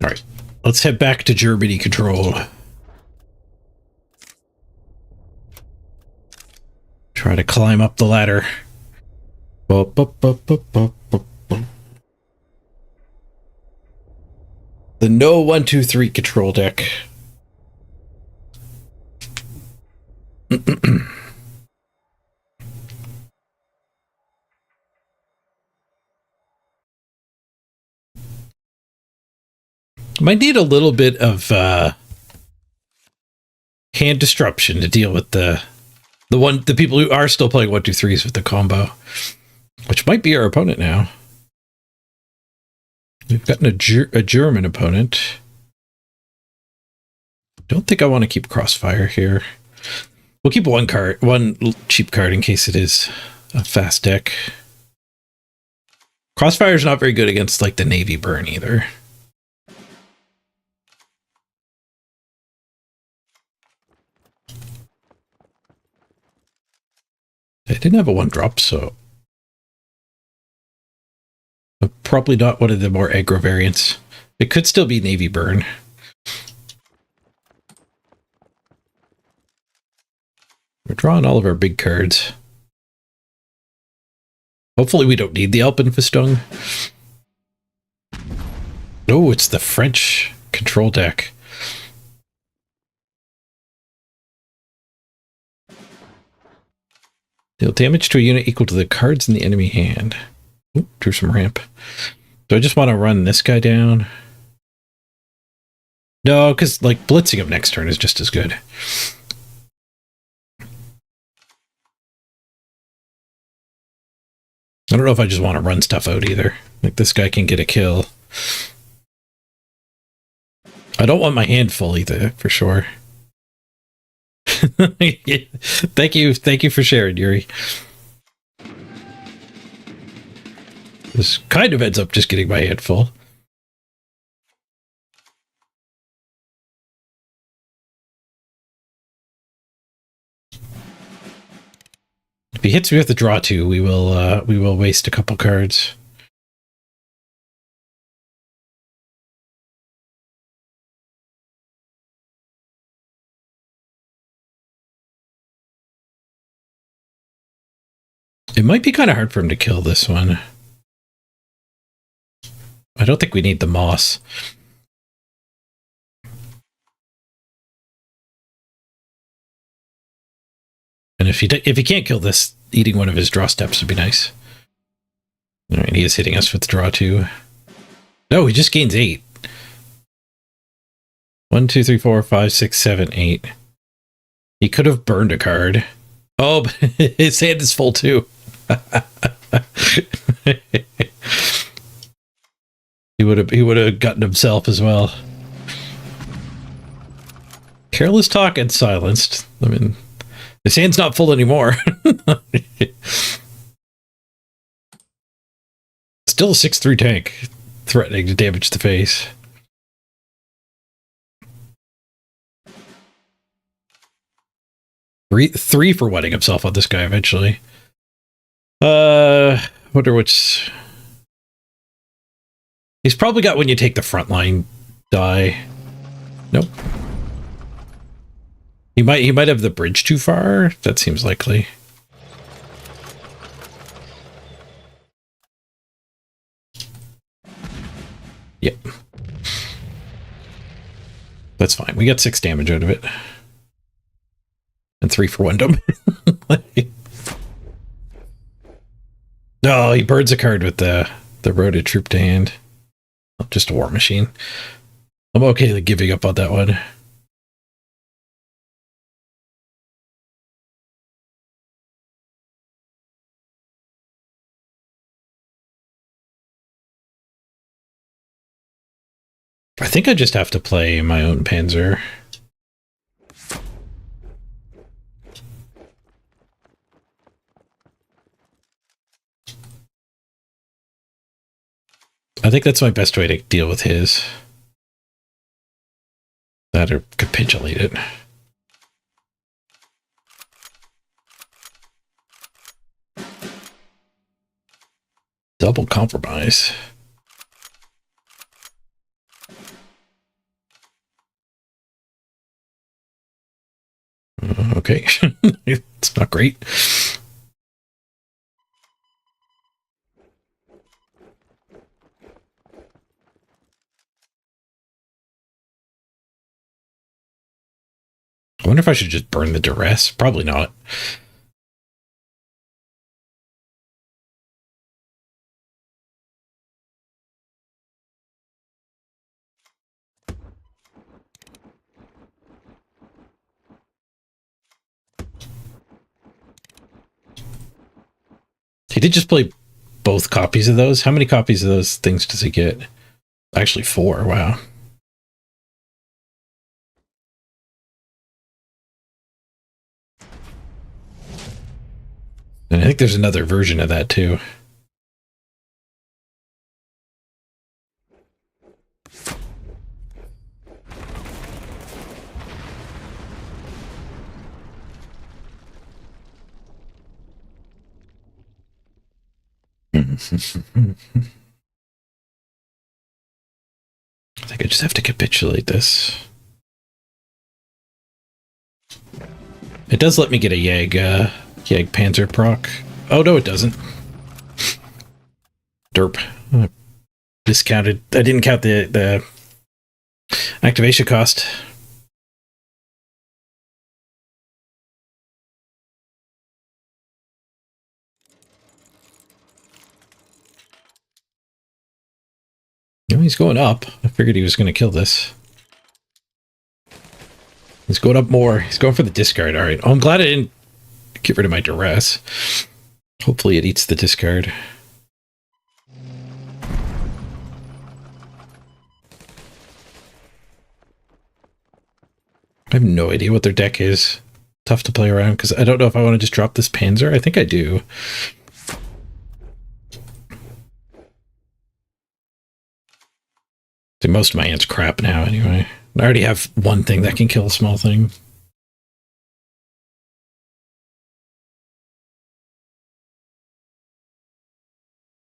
Alright, let's head back to Germany control. Try to climb up the ladder. The no 1, 2, 3 control deck. Might need a little bit of hand disruption to deal with the people who are still playing 1, 2, 3s with the combo, which might be our opponent now. We've gotten a German opponent. Don't think I want to keep Crossfire here. We'll keep one cheap card in case it is a fast deck. Crossfire's not very good against like the Navy burn either. I didn't have a 1-drop, so probably not one of the more aggro variants. It could still be Navy burn. We're drawing all of our big cards. Hopefully we don't need the Alpenfestung. Oh, it's the French control deck. Deal damage to a unit equal to the cards in the enemy hand. Ooh, drew some ramp. Do I just want to run this guy down? No, because like blitzing him next turn is just as good. I don't know if I just want to run stuff out either. Like this guy can get a kill. I don't want my hand full either, for sure. Thank you for sharing, Yuri. This kind of ends up just getting my hand full. If he hits me with the draw 2, we will waste a couple cards. It might be kind of hard for him to kill this one. I don't think we need the moss. And if he can't kill this, eating one of his draw steps would be nice. All right, he is hitting us with draw 2. No, he just gains 8. 1, 2, 3, 4, 5, 6, 7, 8. He could have burned a card. Oh, but his hand is full too. He would have gotten himself as well. Careless talk and silenced. I mean, his hand's not full anymore. Still a 6/3 tank, threatening to damage the face. Three for wetting himself on this guy eventually. Wonder which. He's probably got when you take the front line die. Nope. He might have the bridge too far. That seems likely. Yep. That's fine. We got 6 damage out of it. And 3 for Wyndham. No, he burns a card with the roaded troop to hand. Oh, just a war machine. I'm okay with giving up on that one. I think I just have to play my own Panzer. I think that's my best way to deal with his. That or capitulate it. Double compromise. Okay. It's not great. I wonder if I should just burn the duress. Probably not. He did just play both copies of those. How many copies of those things does he get? Actually 4. Wow. And I think there's another version of that too. I think I just have to capitulate this. It does let me get a Yag Panzer proc. Oh, no, it doesn't. Derp. Discounted. I didn't count the activation cost. No, he's going up. I figured he was going to kill this. He's going up more. He's going for the discard. All right. Oh, I'm glad I didn't get rid of my duress. Hopefully it eats the discard. I have no idea what their deck is. Tough to play around because I don't know if I want to just drop this Panzer. I think I do. See, most of my hand's crap now anyway. I already have one thing that can kill a small thing.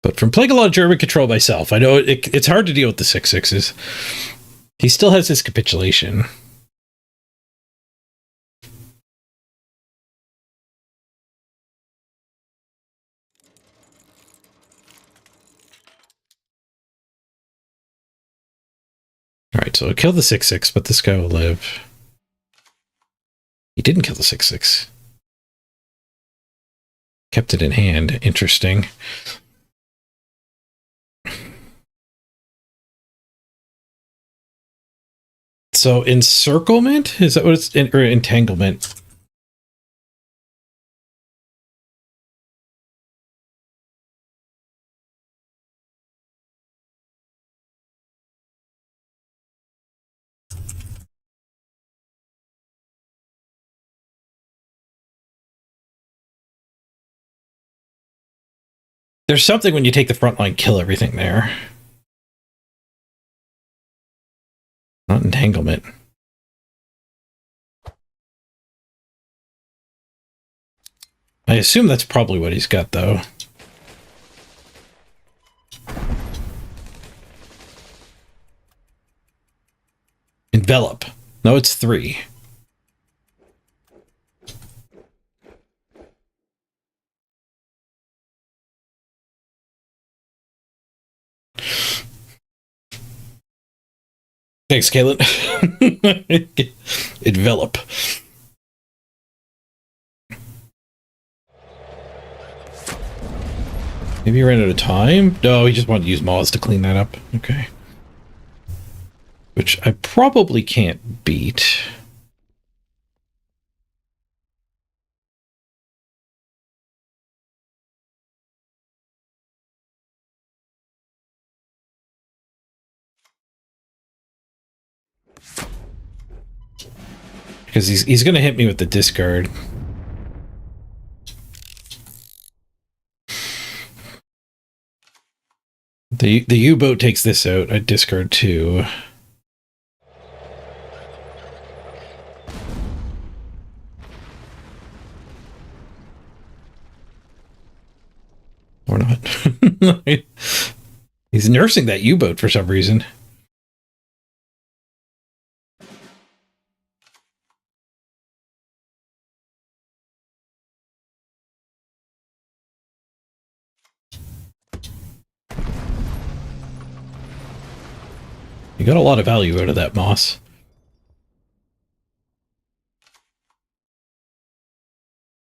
But from playing a lot of German control myself, I know it's hard to deal with the 6/6s. He still has his capitulation. Alright, so kill the 6/6, but this guy will live. He didn't kill the 6/6. Kept it in hand. Interesting. So encirclement? Is that what it's or entanglement? There's something when you take the front line, kill everything there. Not entanglement. I assume that's probably what he's got, though. Envelop. No, it's 3. Thanks, Caitlin. Envelop. Maybe he ran out of time? No, he just wanted to use Moz to clean that up. Okay. Which I probably can't beat. Because he's going to hit me with the discard. The U-boat takes this out. I discard 2. Or not. He's nursing that U-boat for some reason. You got a lot of value out of that moss.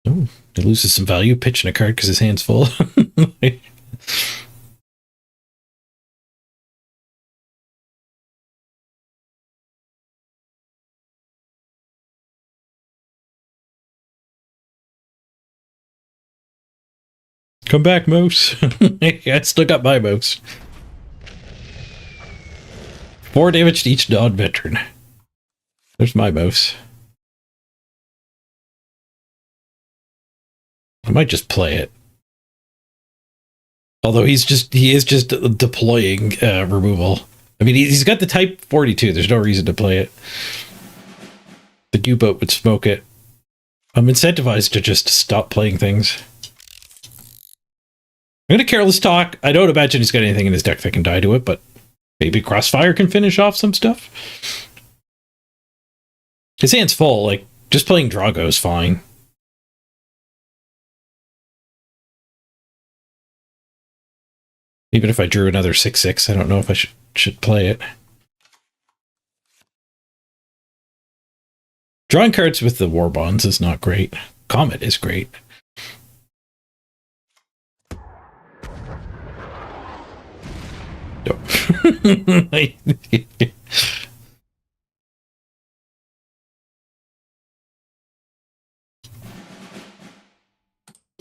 Oh, he loses some value pitching a card because his hand's full. Come back, Moose. I still got my Moose. 4 damage to each non-veteran. There's my Moose. I might just play it. Although he is just deploying removal. I mean, he's got the type 42. There's no reason to play it. The U-boat would smoke it. I'm incentivized to just stop playing things. I'm going to careless talk. I don't imagine he's got anything in his deck that can die to it, but maybe Crossfire can finish off some stuff. His hand's full. Like, just playing Drago is fine. Even if I drew another 6/6, I don't know if I should play it. Drawing cards with the War Bonds is not great. Comet is great. No.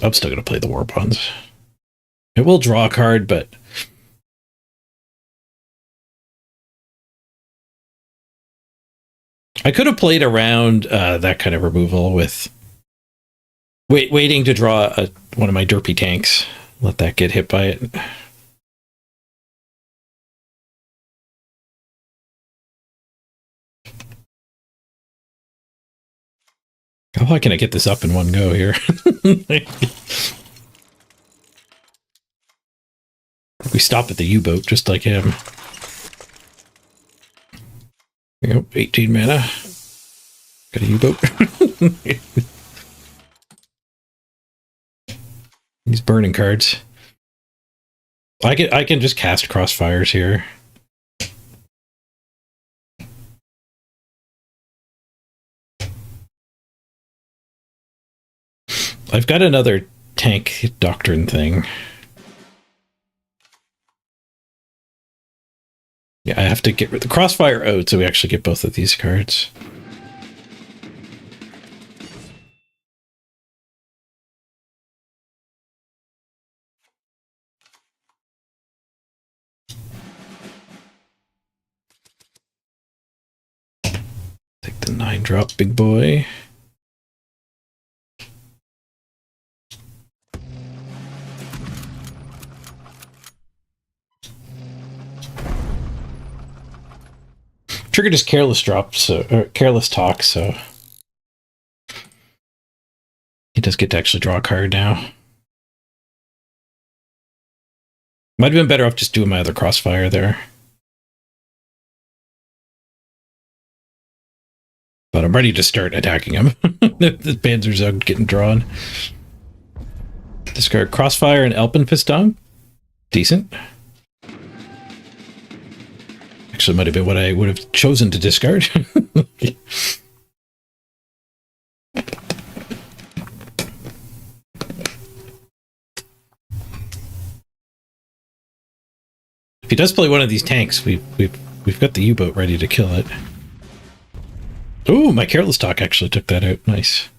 I'm still going to play the War Bonds. It will draw a card, but I could have played around that kind of removal with waiting to draw one of my derpy tanks. Let that get hit by it. How high can I get this up in one go here? We stop at the U-boat just like him. Yep, 18 mana. Got a U-boat. These burning cards. I can just cast Crossfires here. I've got another tank doctrine thing. Yeah, I have to get rid of the Crossfire out so we actually get both of these cards. Take the 9-drop, big boy. Triggered his careless drop, or careless talk, so he does get to actually draw a card now. Might have been better off just doing my other Crossfire there. But I'm ready to start attacking him. The Panzerzug getting drawn. Discard Crossfire and Alpenfistung. Decent. Actually, might have been what I would have chosen to discard. If he does play one of these tanks, we've got the U-boat ready to kill it. Ooh, my careless talk actually took that out. Nice.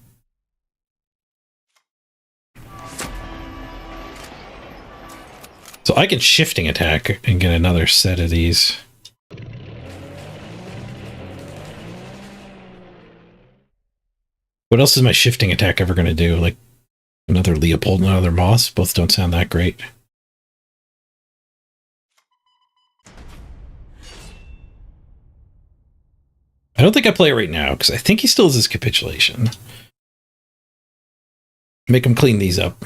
So I can shifting attack and get another set of these. What else is my shifting attack ever going to do? Like another Leopold and another Moss? Both don't sound that great. I don't think I play it right now, because I think he still has his capitulation. Make him clean these up.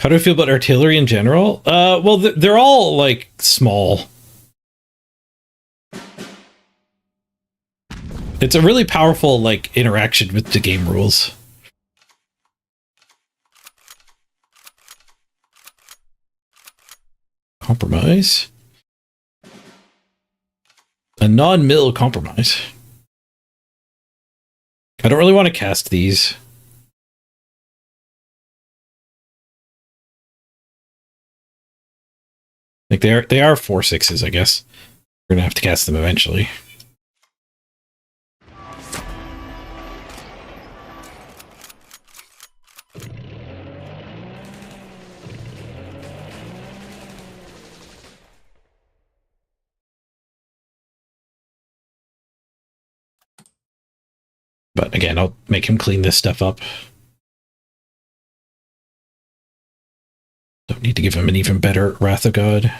How do I feel about artillery in general? Well, they're all, like, small. It's a really powerful, like, interaction with the game rules. Compromise. A non-mill compromise. I don't really want to cast these. Like they are 4/6s, I guess. We're gonna have to cast them eventually. But again, I'll make him clean this stuff up. Don't need to give him an even better Wrath of God.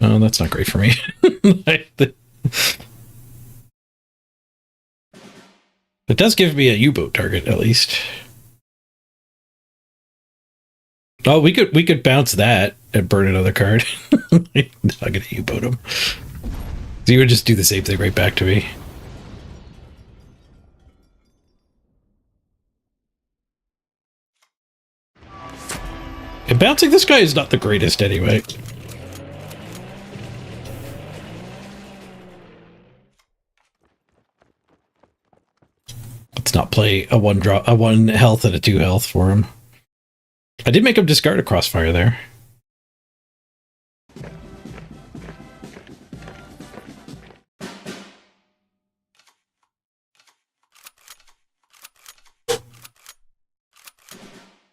Oh, that's not great for me. It does give me a U-boat target, at least. Oh, we could bounce that and burn another card. I'm gonna U-boat him. So you would just do the same thing right back to me. And bouncing this guy is not the greatest anyway. Let's not play a 1 health and a 2 health for him. I did make him discard a crossfire there.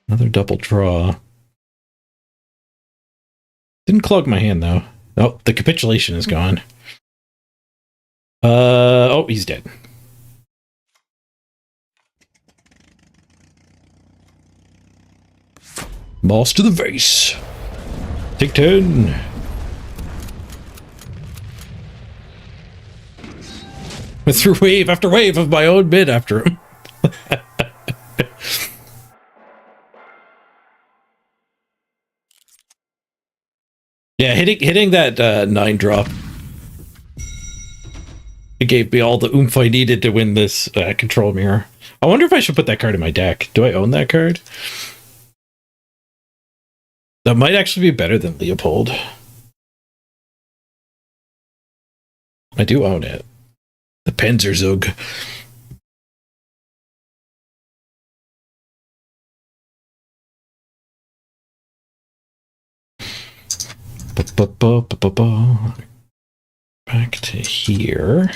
Another double draw. Didn't clog my hand though. Oh, the capitulation is gone. Oh, he's dead. Moss to the face. Take 10. Went through wave after wave of my own bid after him. Yeah, hitting that 9 drop. It gave me all the oomph I needed to win this control mirror. I wonder if I should put that card in my deck. Do I own that card? That might actually be better than Leopold. I do own it. The Panzerzug. Back to here.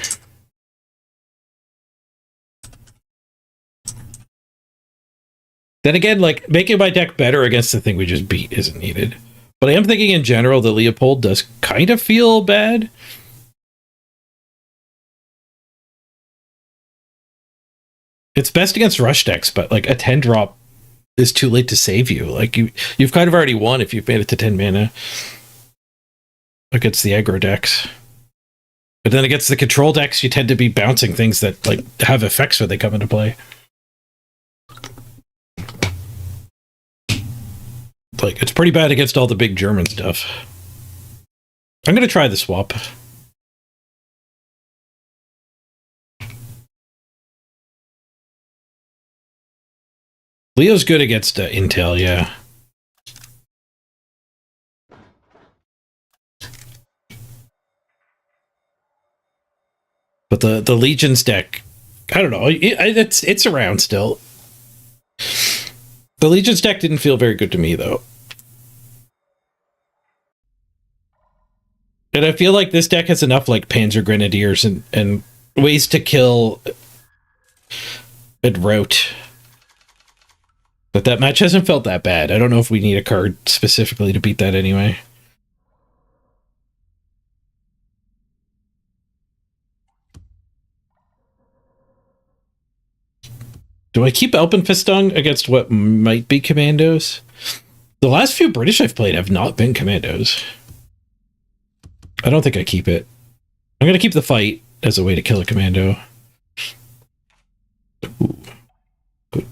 Then again, like, making my deck better against the thing we just beat isn't needed. But I am thinking in general that Leopold does kind of feel bad. It's best against rush decks, but like a 10 drop is too late to save you. Like you've kind of already won if you've made it to 10 mana against the aggro decks. But then against the control decks, you tend to be bouncing things that like have effects when they come into play. Like, it's pretty bad against all the big German stuff. I'm going to try the swap. Leo's good against Intel, yeah. But the Legions deck, I don't know. It's around still. The Legions deck didn't feel very good to me, though. And I feel like this deck has enough, like, Panzer Grenadiers and ways to kill and route. But that match hasn't felt that bad. I don't know if we need a card specifically to beat that anyway. Do I keep Alpenfestung against what might be commandos? The last few British I've played have not been commandos. I don't think I keep it. I'm going to keep the fight as a way to kill a commando. Ooh.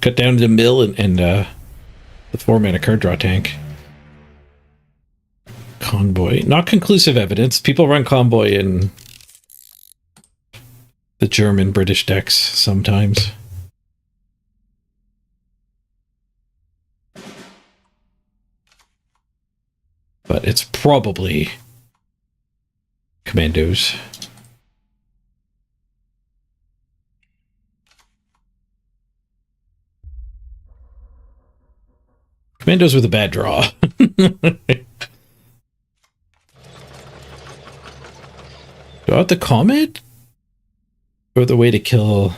Cut down to the mill and the 4-mana card draw tank. Convoy. Not conclusive evidence. People run Convoy in the German British decks sometimes. But it's probably Commandos. Commandos with a bad draw. Go out the Comet? Or the way to kill...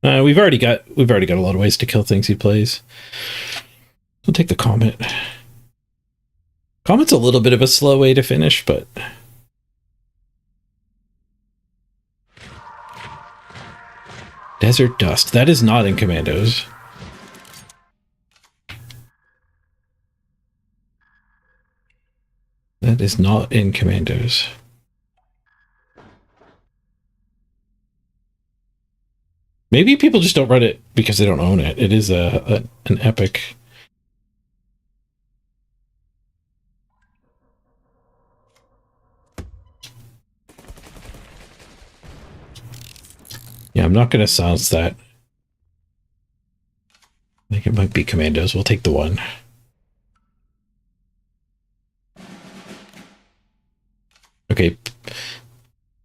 we've already got a lot of ways to kill things he plays. We'll take the Comet. Comet's a little bit of a slow way to finish, but... Desert Dust. That is not in Commandos. That is not in Commandos. Maybe people just don't run it because they don't own it. It is an epic. Yeah, I'm not going to silence that. I think it might be Commandos. We'll take the one. Okay.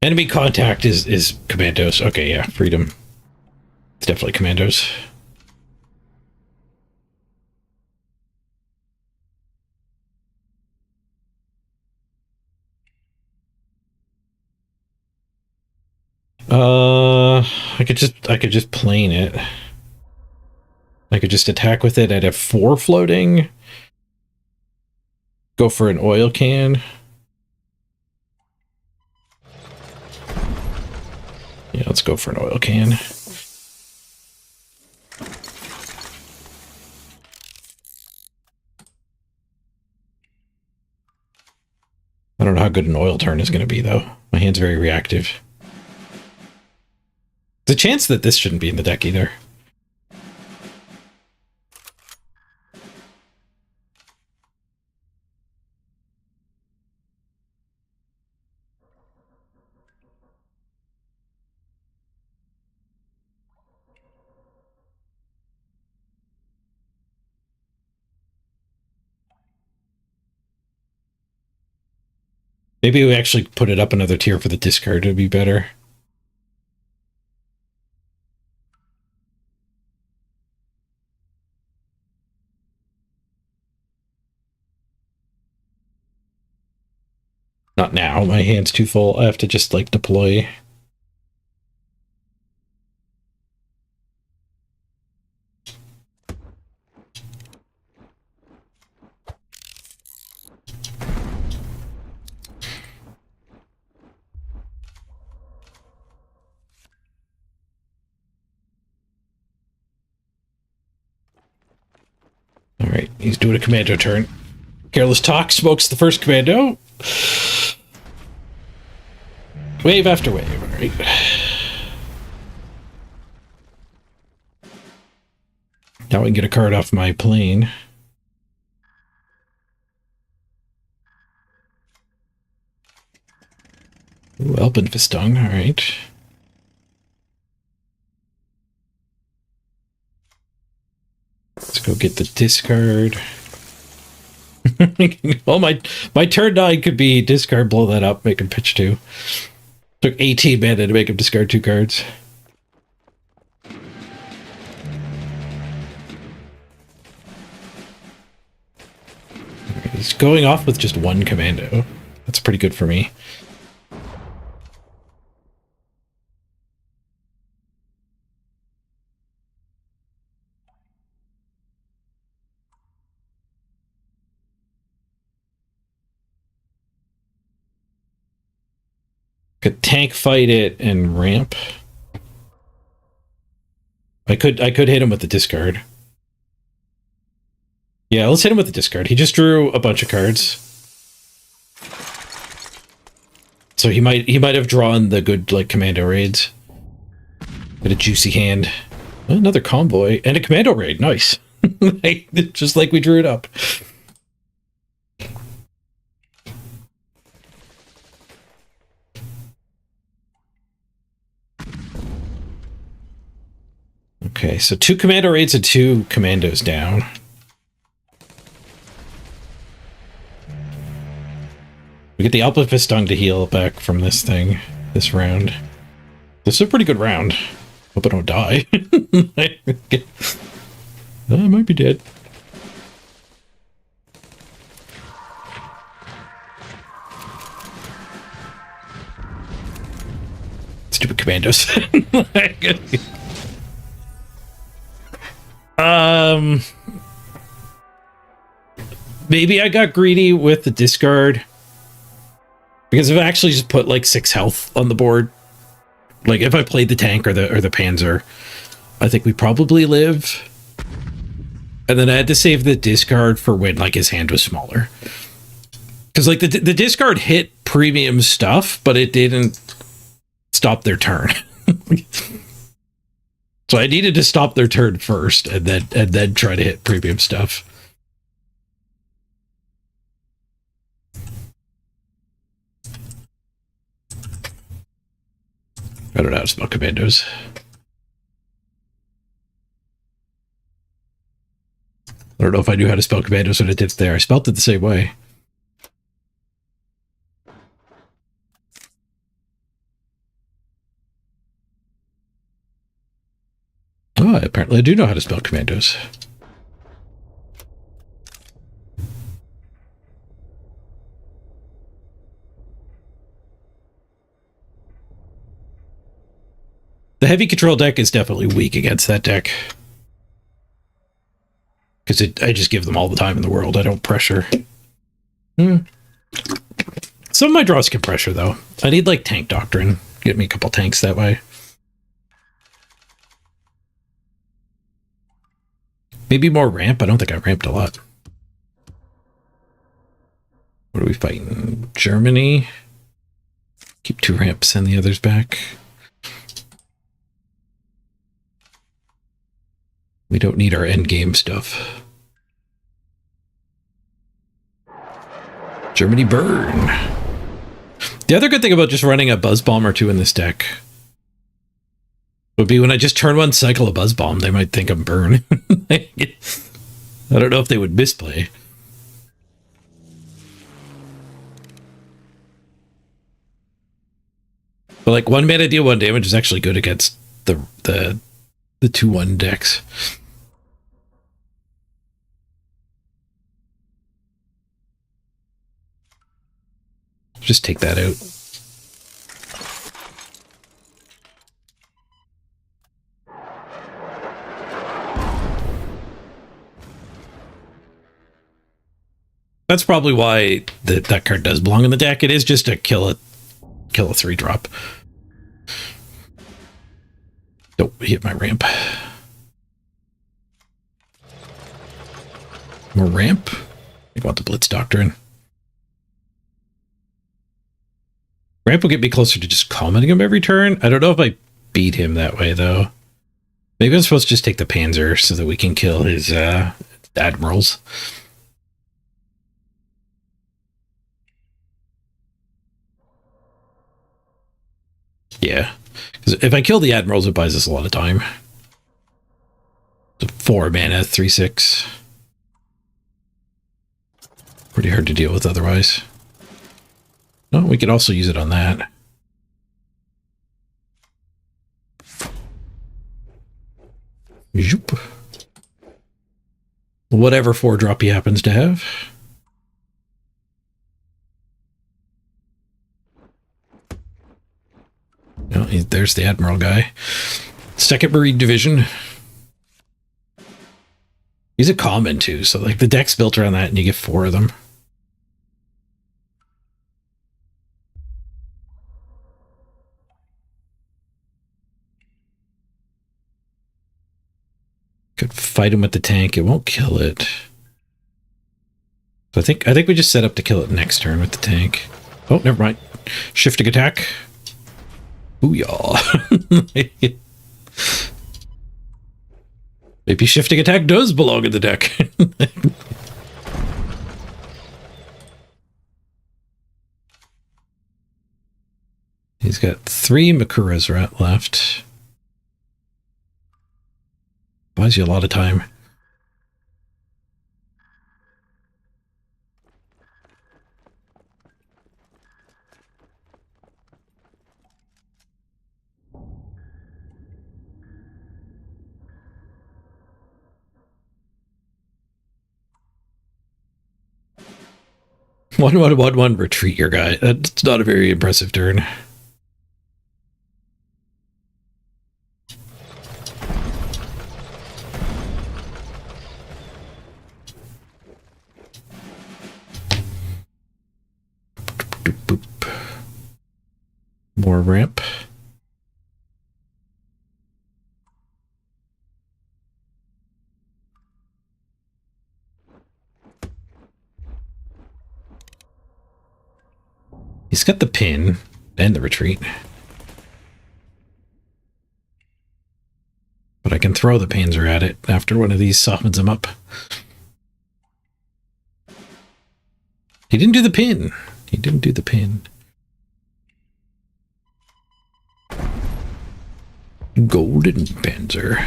Enemy contact is Commandos. Okay, yeah, freedom. It's definitely Commandos. I could just plane it. I could just attack with it. I'd have 4 floating. Go for an oil can. Yeah, let's go for an oil can. I don't know how good an oil turn is going to be, though. My hand's very reactive. There's a chance that this shouldn't be in the deck either. Maybe we actually put it up another tier for the discard. It would be better. Not now. My hand's too full. I have to just, like, deploy. Alright, he's doing a commando turn. Careless Talk smokes the first commando. Wave after wave, alright. Now we can get a card off my plane. Ooh, Elbenfistung, alright. Let's go get the discard. Well, my turn 9 could be discard, blow that up, make him pitch 2. Took 18 mana to make him discard 2 cards. He's going off with just 1 commando. That's pretty good for me. Could tank fight it and ramp. I could hit him with the discard. Yeah, let's hit him with the discard. He just drew a bunch of cards. So he might have drawn the good, like, commando raids. Got a juicy hand. Another convoy and a commando raid. Nice. Just like we drew it up. Okay, so 2 commando raids and 2 commandos down. We get the Alpha to heal back from this thing this round. This is a pretty good round. Hope I don't die. I might be dead. Stupid commandos. Maybe I got greedy with the discard. Because if I actually just put like 6 health on the board, like if I played the tank or the Panzer, I think we probably live. And then I had to save the discard for when like his hand was smaller. Because like the discard hit premium stuff, but it didn't stop their turn. So I needed to stop their turn first and then try to hit premium stuff. I don't know how to spell commandos. I don't know if I knew how to spell commandos when I did it there. I spelled it the same way. Oh, apparently I do know how to spell commandos. The heavy control deck is definitely weak against that deck. Because I just give them all the time in the world. I don't pressure. Some of my draws can pressure, though. I need, like, Tank Doctrine. Get me a couple tanks that way. Maybe more ramp. I don't think I ramped a lot. What are we fighting? Germany. Keep 2 ramps, send the others back. We don't need our endgame stuff. Germany burn. The other good thing about just running a Buzz Bomb or 2 in this deck would be when I just turn 1, cycle a Buzz Bomb, they might think I'm burn. I don't know if they would misplay. But like 1 mana deal 1 damage is actually good against the 2/1 decks. Just take that out. That's probably why that card does belong in the deck. It is just a kill a 3-drop. Don't hit my ramp. More ramp? I want the Blitz Doctrine. Ramp will get me closer to just commenting him every turn. I don't know if I beat him that way, though. Maybe I'm supposed to just take the Panzer so that we can kill his admirals. Yeah. Because if I kill the admirals, it buys us a lot of time. It's 4 mana, 3/6. Pretty hard to deal with otherwise. No, we could also use it on that. Zoop. Whatever 4-drop he happens to have. Oh, there's the Admiral guy. 2nd Marine Division. He's a common too, so like the deck's built around that and you get 4 of them. Could fight him with the tank. It won't kill it. So I think we just set up to kill it next turn with the tank. Oh, never mind. Shifting attack. Booyah. Maybe shifting attack does belong in the deck. He's got 3 Makuras left. Buys you a lot of time. One retreat your guy. That's not a very impressive turn. Boop, boop. More ramp. He's got the pin and the retreat. But I can throw the Panzer at it after one of these softens him up. He didn't do the pin. He didn't do the pin. Golden Panzer.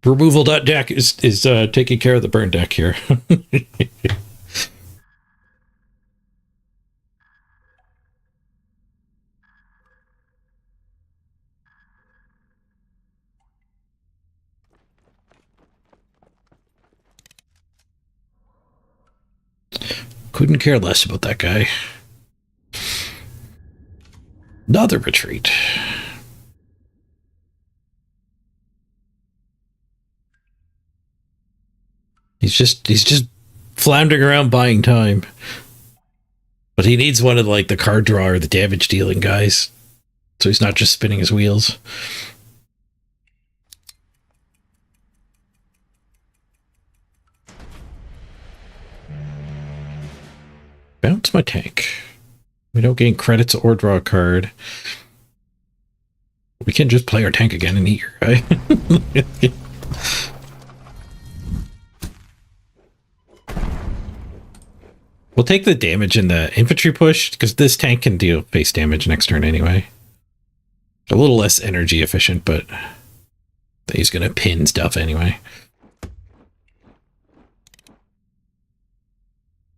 Removal deck is taking care of the burn deck here. Couldn't care less about that guy. Another retreat. He's just floundering around buying time. But he needs one of like the card draw or the damage dealing guys. So he's not just spinning his wheels. Bounce my tank. We don't gain credits or draw a card. We can just play our tank again and eat your guy. We'll take the damage in the infantry push, because this tank can deal base damage next turn anyway. A little less energy efficient, but he's going to pin stuff anyway.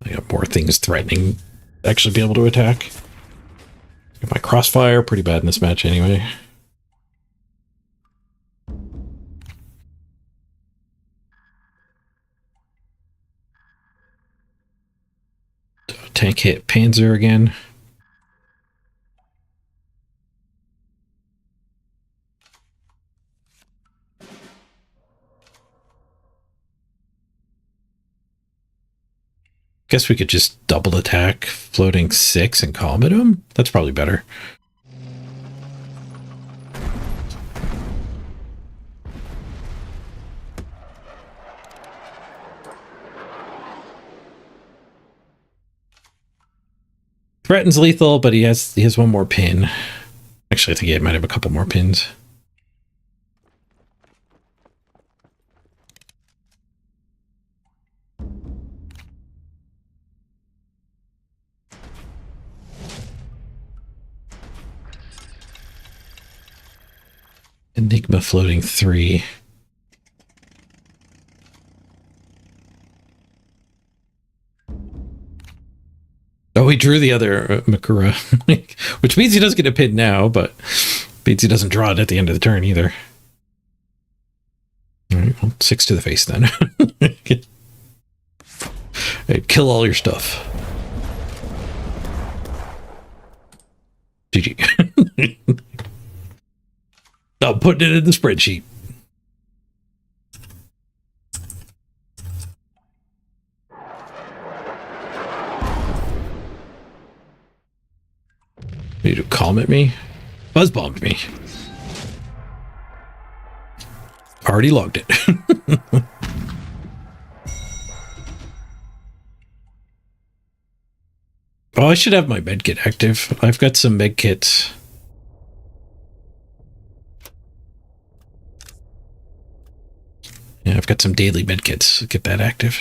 I got more things threatening actually be able to attack. Got my crossfire, pretty bad in this match anyway. Tank hit Panzer again. Guess we could just double attack floating 6 and calm at him. That's probably better. Threatens lethal, but he has one more pin. Actually, I think he might have a couple more pins. Enigma floating 3. Oh, he drew the other Makura, which means he doesn't get a pin now, but means he doesn't draw it at the end of the turn either. All right, well, 6 to the face then. Hey, kill all your stuff. GG. I'm putting it in the spreadsheet. Need to calm at me? Buzz bombed me. Already logged it. Oh, I should have my medkit active. I've got some medkits. Yeah, I've got some daily medkits. Get that active.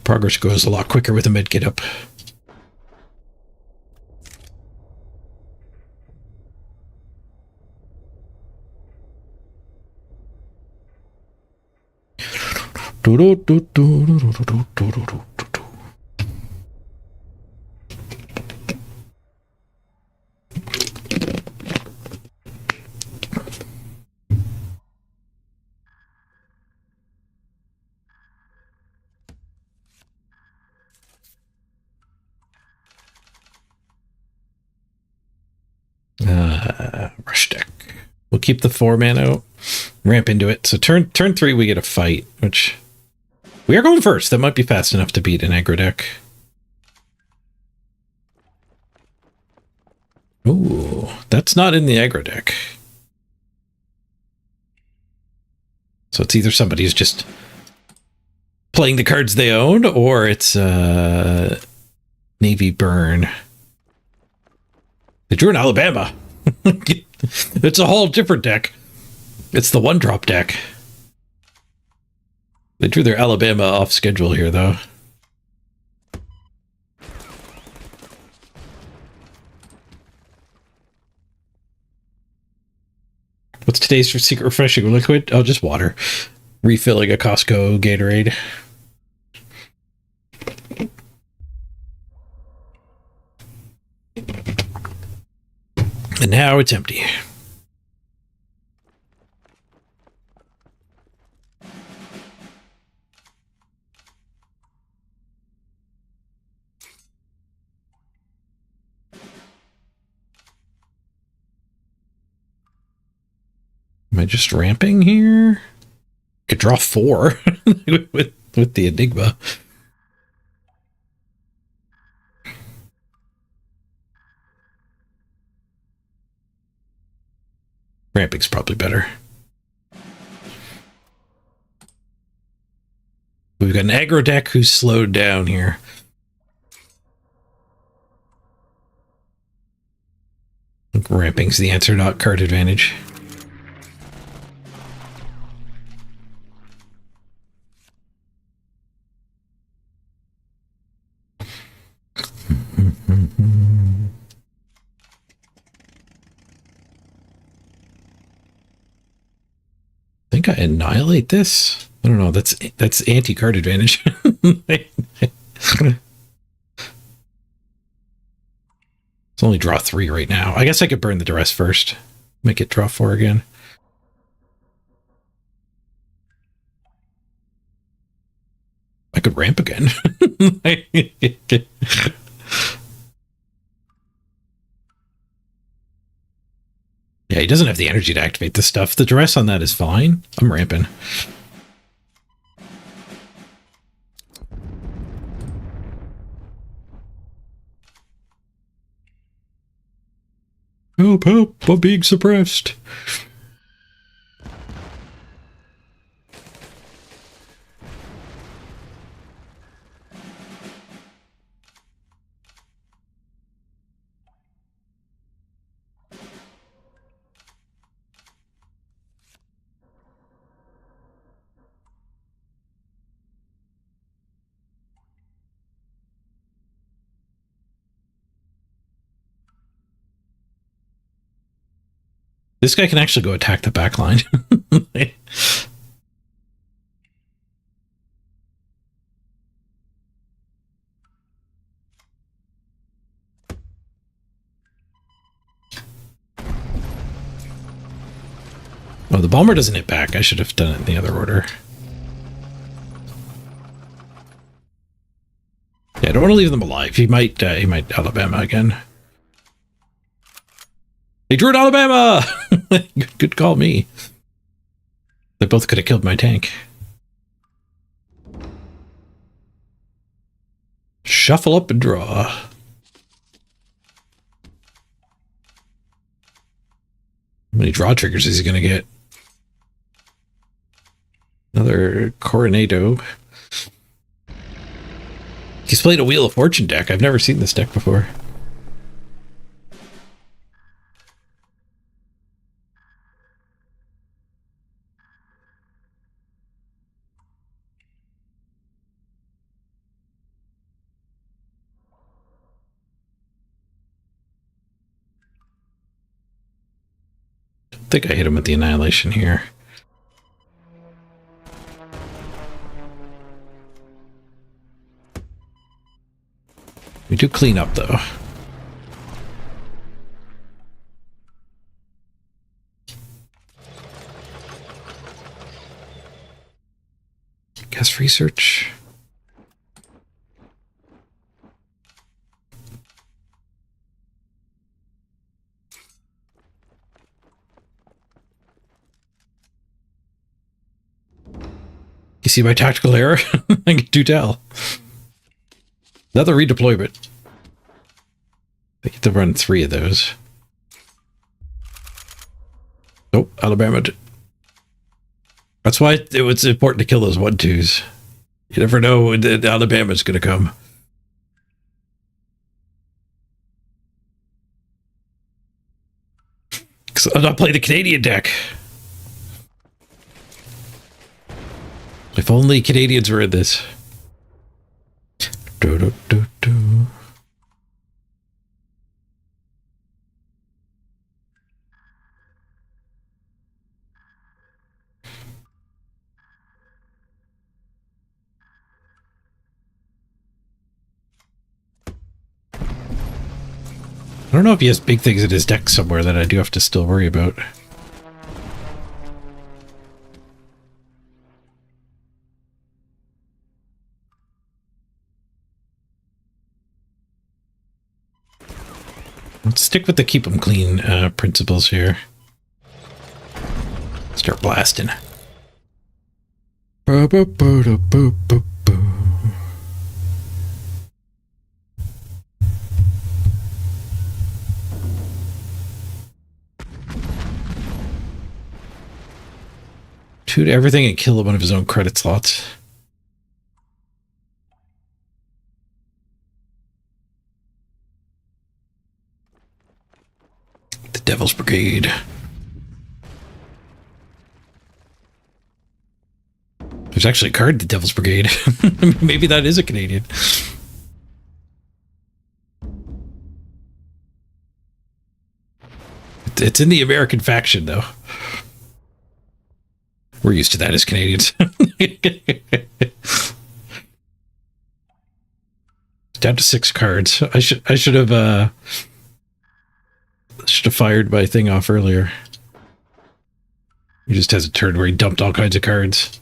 Progress goes a lot quicker with a medkit up. Rush deck. We'll keep the 4-man out. Ramp into it. So turn 3 we get a fight, which we are going first. That might be fast enough to beat an aggro deck. Ooh, that's not in the aggro deck. So it's either somebody who's just playing the cards they own, or it's Navy Burn. They drew an Alabama. It's a whole different deck. It's the 1-drop deck. They drew their Alabama off schedule here, though. What's today's secret refreshing liquid? Oh, just water. Refilling a Costco Gatorade. And now it's empty. Am I just ramping here? Could draw 4 with the Enigma. Ramping's probably better. We've got an aggro deck who's slowed down here. I think ramping's the answer, not card advantage. I think I annihilate this. I don't know. That's anti-card advantage. It's only draw 3 right now. I guess I could burn the duress first. Make it draw 4 again. I could ramp again. Yeah, he doesn't have the energy to activate this stuff. The duress on that is fine. I'm ramping. Help, help, I'm being suppressed. This guy can actually go attack the back line. Oh, the bomber doesn't hit back. I should have done it in the other order. Yeah, I don't want to leave them alive. He might Alabama again. They drew an Alabama! Good call, me. They both could have killed my tank. Shuffle up and draw. How many draw triggers is he going to get? Another Coronado. He's played a Wheel of Fortune deck. I've never seen this deck before. I think I hit him with the Annihilation here. We do clean up, though. Guess research. You see my tactical error? I can do tell. Another redeployment. I get to run 3 of those. Nope, Alabama. That's why it was important to kill those 1-2s. You never know when Alabama's going to come. Because I'm not playing the Canadian deck. If only Canadians were in this. Do, do, do, do. I don't know if he has big things in his deck somewhere that I do have to still worry about. Let's stick with the keep them clean principles here. Start blasting. Two to everything and kill one of his own credit slots. The Devil's Brigade. There's actually a card, the Devil's Brigade. Maybe that is a Canadian. It's in the American faction, though. We're used to that as Canadians. Down to 6 cards. I should have fired my thing off earlier. He just has a turn where he dumped all kinds of cards.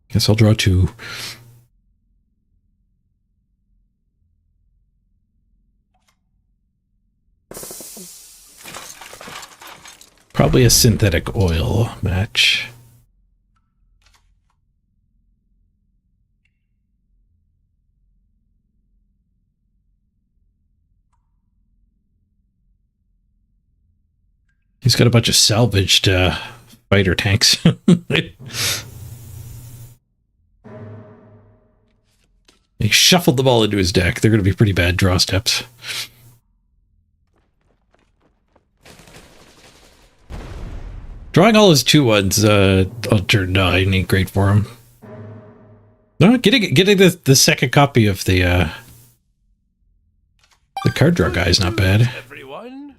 Guess I'll draw 2. Probably a synthetic oil match. He's got a bunch of salvaged fighter tanks. He shuffled them all into his deck. They're going to be pretty bad draw steps. Drawing all his 2-1s on turn 9 ain't great for him. No, getting the second copy of the card draw guy is not bad. Everyone.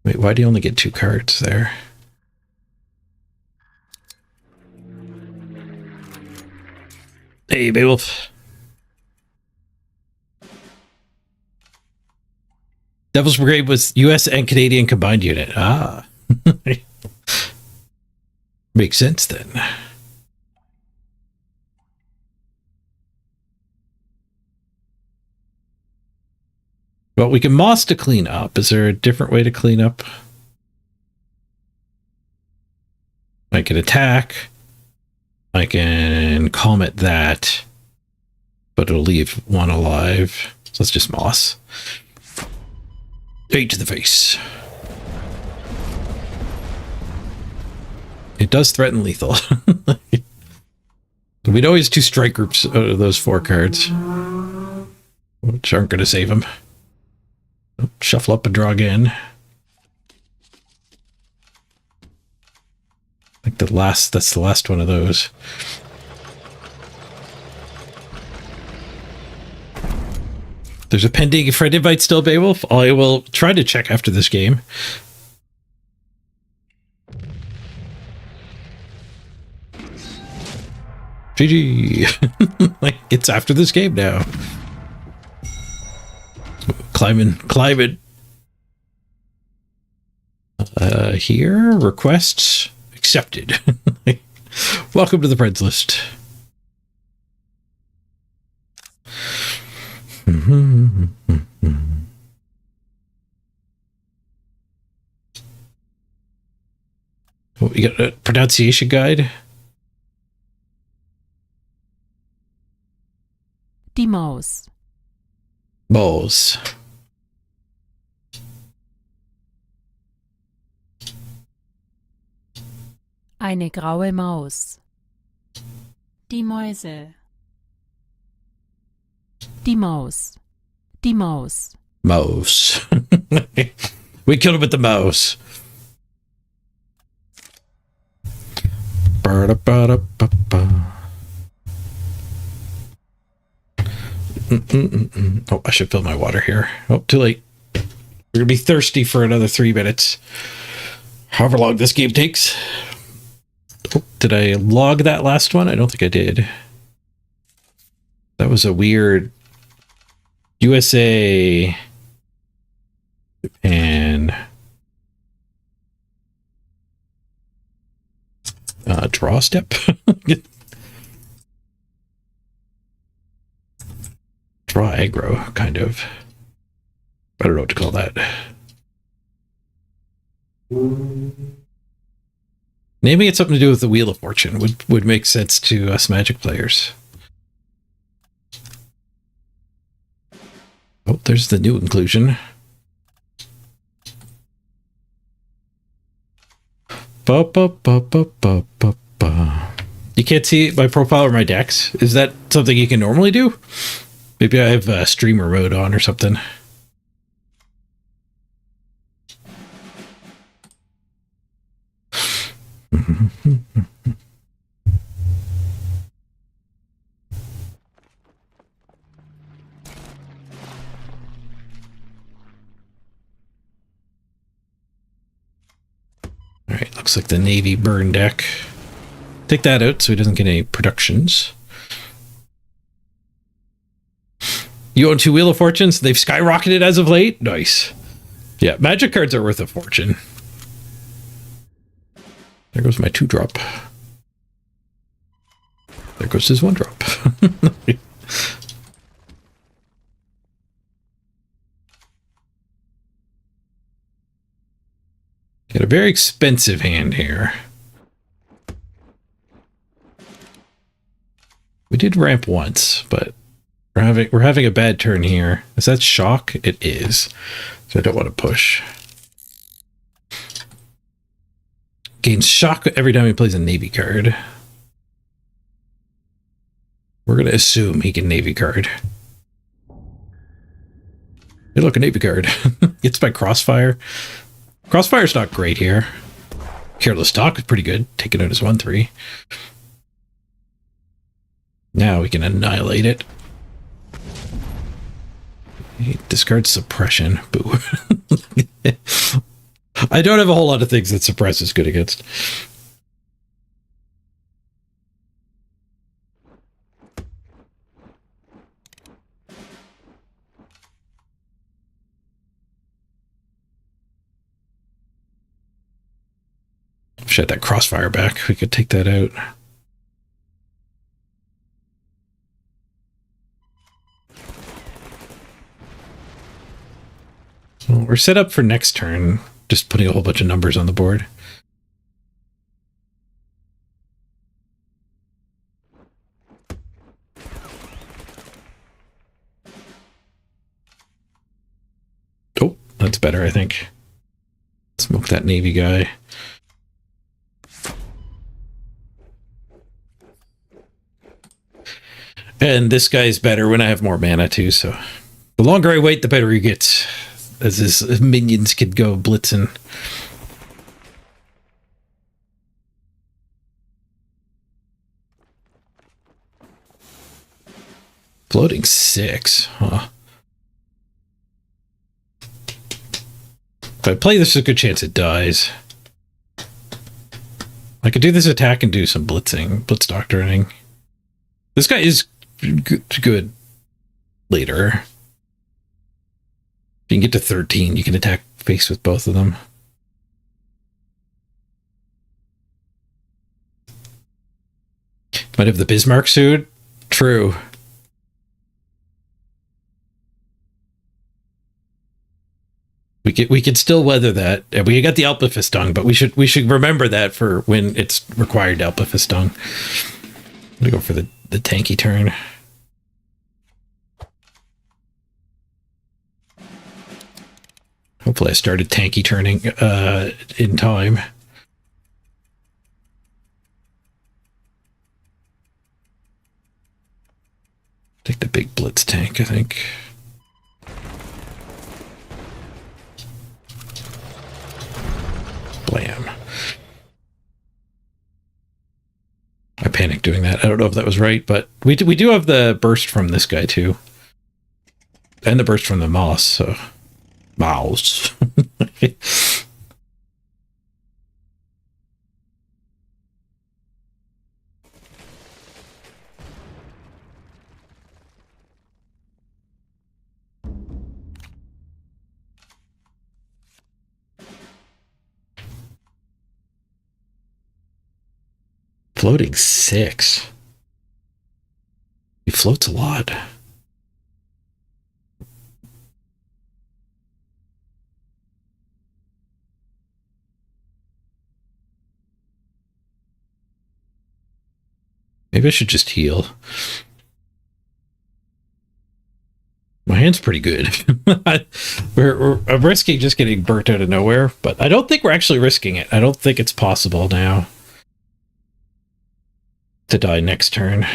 Wait, why do you only get 2 cards there? Hey, Beowulf. Devil's Brigade was US and Canadian combined unit. Ah. Makes sense then. Well, we can moss to clean up. Is there a different way to clean up? I can attack. I can comet that, but it'll leave one alive. So it's just moss. 8 to the face. It does threaten lethal. We'd always 2 strike groups out of those 4 cards, which aren't going to save him. Shuffle up and draw again. I think that's the last one of those. There's a pending friend invite still, Beowulf. I will try to check after this game. GG. Like, it's after this game now. Climbing. Here, requests accepted. Welcome to the friends list. Oh, you got a pronunciation guide? Die Maus. Balls. Eine graue Maus. Die Mäuse. Die Maus. Die Maus. Mouse. We killed him with the mouse. Oh, I should fill my water here. Oh, too late. We're gonna be thirsty for another 3 minutes. However long this game takes. Oh, did I log that last one? I don't think I did. That was a weird USA, Japan, draw step. Draw aggro, kind of. I don't know what to call that. Naming it something to do with the Wheel of Fortune would make sense to us Magic players. Oh, there's the new inclusion. Ba, ba, ba, ba, ba, ba, ba. You can't see my profile or my decks. Is that something you can normally do? Maybe I have streamer mode on or something. Alright, looks like the Navy burn deck. Take that out so he doesn't get any productions. You own 2 Wheel of Fortunes? They've skyrocketed as of late? Nice. Yeah, Magic cards are worth a fortune. There goes my 2-drop. There goes his 1-drop. Got a very expensive hand here. We did ramp once, but we're having a bad turn here. Is that shock? It is. So I don't want to push. Gains shock every time he plays a Navy card. We're going to assume he can Navy card. Hey, look, a Navy card. Gets by Crossfire. Crossfire's not great here. Careless Talk is pretty good. Take it out as 1/3. Now we can annihilate it. He discards Suppression. Boo. I don't have a whole lot of things that Suppress is good against. Shit, that Crossfire back. We could take that out. So we're set up for next turn. Just putting a whole bunch of numbers on the board. That's better, I think. Smoke that Navy guy. And this guy's better when I have more mana too, so the longer I wait, the better he gets. As his minions could go blitzing. Floating 6, huh? If I play this, there's a good chance it dies. I could do this attack and do some blitzing, blitz doctrining. This guy is good later. If you can get to 13, you can attack face with both of them. Might have the Bismarck suit. True. We could still weather that. We got the Alpafistung, but we should remember that for when it's required Alpafistung. I'm gonna go for the tanky turn. Hopefully I started tanky turning in time. Take the big blitz tank, I think. Blam. I panicked doing that. I don't know if that was right, but we do have the burst from this guy too. And the burst from the mouse, so... Mouse. Floating 6. He floats a lot. Maybe I should just heal. My hand's pretty good. I'm risking just getting burnt out of nowhere, but I don't think we're actually risking it. I don't think it's possible now to die next turn.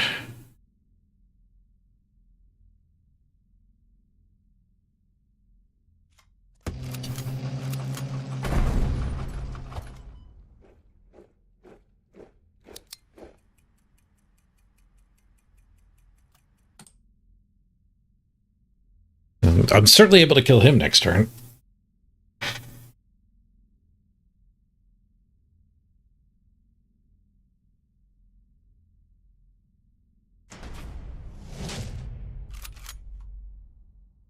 I'm certainly able to kill him next turn.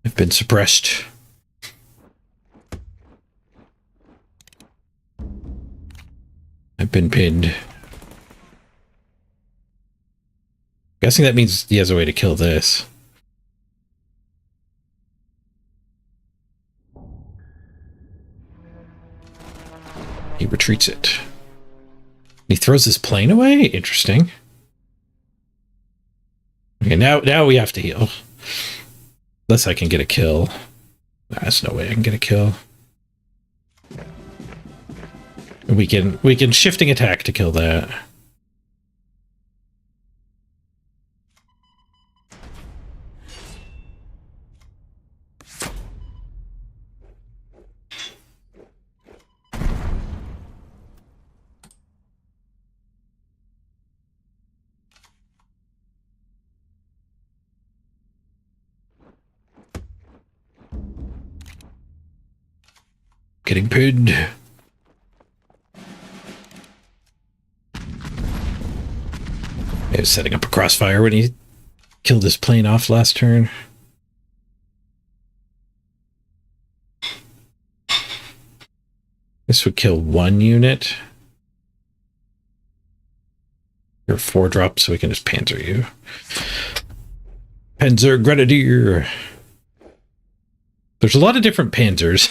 I've been suppressed. I've been pinned. Guessing that means he has a way to kill this. He retreats it. He throws his plane away? Interesting. Okay, now we have to heal. Unless I can get a kill. There's no way I can get a kill. We can shifting attack to kill that. Getting pinned. He was setting up a crossfire when he killed his plane off last turn. This would kill one unit. You're 4-drop, so we can just panzer you. Panzer Grenadier. There's a lot of different panzers.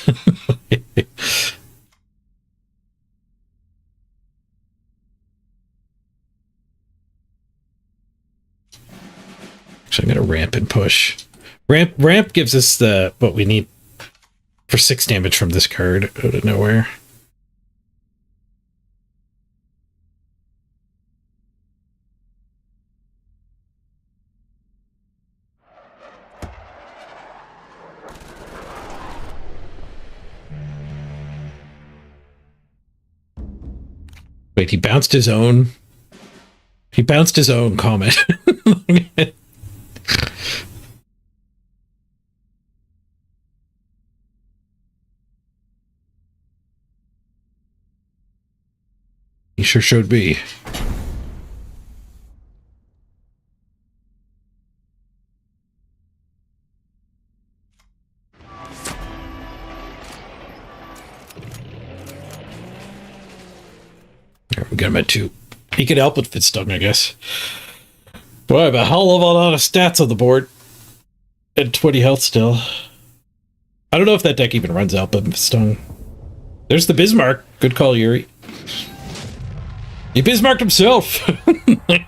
Actually, I'm going to ramp and push. Ramp gives us what we need for 6 damage from this card out of nowhere. Wait, he bounced his own. He bounced his own comment. He sure showed me. There, we got him at 2. He could help with Fitstung, I guess. Boy, I have a hell of a lot of stats on the board. And 20 health still. I don't know if that deck even runs out, but Fitstung. There's the Bismarck. Good call, Yuri. He Bismarcked himself. I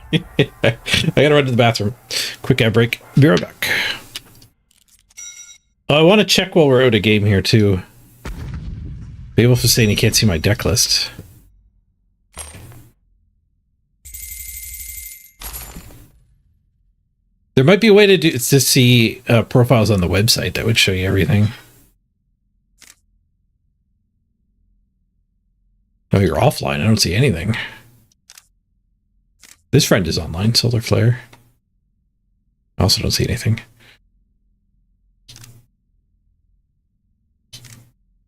gotta run to the bathroom. Quick ad break. Be right back. Oh, I want to check while we're out of game here, too. Babel was saying he can't see my deck list. There might be a way to see profiles on the website that would show you everything. Oh, you're offline. I don't see anything. This friend is online, Solar Flare. I also don't see anything.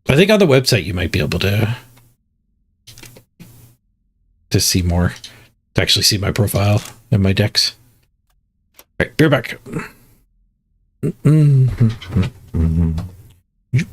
I think on the website you might be able to see more. To actually see my profile and my decks. Alright, be right back. Yep.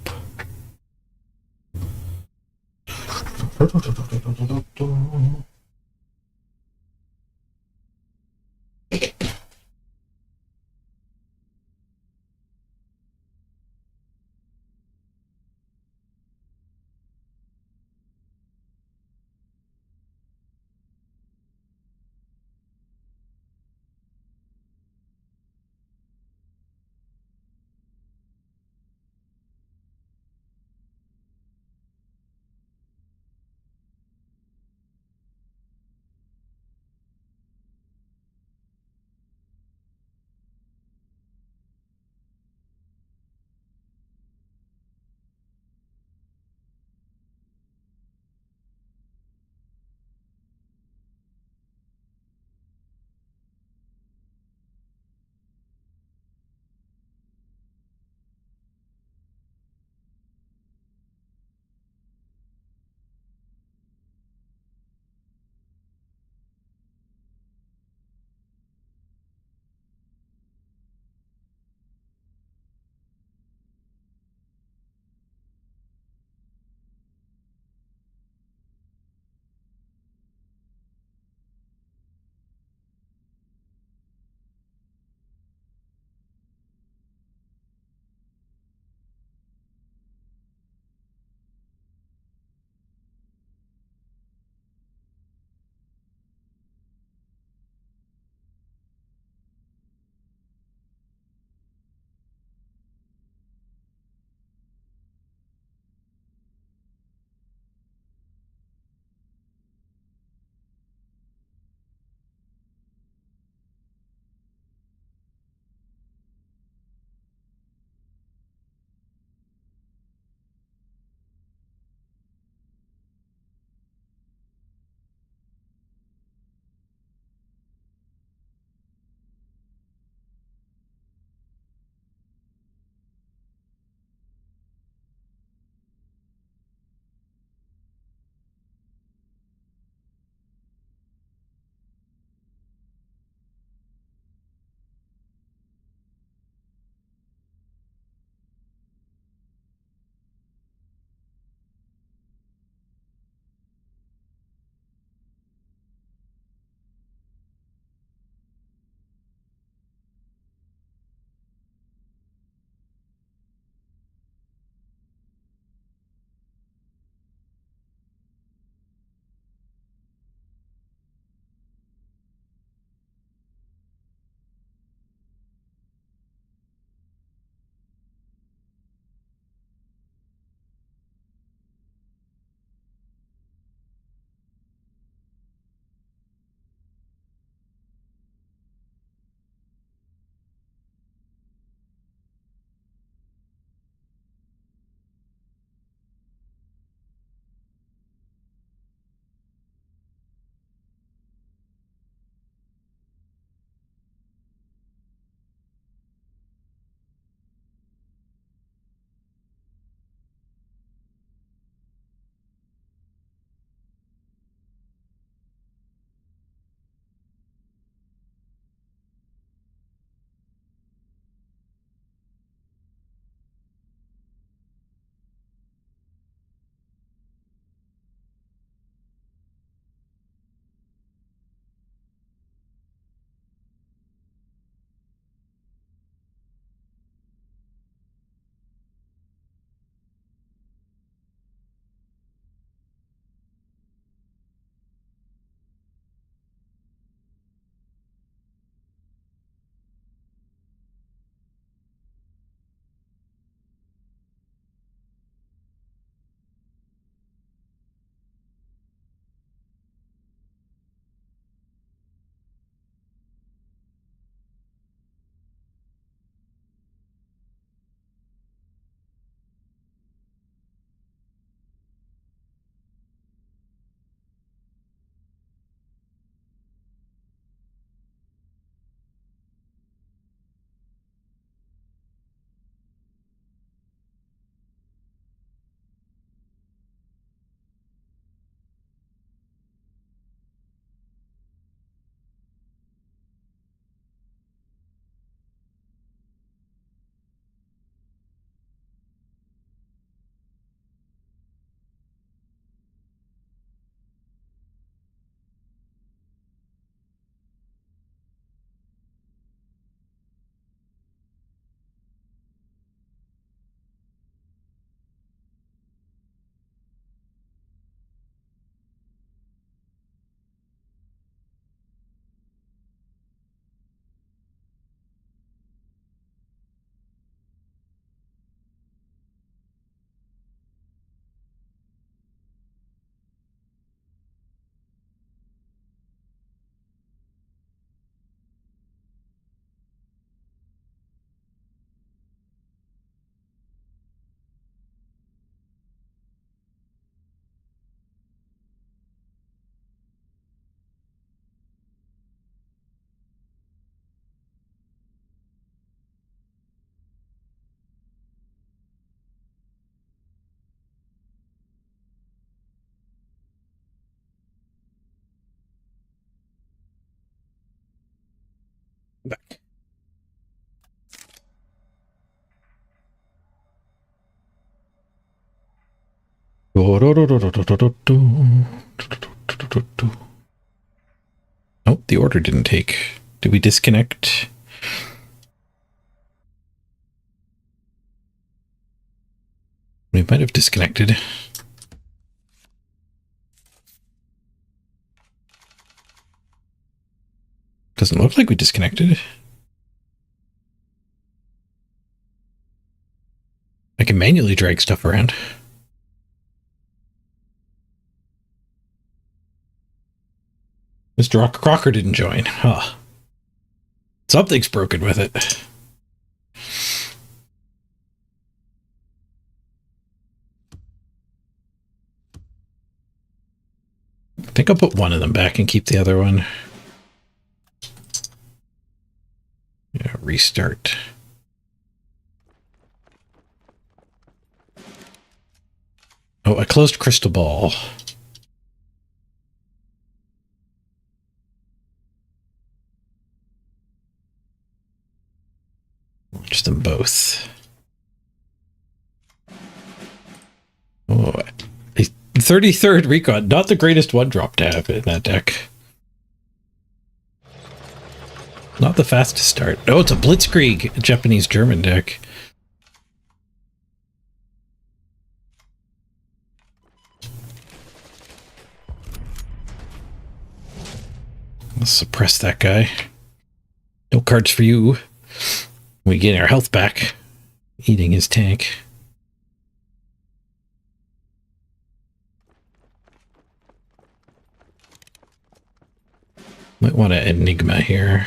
Oh, the order didn't take. Did we disconnect? We might have disconnected. Doesn't look like we disconnected. I can manually drag stuff around. Mr. Crocker didn't join. Huh. Something's broken with it. I think I'll put one of them back and keep the other one. Yeah, restart. Oh, I closed Crystal Ball. Watch them both. Oh, a 33rd Recon. Not the greatest one drop to have in that deck. Not the fastest start. Oh, it's a Blitzkrieg Japanese-German deck. Let's suppress that guy. No cards for you. We get our health back. Eating his tank. Might want an Enigma here.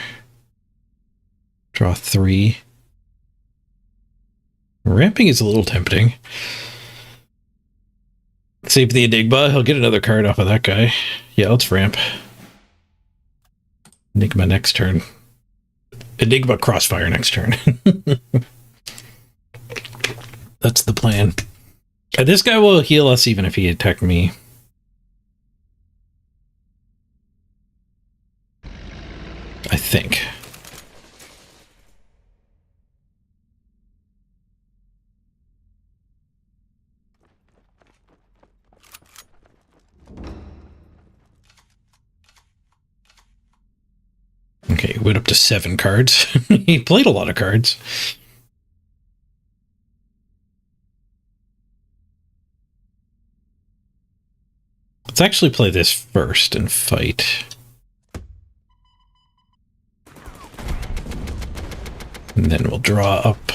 Draw 3. Ramping is a little tempting. Save the Enigma. He'll get another card off of that guy. Yeah, let's ramp. Enigma next turn. Enigma Crossfire next turn. That's the plan. And this guy will heal us even if he attacked me. I think. Okay, went up to 7 cards. He played a lot of cards. Let's actually play this first and fight. And then we'll draw up.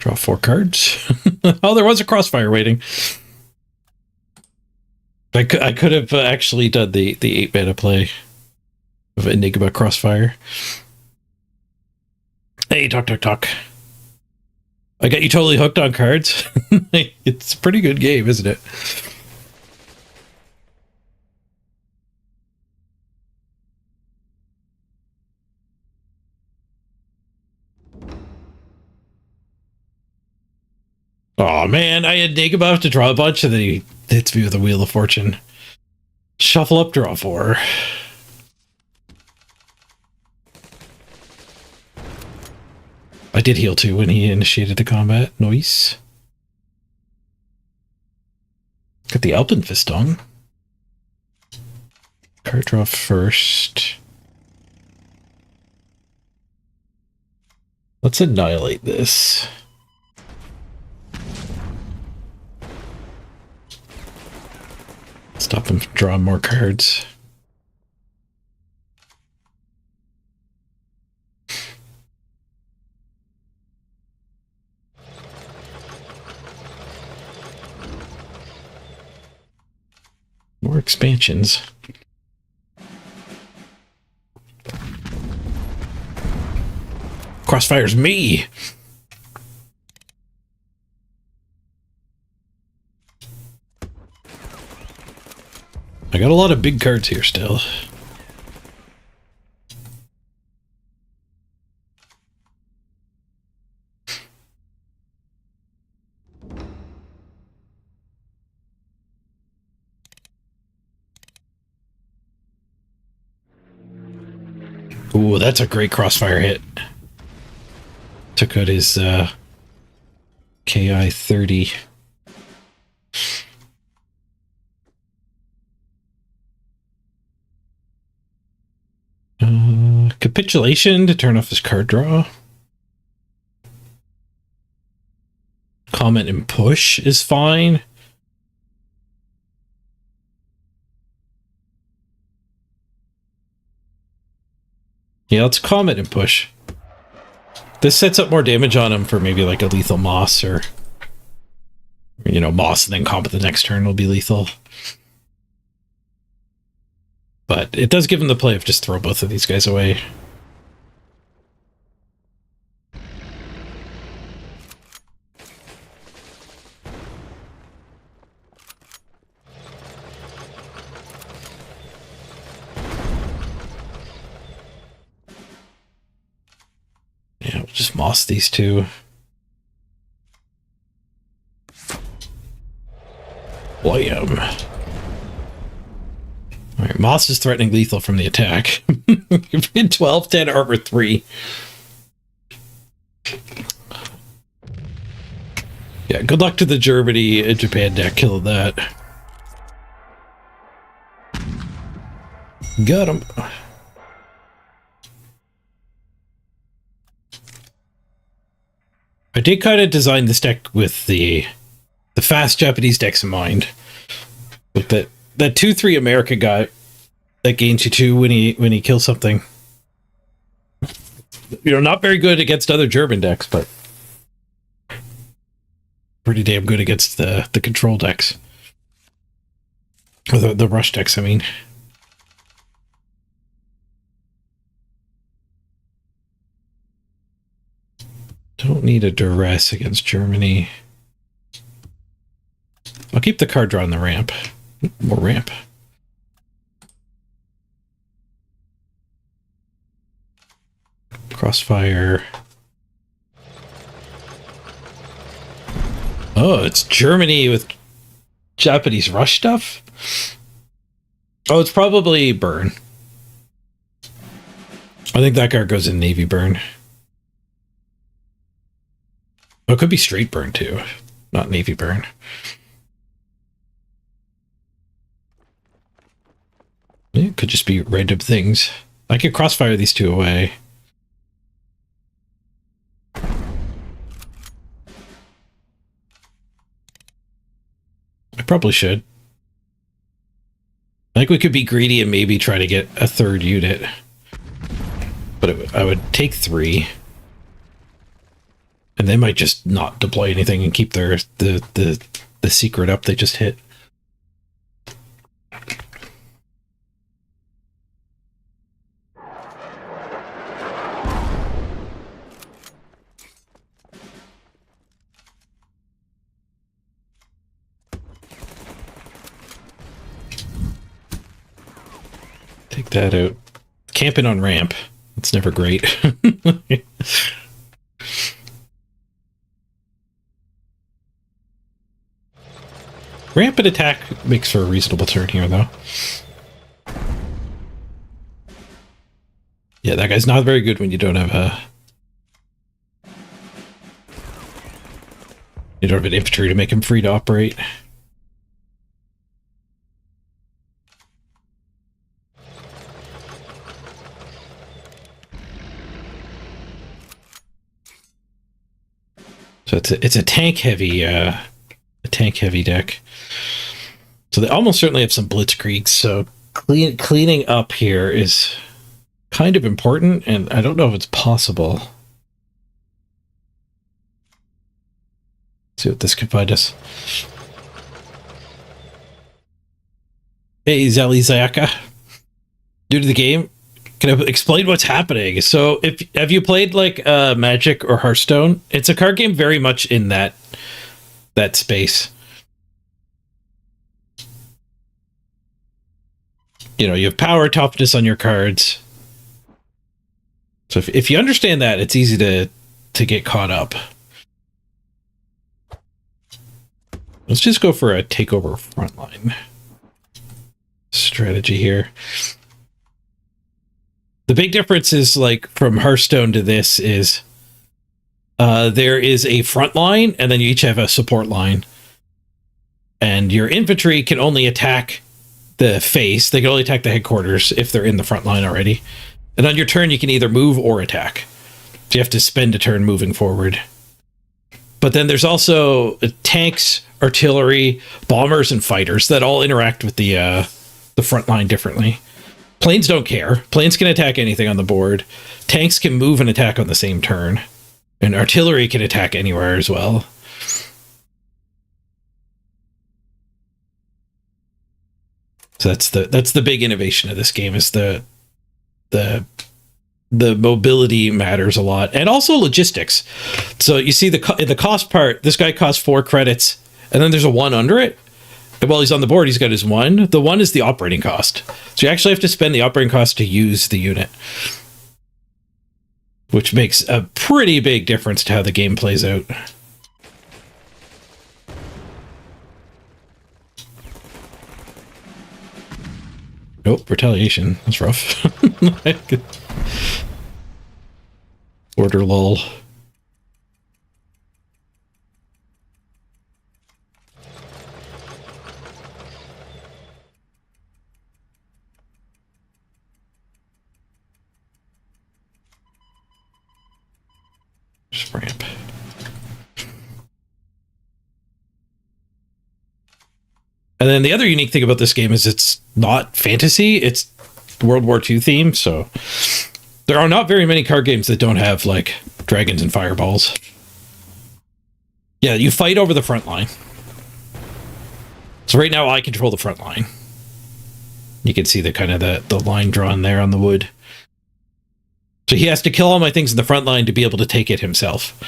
Draw 4 cards. Oh, there was a Crossfire waiting. I could have actually done the 8-mana play of Enigma Crossfire. Hey, talk. I got you totally hooked on cards. It's a pretty good game, isn't it? Oh man, I had Enigma to draw a bunch and then he hits me with a Wheel of Fortune. Shuffle up, draw 4. I did heal 2 when he initiated the combat. Nice. Got the Alpenfist on. Card draw first. Let's annihilate this. Stop him from drawing more cards. More expansions. Crossfire's me! I got a lot of big cards here still. Ooh, that's a great Crossfire hit. Took out his KI 30. Capitulation to turn off his card draw. Comment and push is fine. Yeah, let's comment and push. This sets up more damage on him for maybe like a lethal Moss or, you know, Moss and then combat the next turn will be lethal. But it does give him the play of just throw both of these guys away. Yeah, we'll just Moss these two. Blam. Alright, Moss is threatening lethal from the attack. 12, 10, armor 3. Yeah, good luck to the Germany and Japan deck killing that. Got him. I did kind of design this deck with the fast Japanese decks in mind. With that 2/3 America guy that gains you 2 when he kills something. You know, not very good against other German decks, but pretty damn good against the control decks. Or the rush decks, I mean. Don't need a duress against Germany. I'll keep the card draw on the ramp. More ramp. Crossfire. Oh, it's Germany with Japanese rush stuff? Oh, it's probably burn. I think that card goes in Navy burn. Oh, it could be straight burn too, not Navy burn. It could just be random things. I could crossfire these two away. I probably should. I think we could be greedy and maybe try to get a third unit. But I would take 3. And they might just not deploy anything and keep the secret up they just hit. Take that out. Camping on ramp. It's never great. Rampant attack makes for a reasonable turn here, though. Yeah, that guy's not very good when you don't have a... You don't have an infantry to make him free to operate. So it's a tank heavy deck. So they almost certainly have some blitzkriegs. So cleaning up here is kind of important, and I don't know if it's possible. Let's see what this can find us. Hey, Zali Zayaka. New to the game. Can I explain what's happening? So, have you played like Magic or Hearthstone? It's a card game very much in that space. You know, you have power, toughness on your cards. So if you understand that, it's easy to get caught up. Let's just go for a takeover frontline strategy here. The big difference is, like, from Hearthstone to this is there is a front line, and then you each have a support line. And your infantry can only attack the face. They can only attack the headquarters if they're in the front line already. And on your turn, you can either move or attack. So you have to spend a turn moving forward. But then there's also tanks, artillery, bombers, and fighters that all interact with the front line differently. Planes don't care. Planes can attack anything on the board. Tanks can move and attack on the same turn. And artillery can attack anywhere as well. So that's the big innovation of this game, is the mobility matters a lot, and also logistics. So you see the cost part, this guy costs 4 credits, and then there's a 1 under it. And while he's on the board, he's got his 1. The 1 is the operating cost. So you actually have to spend the operating cost to use the unit, which makes a pretty big difference to how the game plays out. Nope, retaliation. That's rough. Order lull. Just ramp. And then the other unique thing about this game is it's not fantasy, it's World War II theme, so there are not very many card games that don't have, like, dragons and fireballs. Yeah, you fight over the front line. So right now I control the front line. You can see the kind of the line drawn there on the wood. So he has to kill all my things in the front line to be able to take it himself.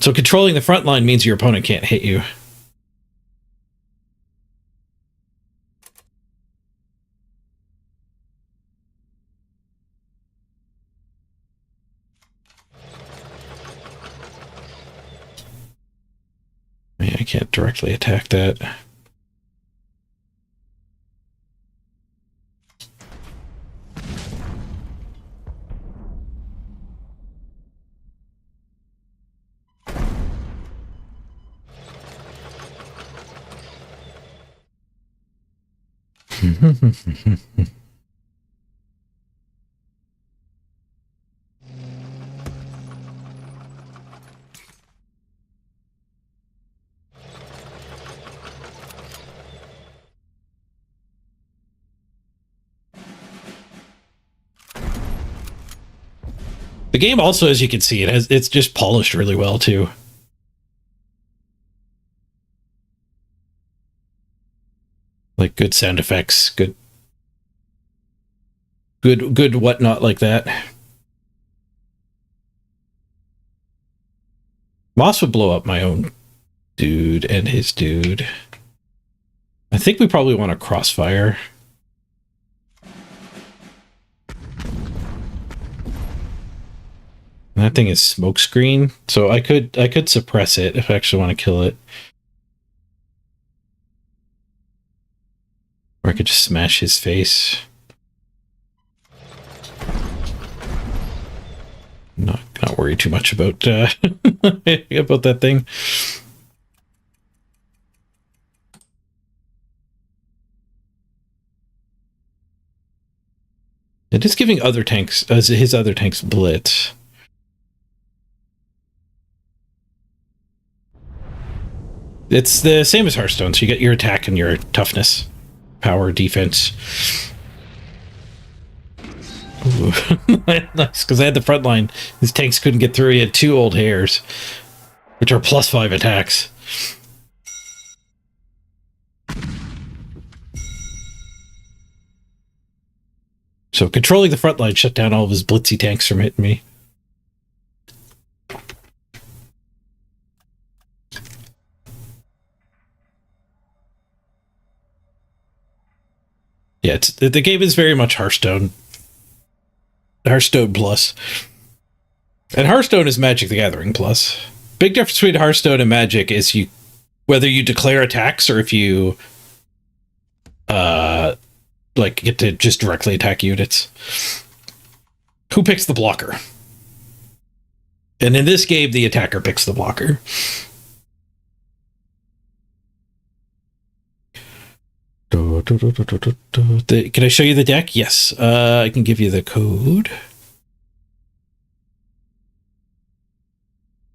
So controlling the front line means your opponent can't hit you. I can't directly attack that. The game also, as you can see, it's just polished really well too. Like good sound effects, good whatnot like that. Moss would blow up my own dude and his dude. I think we probably want a crossfire. That thing is smokescreen, so I could suppress it if I actually want to kill it. Or I could just smash his face. Not worry too much about about that thing. It is giving other tanks, his other tanks, blitz. It's the same as Hearthstone, so you get your attack and your toughness, power, defense. Ooh. Nice, because I had the front line. These tanks couldn't get through. He had 2 old hares, which are +5 attacks. So controlling the front line shut down all of his blitzy tanks from hitting me. Yeah, the game is very much Hearthstone. Hearthstone Plus. And Hearthstone is Magic the Gathering Plus. Big difference between Hearthstone and Magic is whether you declare attacks or if you like get to just directly attack units. Who picks the blocker? And in this game, the attacker picks the blocker. Can I show you the deck? Yes. I can give you the code.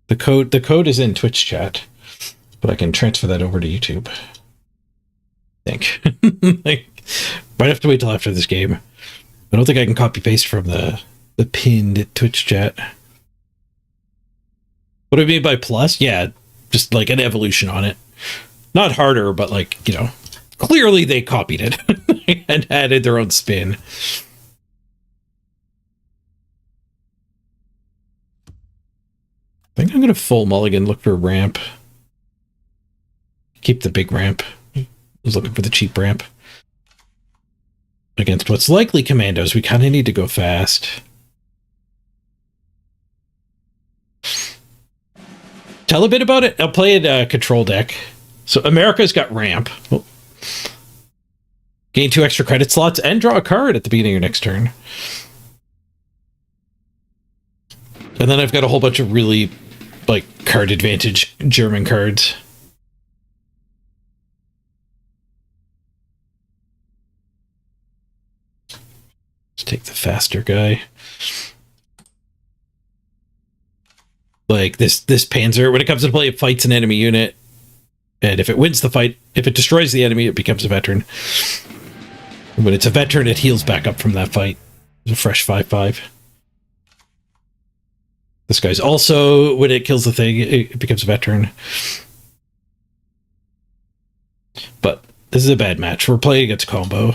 The code is in Twitch chat, but I can transfer that over to YouTube. I think. Might have to wait till after this game. I don't think I can copy paste from the pinned Twitch chat. What do I mean by plus? Yeah, just like an evolution on it. Not harder, but like, you know, clearly they copied it and added their own spin. I think I'm going to full mulligan, look for a ramp. Keep the big ramp. I was looking for the cheap ramp. Against what's likely commandos, we kind of need to go fast. Tell a bit about it. I'll play it control deck. So America's got ramp. Oh. Gain 2 extra credit slots and draw a card at the beginning of your next turn. And then I've got a whole bunch of really, like, card advantage German cards. Let's take the faster guy. Like, this Panzer, when it comes to play, it fights an enemy unit. And if it wins the fight, if it destroys the enemy, it becomes a veteran. And when it's a veteran, it heals back up from that fight. It's a fresh 5/5. This guy's also, when it kills the thing, it becomes a veteran. But this is a bad match. We're playing against combo.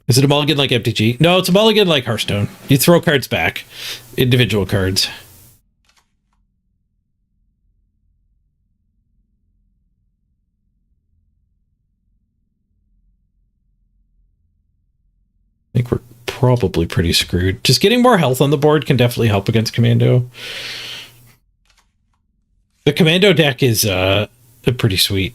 Is it a mulligan like MTG? No, it's a mulligan like Hearthstone. You throw cards back. Individual cards. I think we're probably pretty screwed. Just getting more health on the board can definitely help against Commando. The Commando deck is pretty sweet.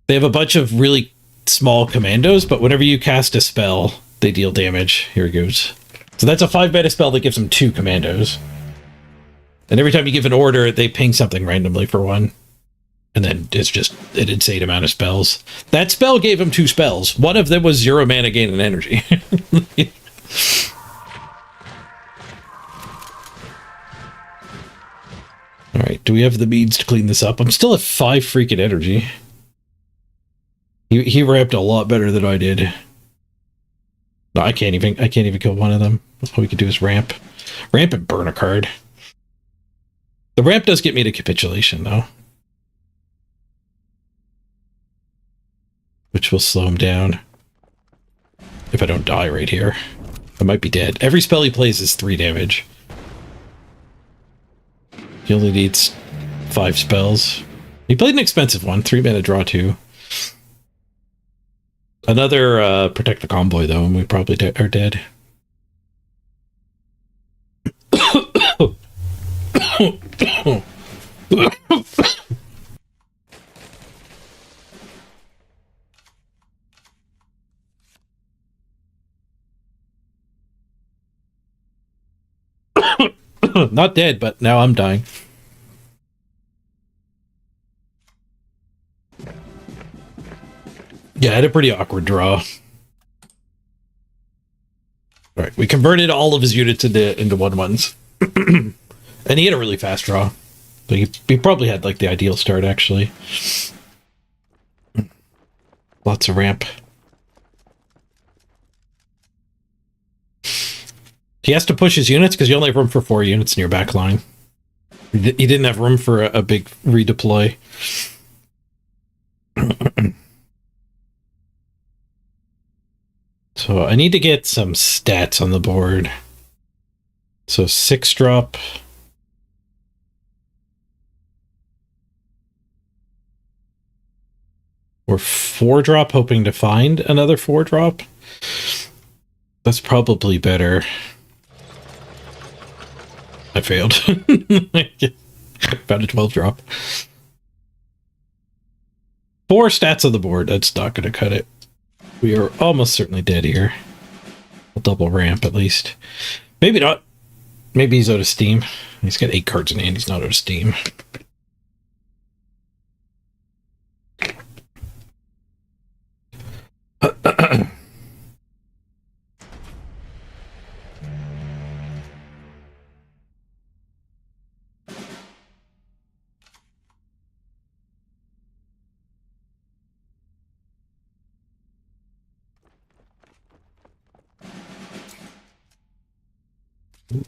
They have a bunch of really small commandos, but whenever you cast a spell, they deal damage. Here it goes. So that's a 5-mana spell that gives them 2 commandos. And every time you give an order, they ping something randomly for 1. And then it's just an insane amount of spells. That spell gave him 2 spells. One of them was 0 mana gain and energy. Alright, do we have the means to clean this up? I'm still at 5 freaking energy. He ramped a lot better than I did. No, I can't even kill one of them. All we could do is ramp. Ramp and burn a card. The ramp does get me to capitulation, though. Which will slow him down. If I don't die right here. I might be dead. Every spell he plays is 3 damage. He only needs 5 spells. He played an expensive one. 3 mana draw 2. Another protect the convoy, though, and we probably are dead. Not dead, but now I'm dying. Yeah, I had a pretty awkward draw. Alright, we converted all of his units into 1/1s. And he had a really fast draw. So he probably had like the ideal start, actually. Lots of ramp. He has to push his units because you only have room for 4 units in your back line. He didn't have room for a big redeploy. So I need to get some stats on the board. So 6 drop. Or 4 drop, hoping to find another 4 drop. That's probably better. I failed. Found a 12 drop. 4 stats on the board. That's not going to cut it. We are almost certainly dead here. I'll double ramp at least. Maybe not. Maybe he's out of steam. He's got 8 cards in hand. He's not out of steam.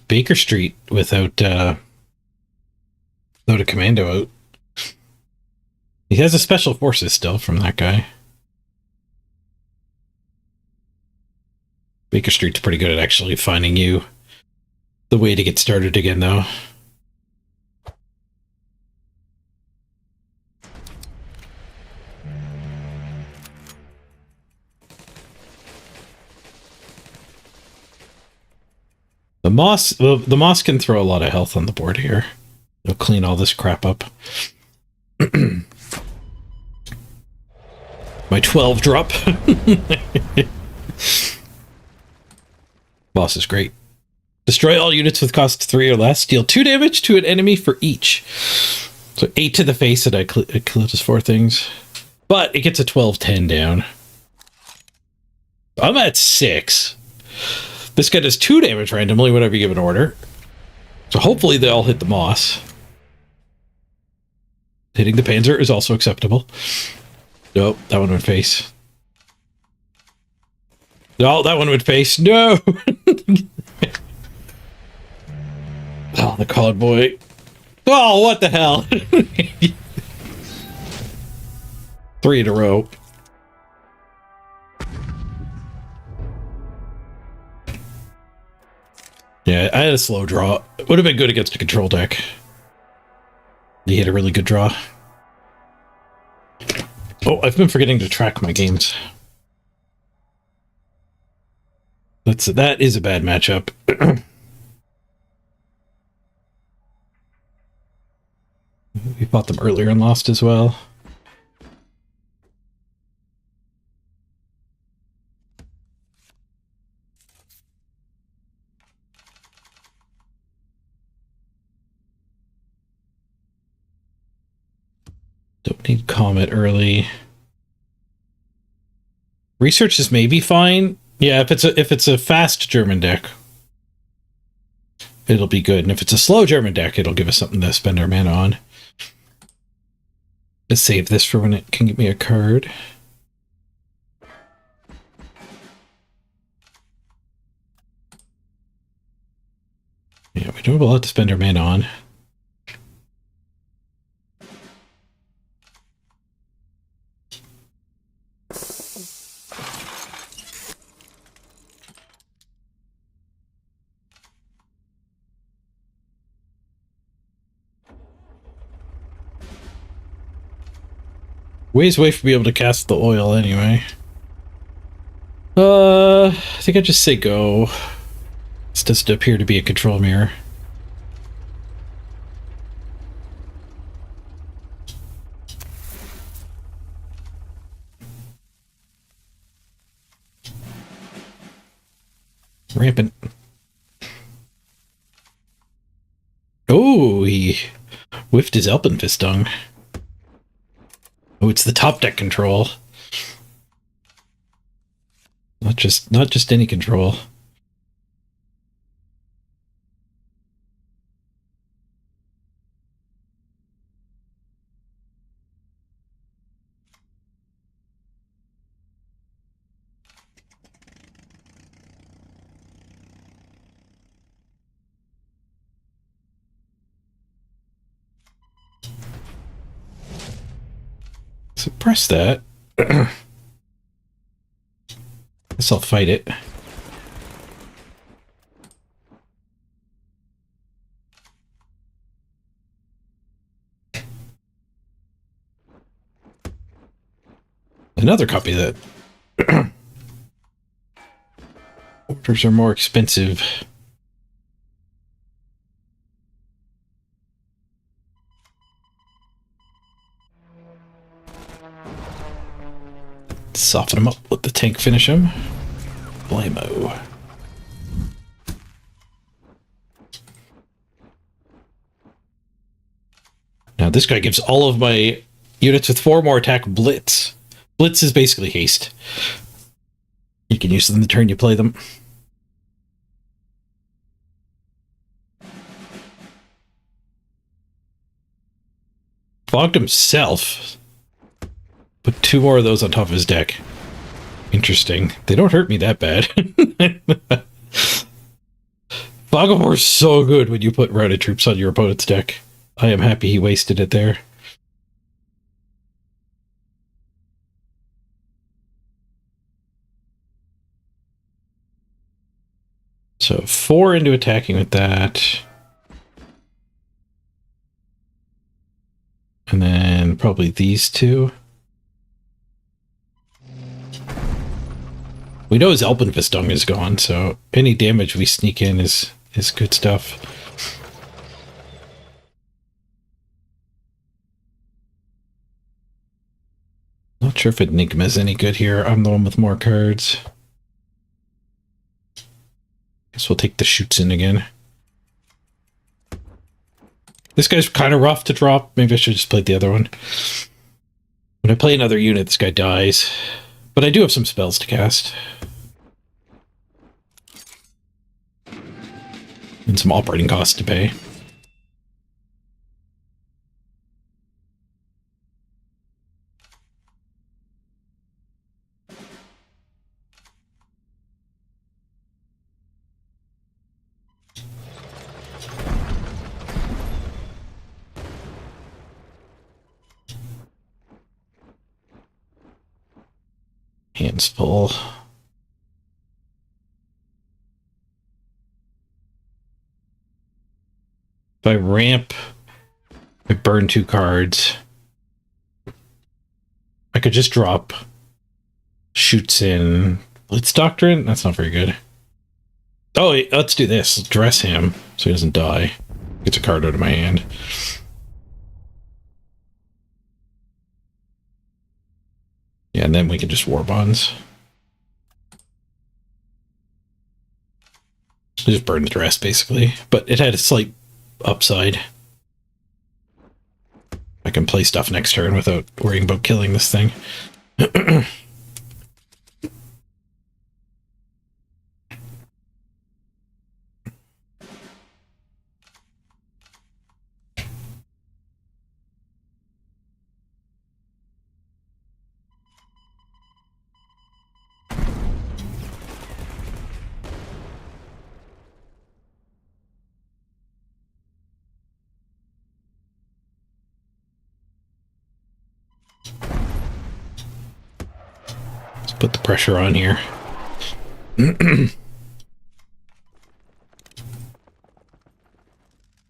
Baker Street without a commando out. He has a special forces still from that guy. Baker Street's pretty good at actually finding you the way to get started again, though. The moss can throw a lot of health on the board here. It'll clean all this crap up. My 12 drop. Boss is great. Destroy all units with cost 3 or less. Deal 2 damage to an enemy for each. So 8 to the face, and I killed his 4 things. But it gets a 12-10 down. I'm at 6. This guy does 2 damage randomly whenever you give an order. So hopefully they all hit the moss. Hitting the panzer is also acceptable. Nope, that one would face. No, that one would face. No! Oh, the cod boy. Oh, what the hell? 3 in a row. Yeah, I had a slow draw. It would have been good against a control deck. He had a really good draw. Oh, I've been forgetting to track my games. That is a bad matchup. We fought them earlier and lost as well. Don't need Comet early. Research is maybe fine. Yeah, if it's a fast German deck, it'll be good. And if it's a slow German deck, it'll give us something to spend our mana on. Let's save this for when it can give me a card. Yeah, we don't have a lot to spend our mana on. Ways away from being able to cast the oil anyway. I think I just say go. This doesn't appear to be a control mirror. Rampant. Oh, he whiffed his Alpenfistung. Oh, it's the top deck control. Not just any control. Suppress that. Guess I'll fight it. Another copy of that. Orders are more expensive. Soften him up, let the tank finish him. Blammo. Now this guy gives all of my units with 4 more attack blitz. Blitz is basically haste. You can use them the turn you play them. Fogged himself. Put 2 more of those on top of his deck. Interesting. They don't hurt me that bad. Fog of War's so good when you put routed troops on your opponent's deck. I am happy he wasted it there. So 4 into attacking with that. And then probably these two. We know his Alpenfestung is gone, so any damage we sneak in is good stuff. Not sure if Enigma's any good here. I'm the one with more cards. Guess we'll take the shoots in again. This guy's kind of rough to drop. Maybe I should just play the other one. When I play another unit, this guy dies. But I do have some spells to cast. And some operating costs to pay. Hands full. If I ramp, I burn 2 cards. I could just drop shoots in Blitz Doctrine. That's not very good. Oh, wait, let's do this. Let's dress him so he doesn't die. Gets a card out of my hand. Yeah, and then we can just war bonds. Just burn the dress, basically. But it had a slight upside. I can play stuff next turn without worrying about killing this thing. Put the pressure on here.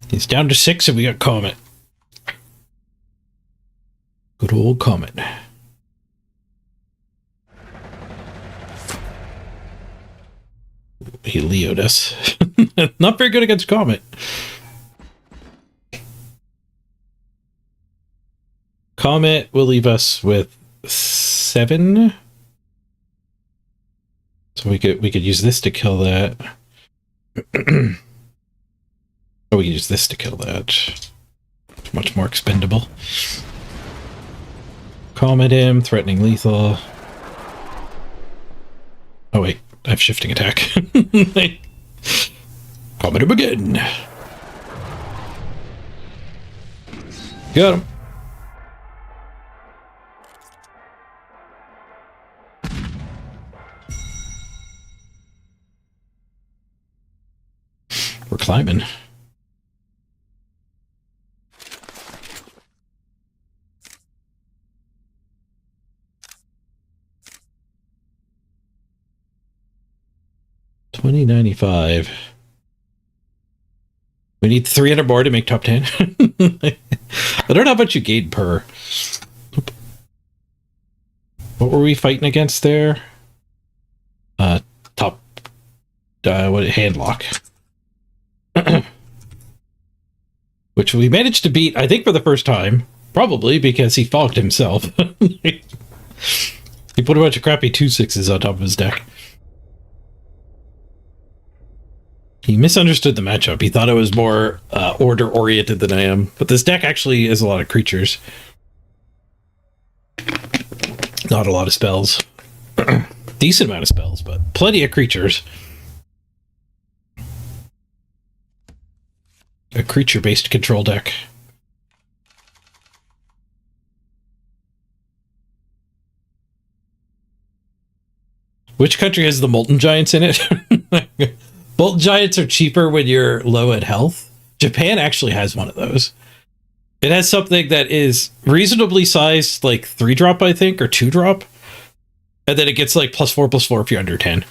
He's down to 6 and we got Comet. Good old Comet. He Leo'd us. Not very good against Comet. Comet will leave us with 7. So we could use this to kill that. Or we can use this to kill that. It's much more expendable. Comet him, threatening lethal. Oh wait, I have shifting attack. Comet him again. Got him. We're climbing. $20.95. We need 300 more to make top 10. I don't know how much you gain per. What were we fighting against there? Top. What? Handlock. Which we managed to beat, I think, for the first time. Probably because he fogged himself. He put a bunch of crappy 2/6s on top of his deck. He misunderstood the matchup. He thought I was more order-oriented than I am. But this deck actually has a lot of creatures. Not a lot of spells. Decent amount of spells, but plenty of creatures. A creature-based control deck. Which country has the Molten Giants in it? Bolt Giants are cheaper when you're low at health. Japan actually has one of those. It has something that is reasonably sized, like 3-drop, I think, or 2-drop. And then it gets like +4/+4 if you're under 10.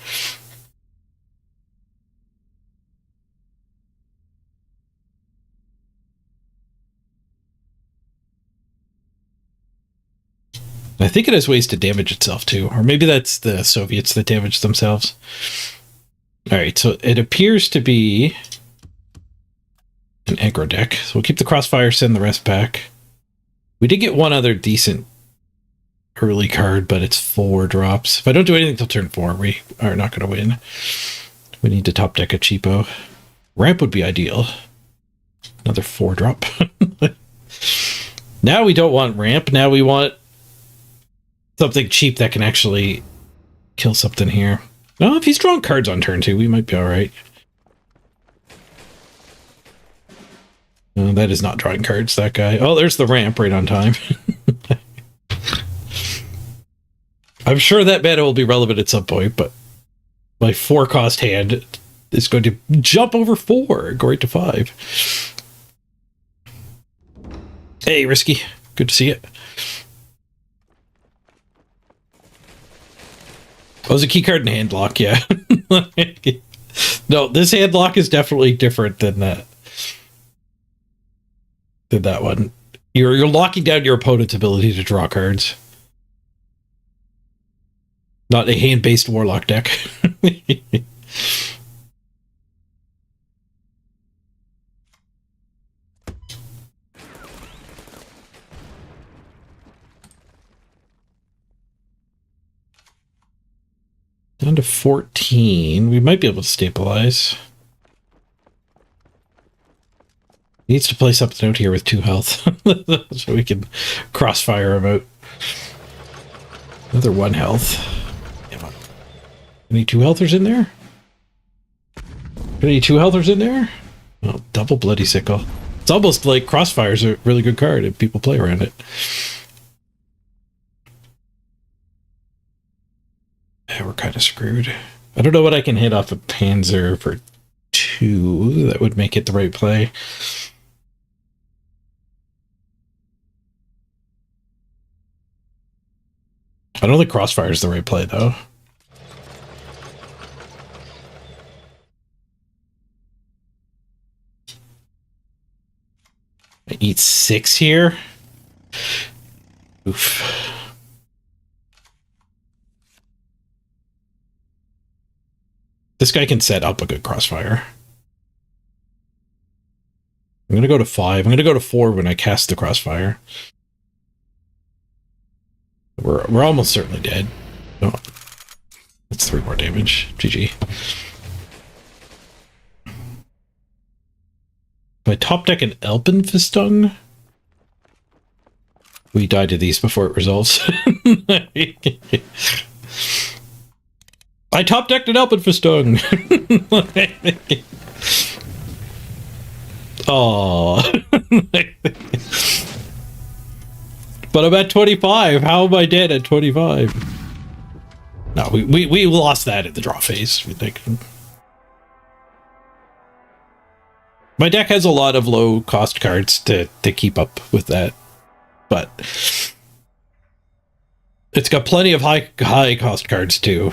I think it has ways to damage itself too. Or maybe that's the Soviets that damage themselves. Alright, so it appears to be an aggro deck. So we'll keep the Crossfire, send the rest back. We did get one other decent early card, but it's 4 drops. If I don't do anything till turn 4, we are not going to win. We need to top deck a cheapo. Ramp would be ideal. Another 4-drop. Now we don't want ramp. Now we want something cheap that can actually kill something here. No, if he's drawing cards on turn 2, we might be alright. That is not drawing cards, that guy. Oh, there's the ramp right on time. I'm sure that mana will be relevant at some point, but my 4-cost hand is going to jump over 4, go right to 5. Hey, Risky. Good to see it. Oh, was a key card and hand lock, yeah. No, this hand lock is definitely different than that. Than that one. You're locking down your opponent's ability to draw cards. Not a hand-based Warlock deck. Down to 14. We might be able to stabilize. Needs to play something out here with 2 health. So we can crossfire him out. Another 1 health. Any 2-healthers in there? Any 2-healthers in there? Oh, double Bloody Sickle. It's almost like Crossfire's a really good card if people play around it. Yeah, we're kind of screwed. I don't know what I can hit off a Panzer for 2 that would make it the right play. I don't think Crossfire is the right play, though. I eat 6 here. Oof. This guy can set up a good Crossfire. I'm going to go to 5. I'm going to go to 4 when I cast the Crossfire. We're almost certainly dead. Oh, that's 3 more damage. GG. If I top deck an Elbenfistung, we die to these before it resolves. I top decked an Elbenfistung. Oh. But I'm at 25. How am I dead at 25? No, we lost that at the draw phase. We think. My deck has a lot of low cost cards to keep up with that, but it's got plenty of high cost cards too.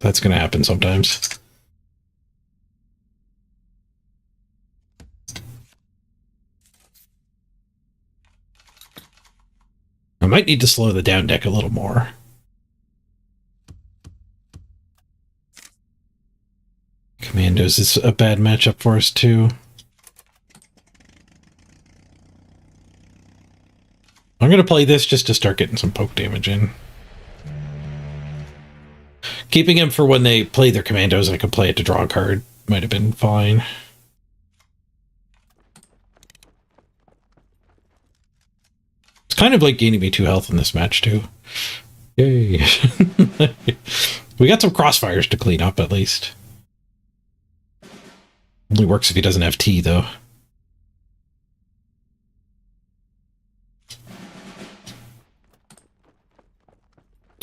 That's going to happen sometimes. I might need to slow the down deck a little more. Commandos is a bad matchup for us too. I'm going to play this just to start getting some poke damage in. Keeping him for when they play their commandos, I could play it to draw a card. Might have been fine. It's kind of like gaining me 2 health in this match too. Yay. We got some crossfires to clean up at least. Only works if he doesn't have T though.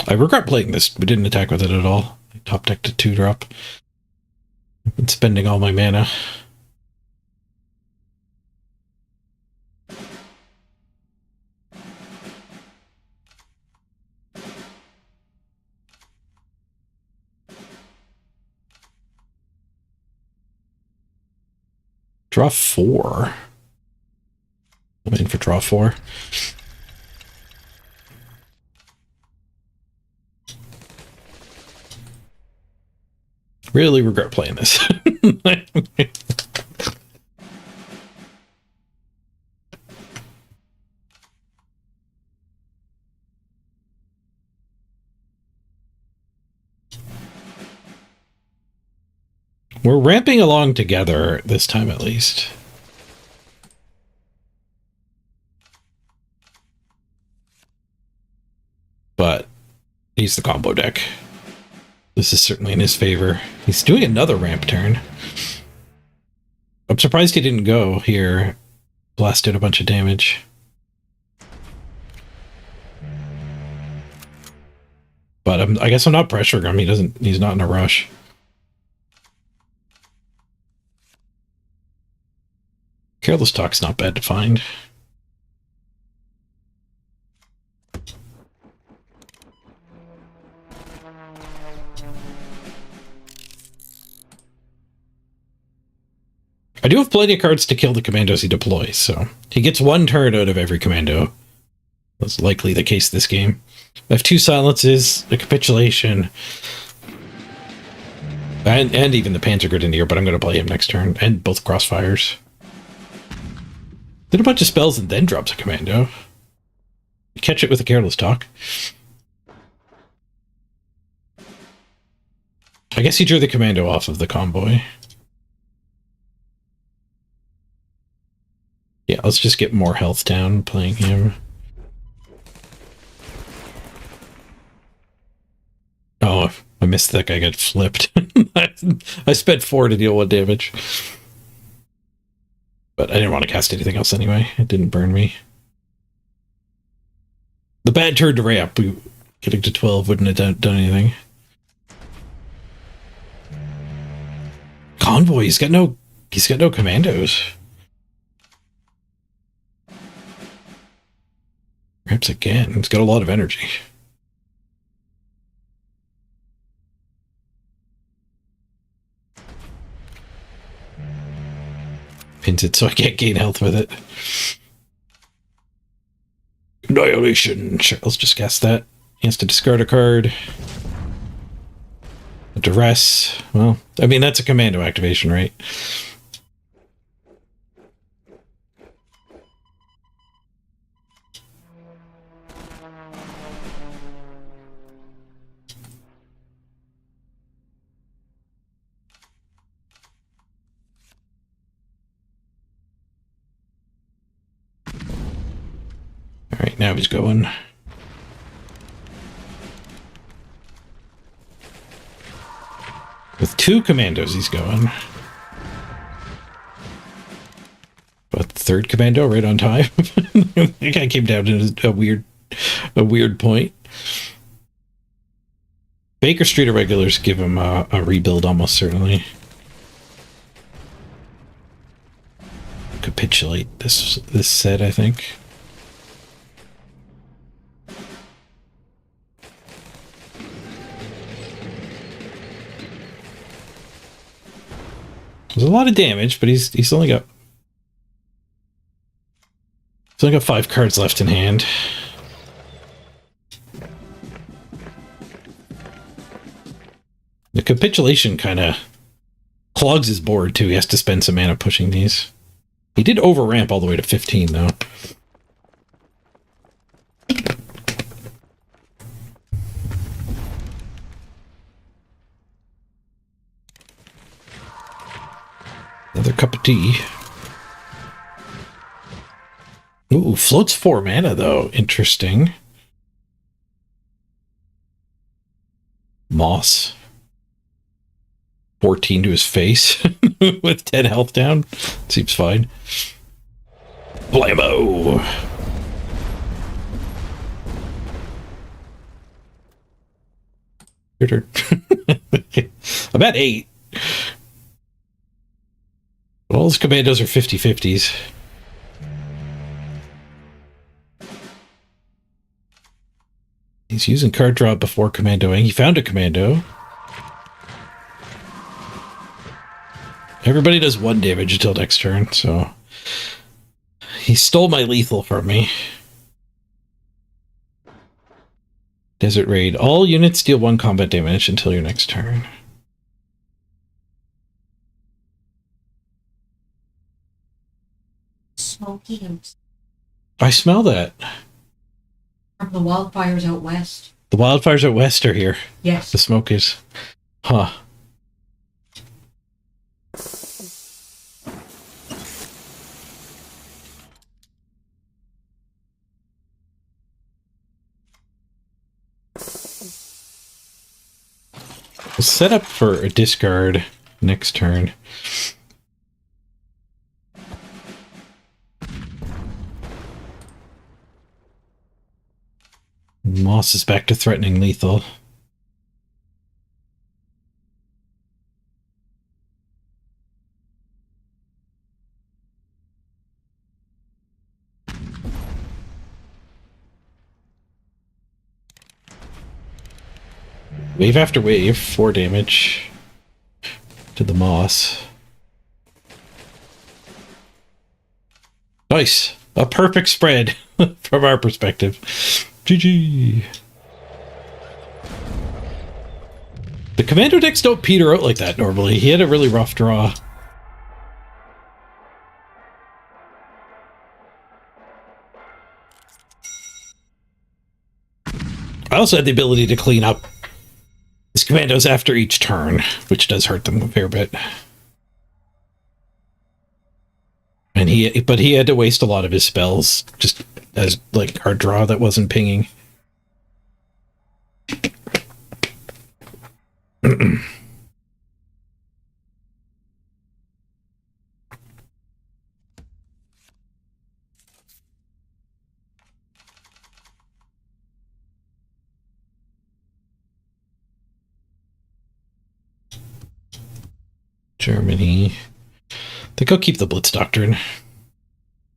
I regret playing this. We didn't attack with it at all. I top decked a 2-drop. and spending all my mana. Draw 4. I'm in for draw 4. Really regret playing this. We're ramping along together this time, at least. But he's the combo deck. This is certainly in his favor. He's doing another ramp turn. I'm surprised he didn't go here. Blasted a bunch of damage. But I guess I'm not pressuring him. He's not in a rush. Careless Talk's not bad to find. I do have plenty of cards to kill the commandos he deploys, so he gets 1 turn out of every commando. That's likely the case this game. I have 2 silences, a capitulation, and even the Panzer Grenadier, but I'm going to play him next turn, and both crossfires. Did a bunch of spells and then drops a commando. Catch it with a Careless Talk. I guess he drew the commando off of the convoy. Yeah, let's just get more health down playing him. Oh, I missed that guy got flipped. I spent 4 to deal 1 damage. But I didn't want to cast anything else anyway. It didn't burn me. The bad turn to ramp. Getting to 12 wouldn't have done anything. Convoy, he's got no commandos. Ramps again. He's got a lot of energy. Pins it so I can't gain health with it. Annihilation. Sure, let's just cast that. He has to discard a card. A duress. Well, I mean, that's a commando activation, right? All right, now he's going. With 2 commandos, he's going. But the 3rd commando right on time. I think I came down to a weird point. Baker Street irregulars give him a rebuild almost certainly. Capitulate this set, I think. There's a lot of damage, but he's only got 5 cards left in hand. The capitulation kind of clogs his board too. He has to spend some mana pushing these. He did over ramp all the way to 15 though. Another cup of tea. Ooh, floats 4 mana though. Interesting. Moss. 14 to his face with 10 health down. Seems fine. Blammo! Your turn. I'm at 8. All his commandos are 50-50s. He's using card draw before commandoing. He found a commando. Everybody does 1 damage until next turn, so... He stole my lethal from me. Desert Raid. All units deal 1 combat damage until your next turn. Smoky I smell that. from the wildfires out west. The wildfires out west are here. Yes. The smoke is... Huh. Set up for a discard next turn. Moss is back to threatening lethal. Wave after wave, 4 damage to the moss. Nice. A perfect spread from our perspective. GG. The commando decks don't peter out like that normally. He had a really rough draw. I also had the ability to clean up his commandos after each turn, which does hurt them a fair bit. And but he had to waste a lot of his spells just as like card draw that wasn't pinging. Germany. I think I'll keep the Blitz Doctrine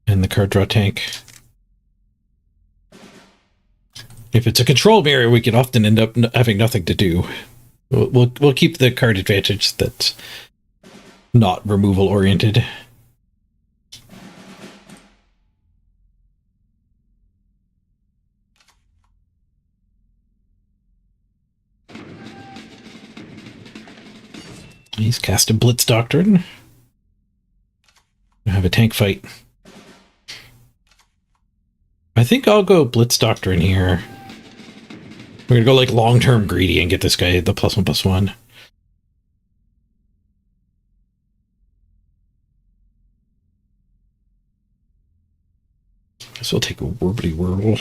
and the card draw tank. If it's a control mirror, we can often end up having nothing to do. We'll keep the card advantage that's not removal oriented. He's casted Blitz Doctrine. We have a tank fight. I think I'll go Blitz Doctrine here. We're gonna go like long-term greedy and get this guy the +1/+1. Guess we'll take a Warbly Whirl.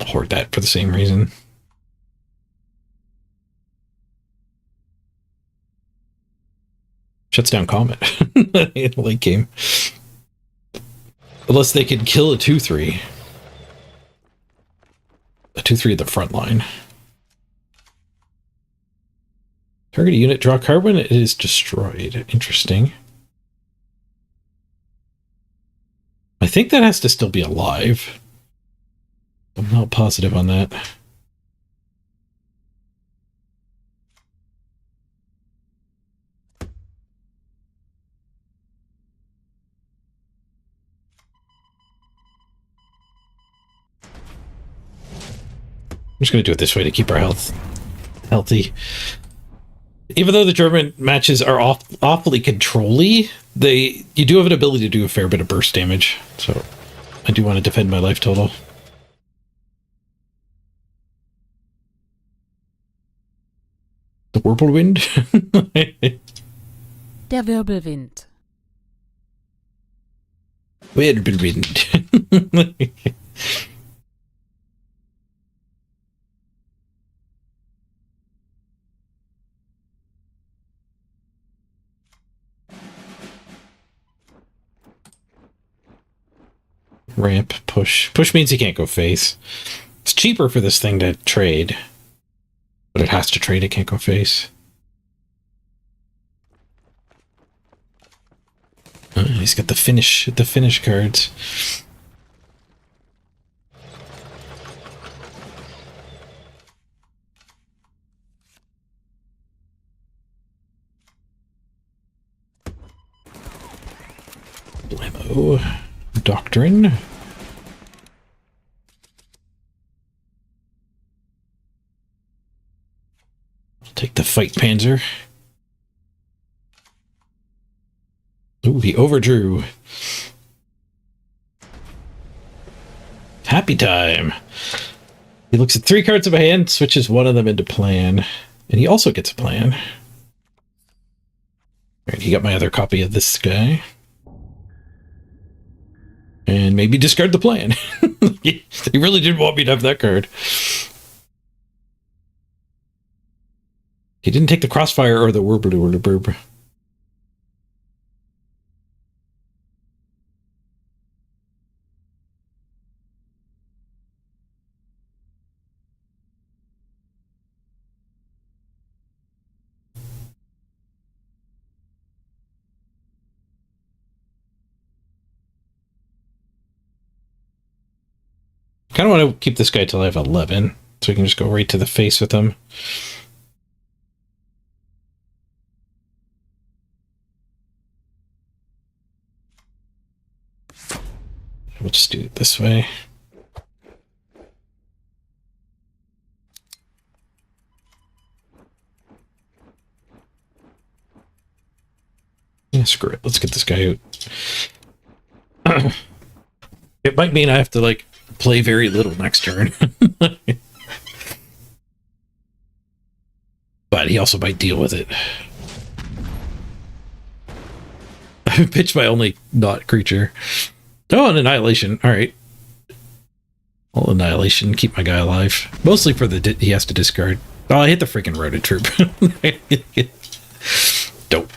Hoard that for the same reason. Shuts down Comet in the late game. Unless they could kill a 2/3. A 2/3 at the front line. Target a unit, draw a card when it is destroyed. Interesting. I think that has to still be alive. I'm not positive on that. I'm just going to do it this way to keep our health healthy. Even though the German matches are awfully control-y, you do have an ability to do a fair bit of burst damage. So I do want to defend my life total. The Whirlwind? Der Wirbelwind. Wirbelwind. Ramp, push. Push means he can't go face. It's cheaper for this thing to trade. But it has to trade, it can't go face. He's got the finish cards. Blammo. Doctrine. I'll take the fight panzer. Ooh, he overdrew. Happy time. He looks at 3 cards of a hand, switches one of them into plan, and he also gets a plan. Alright, he got my other copy of this guy. And maybe discard the plan. He really didn't want me to have that card. He didn't take the crossfire or the wurb. Kind of want to keep this guy till I have 11, so we can just go right to the face with him. We'll just do it this way. Yeah, screw it. Let's get this guy out. It might mean I have to, like, play very little next turn. But he also might deal with it. I pitched my only not creature. Oh, an Annihilation. Alright. Well, Annihilation. Keep my guy alive. Mostly for the... he has to discard. Oh, I hit the freaking Rota Troop. Dope.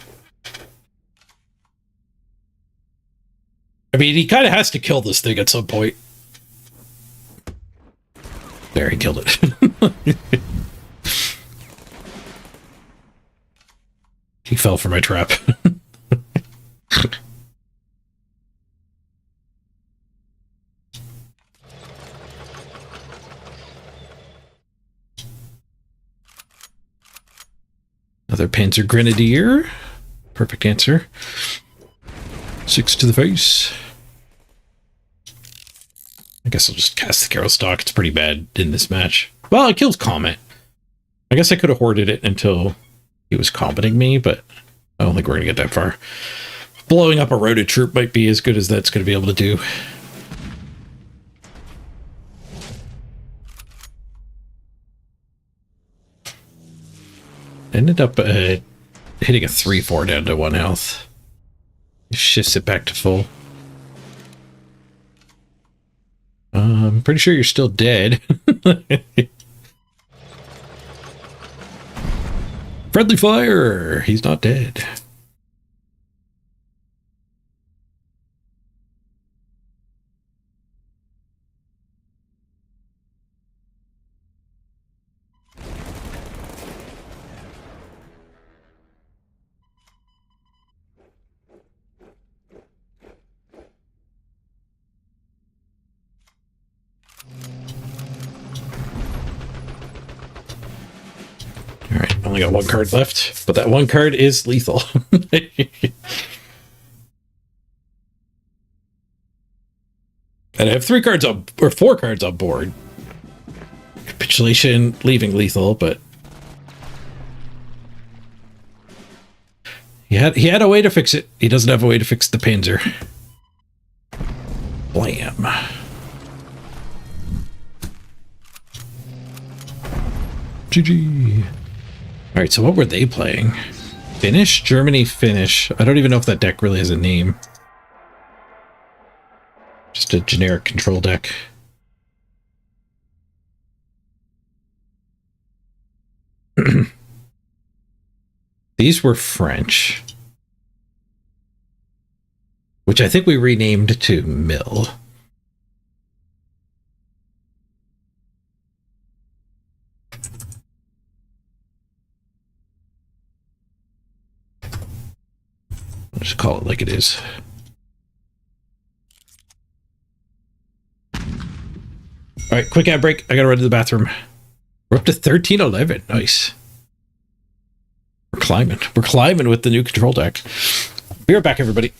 I mean, he kind of has to kill this thing at some point. There, he killed it. He fell for my trap. Another Panzer Grenadier. Perfect answer. 6 to the face. I guess I'll just cast the Carol Stock. It's pretty bad in this match. Well, it kills Comet. I guess I could have hoarded it until he was combating me, but I don't think we're going to get that far. Blowing up a Rota Troop might be as good as that's going to be able to do. Ended up hitting a 3-4 down to 1 health. It shifts it back to full. I'm pretty sure you're still dead. Friendly fire! He's not dead. Alright, only got 1 card left, but that 1 card is lethal. And I have 3 cards on, or 4 cards on board. Capitulation, leaving lethal, but he had a way to fix it. He doesn't have a way to fix the Panzer. Blam. GG. Alright, so what were they playing? Finnish? Germany Finnish. I don't even know if that deck really has a name. Just a generic control deck. These were French. Which I think we renamed to Mill. Just call it like it is. All right, quick ad break. I gotta run to the bathroom. We're up to 1311. Nice. We're climbing. We're climbing with the new control deck. Be right back, everybody.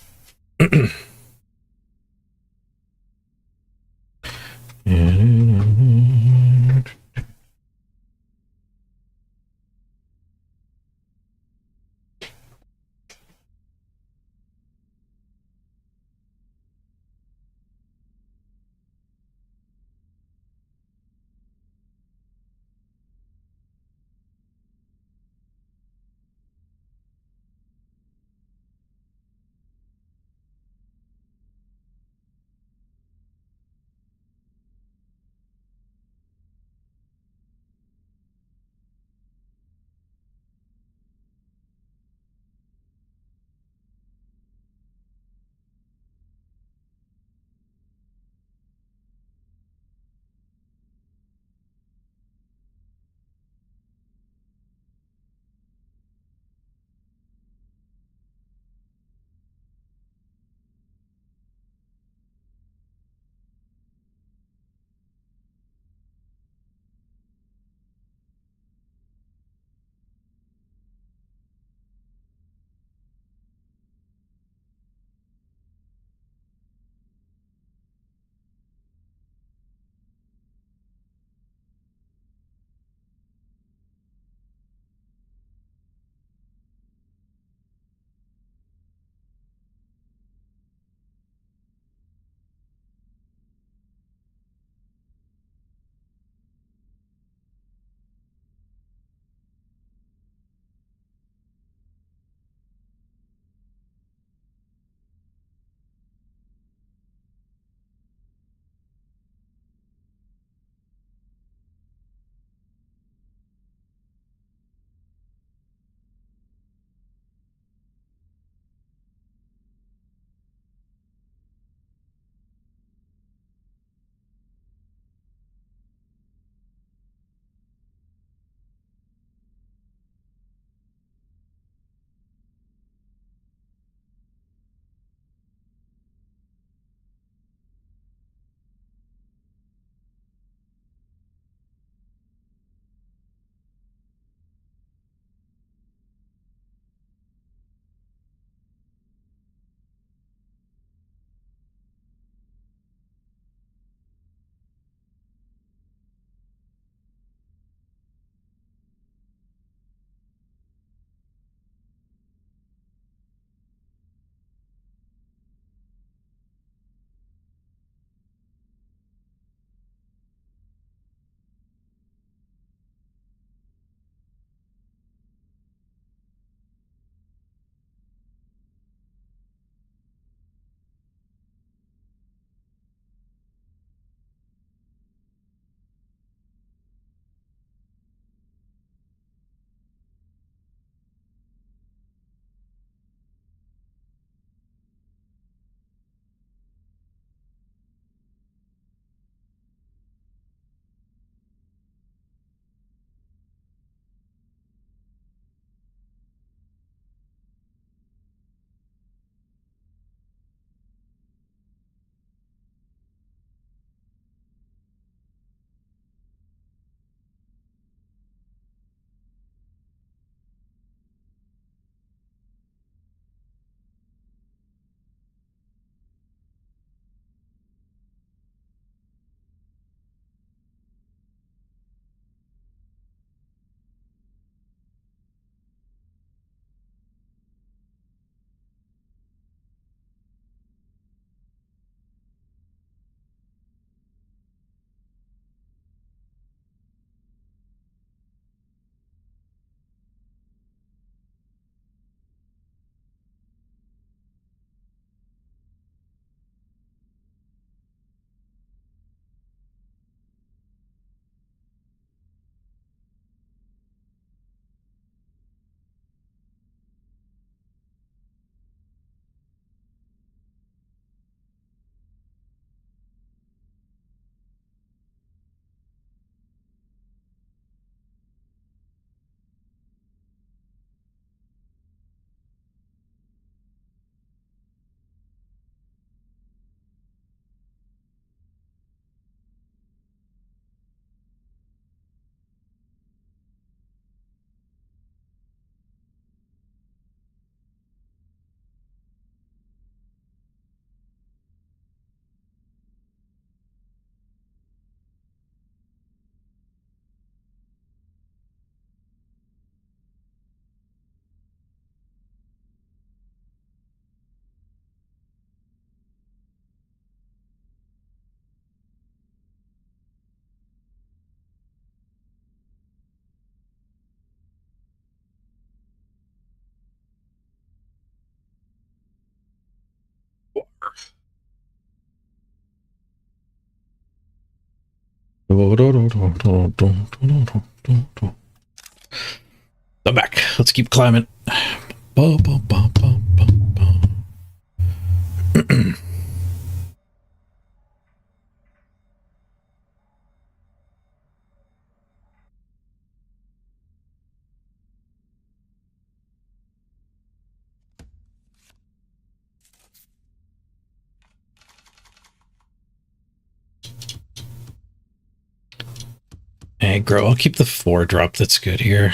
I'm back. Let's keep climbing. Aggro. I'll keep the 4 drop. That's good here.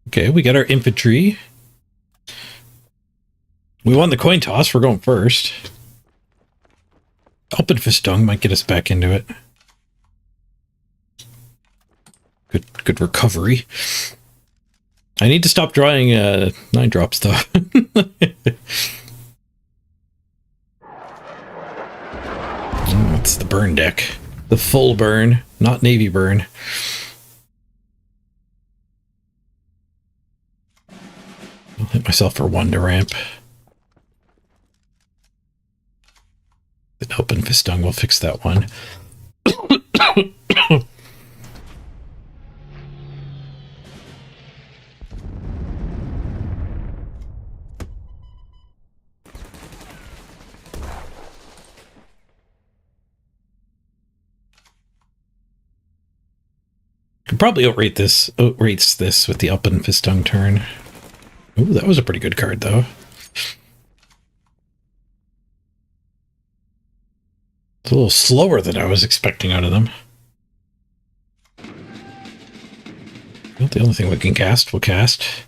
Okay, we got our infantry. We won the coin toss. We're going first. Alpenfestung might get us back into it. Good recovery. I need to stop drawing 9-drop stuff. It's the burn deck. The full burn, not navy burn. I'll hit myself for 1 to ramp. The Alpenfestung will fix that one. Could probably outrates this with the Alpenfestung turn. Ooh, that was a pretty good card though. It's a little slower than I was expecting out of them. Not the only thing we can cast, we'll cast.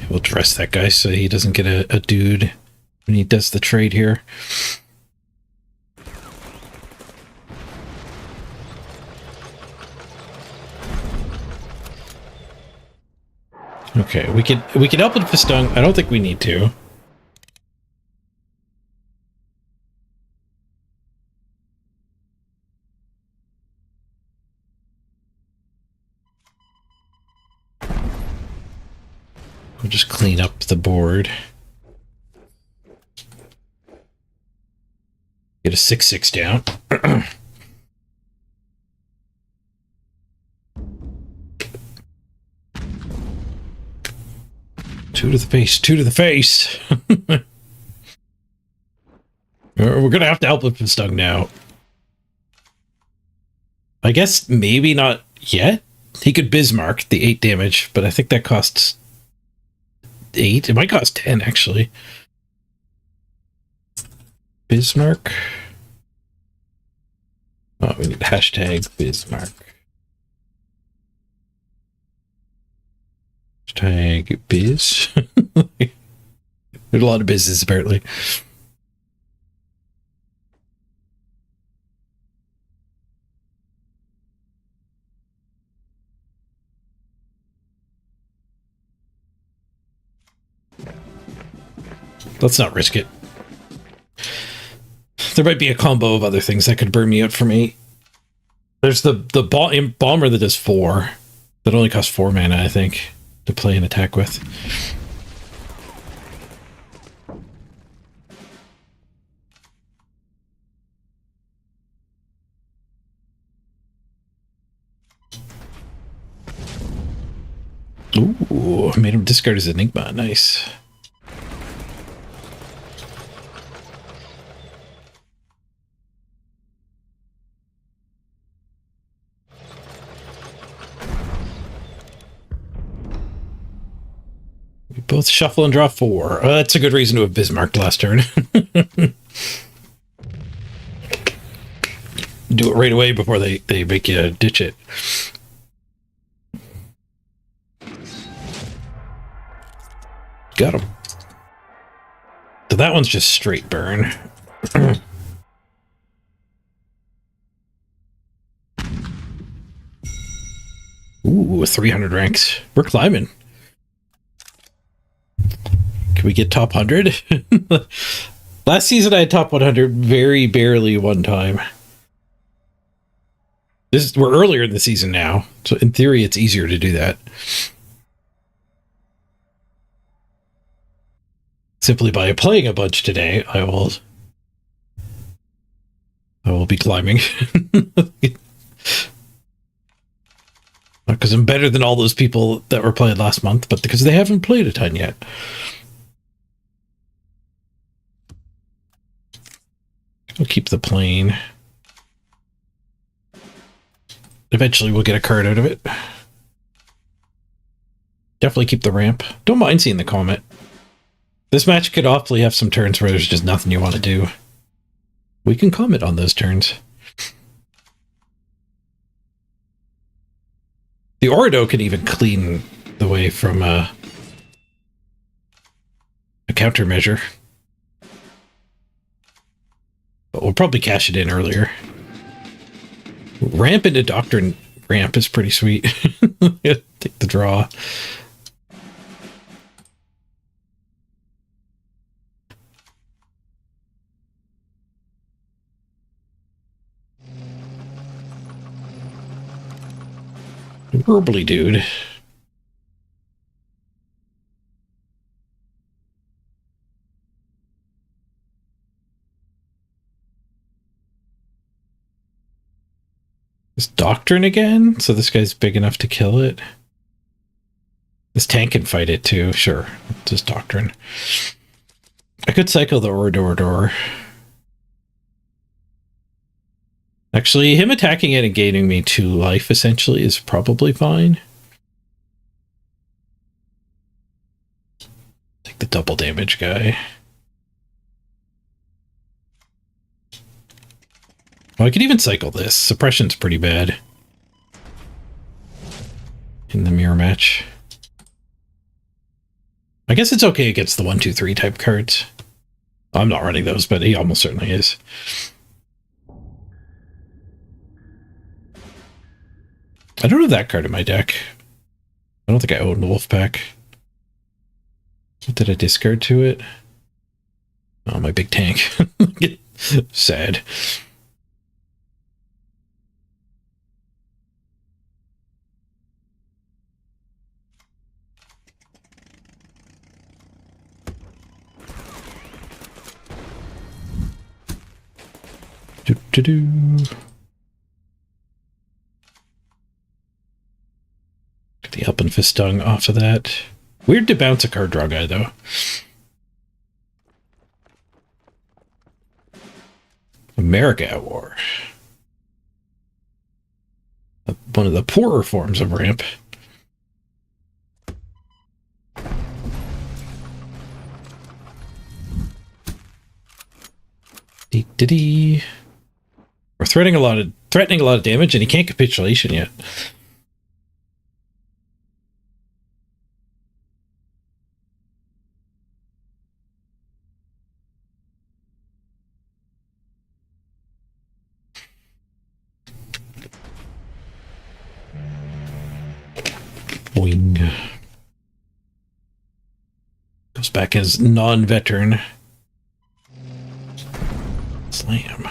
We'll dress that guy so he doesn't get a dude when he does the trade here. Okay, we could help with Festung. I don't think we need to. We'll just clean up the board. Get a 6/6 down. 2 to the face, 2 to the face. We're gonna have to help with Festung now. I guess maybe not yet. He could Bismarck the 8 damage, but I think that costs 8. It might cost 10 actually. Bismarck. Oh, we need hashtag Bismarck. Hashtag biz. There's a lot of business apparently. Let's not risk it. There might be a combo of other things that could burn me out from 8. There's the bomber that does 4. That only costs 4 mana, I think, to play and attack with. Ooh, made him discard his Enigma. Nice. We both shuffle and draw 4. That's a good reason to have Bismarcked last turn. Do it right away before they make you ditch it. Got him. So that one's just straight burn. Ooh, 300 ranks. We're climbing. Can we get top 100? Last season I had top 100 very barely one time. We're earlier in the season now, so in theory it's easier to do that. Simply by playing a bunch today, I will be climbing. Not because I'm better than all those people that were playing last month, but because they haven't played a ton yet. I'll keep the plane. Eventually we'll get a card out of it. Definitely keep the ramp. Don't mind seeing the comet. This match could awfully have some turns where there's just nothing you want to do. We can comment on those turns. The Orido can even clean the way from a countermeasure. But we'll probably cash it in earlier. Ramp into Doctrine ramp is pretty sweet. Take the draw. Verbally, dude. This Doctrine again? So this guy's big enough to kill it? This tank can fight it too, sure. Just Doctrine. I could cycle the Oridor. Actually, him attacking it and gaining me 2 life, essentially, is probably fine. Take the double damage guy. Well, I could even cycle this. Suppression's pretty bad in the mirror match. I guess it's okay against the 1, 2, 3 type cards. I'm not running those, but he almost certainly is. I don't have that card in my deck. I don't think I own the Wolfpack. What did I discard to it? Oh, my big tank. Sad. Do-do-do. Get the Up and Fistung off of that. Weird to bounce a card draw guy, though. America at War. One of the poorer forms of ramp. Dee-dee-dee. We're threatening a lot of damage, and he can't capitulation yet. Boing. Goes back as non-veteran. Slam.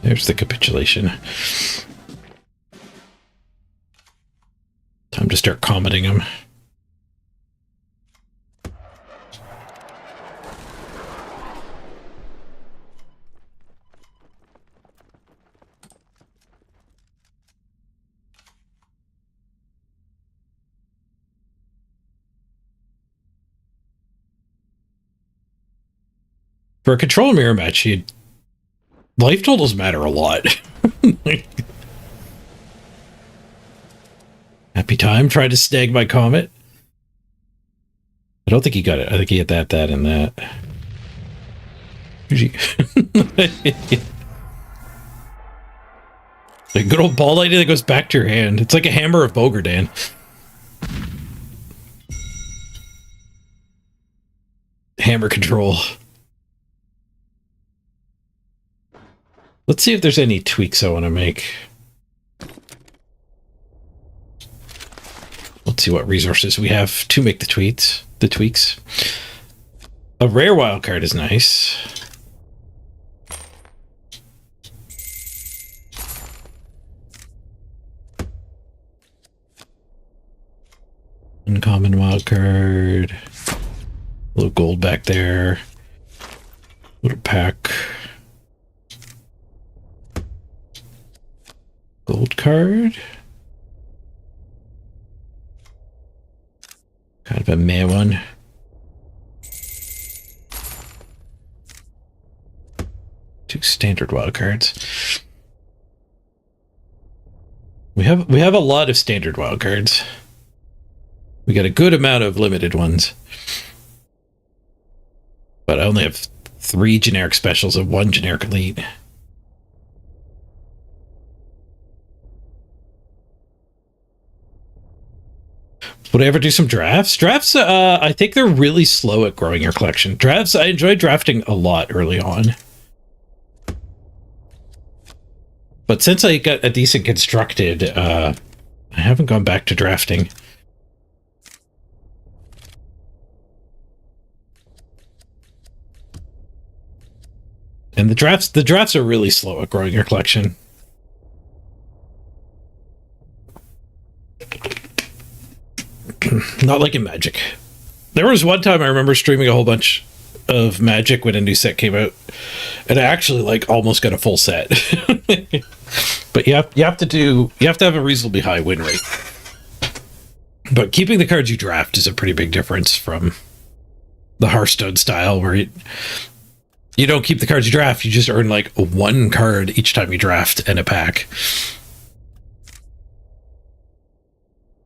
There's the capitulation. Time to start commenting him. For a control mirror match, life totals matter a lot. Happy time. Tried to snag my comet. I don't think he got it. I think he hit that, and that. Like a good old ball idea that goes back to your hand. It's like a hammer of Bogardan. Hammer control. Let's see if there's any tweaks I want to make. Let's see what resources we have to make the tweaks. A rare wild card is nice. Uncommon wild card. A little gold back there. Little pack. Gold card. Kind of a meh one. Two standard wild cards. We have a lot of standard wild cards. We got a good amount of limited ones. But I only have 3 generic specials and 1 generic elite. Would I ever do some drafts? Drafts, I think they're really slow at growing your collection. Drafts, I enjoy drafting a lot early on. But since I got a decent constructed, I haven't gone back to drafting. And the drafts are really slow at growing your collection. Not like in Magic. There was one time I remember streaming a whole bunch of Magic when a new set came out, and I actually like almost got a full set. But you have to have a reasonably high win rate. But keeping the cards you draft is a pretty big difference from the Hearthstone style, where you don't keep the cards you draft, you just earn like 1 card each time you draft and a pack.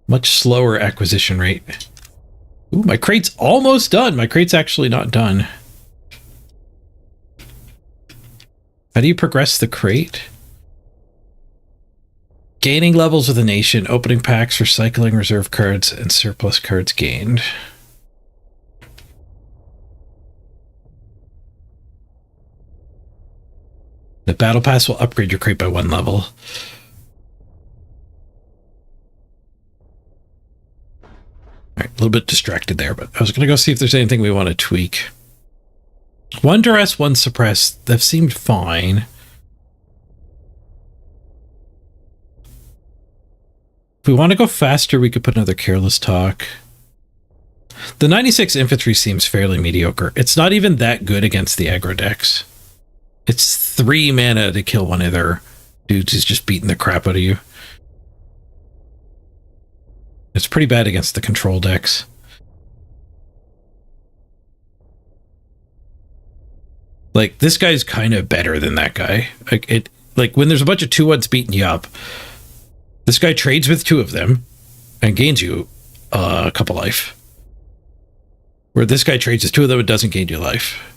Much slower acquisition rate. Ooh, my crate's almost done. My crate's actually not done. How do you progress the crate? Gaining levels with a nation, opening packs, recycling reserve cards, and surplus cards gained. The battle pass will upgrade your crate by 1 level. Alright, a little bit distracted there, but I was going to go see if there's anything we want to tweak. 1 duress, 1 suppress. That seemed fine. If we want to go faster, we could put another careless talk. The 96 infantry seems fairly mediocre. It's not even that good against the aggro decks. It's 3 mana to kill one of their dudes who's just beating the crap out of you. It's pretty bad against the control decks. Like, this guy's kind of better than that guy. Like when there's a bunch of 2-1s beating you up, this guy trades with 2 of them and gains you a couple life. Where this guy trades with 2 of them and doesn't gain you life.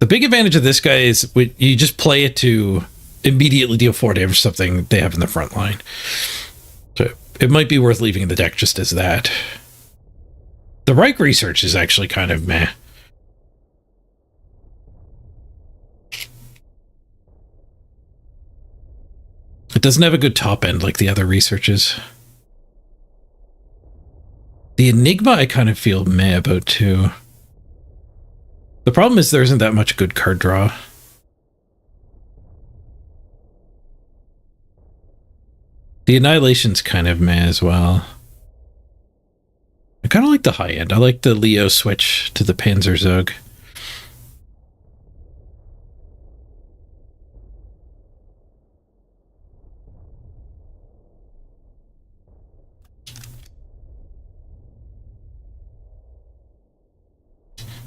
The big advantage of this guy is you just play it to immediately deal 4 damage to something they have in the front line. So it might be worth leaving in the deck just as that. The Reich research is actually kind of meh. It doesn't have a good top end like the other researches. The Enigma I kind of feel meh about too. The problem is there isn't that much good card draw. The Annihilation's kind of meh as well. I kind of like the high end. I like the Leo switch to the Panzerzug.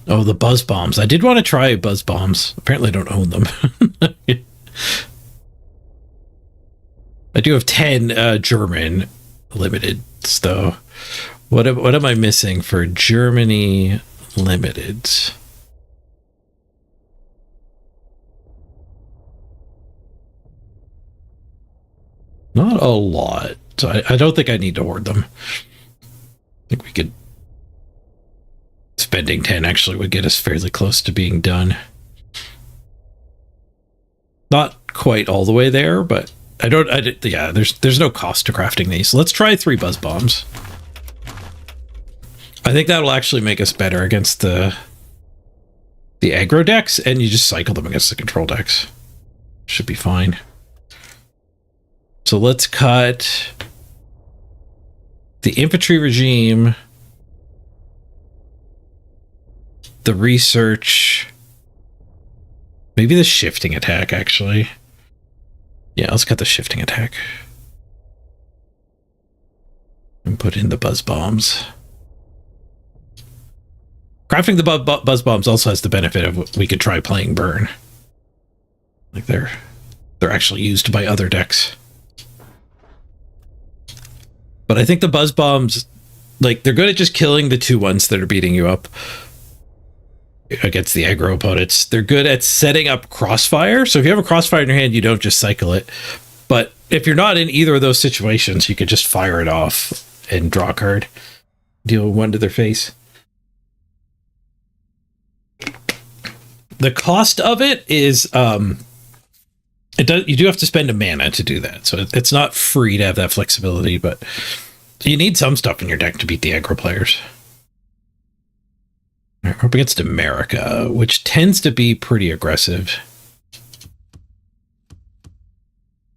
Oh, the Buzz Bombs. I did want to try Buzz Bombs. Apparently I don't own them. I do have 10 German limited, though. What am I missing for Germany limited? Not a lot. So I don't think I need to hoard them. I think we could... Spending 10 actually would get us fairly close to being done. Not quite all the way there, but yeah, there's no cost to crafting these. Let's try 3 buzz bombs. I think that'll actually make us better against the aggro decks, and you just cycle them against the control decks. Should be fine. So let's cut the infantry regime, the research, maybe the shifting attack, actually. Yeah, let's cut the shifting attack. And put in the buzz bombs. Crafting the buzz bombs also has the benefit of we could try playing burn. Like they're actually used by other decks. But I think the buzz bombs, like, they're good at just killing the 2/1s that are beating you up against the aggro opponents. They're good at setting up crossfire. So if you have a crossfire in your hand, you don't just cycle it. But if you're not in either of those situations, you could just fire it off and draw a card. Deal 1 to their face. The cost of it is you do have to spend a mana to do that. So it's not free to have that flexibility, but you need some stuff in your deck to beat the aggro players. We're up against America, which tends to be pretty aggressive. So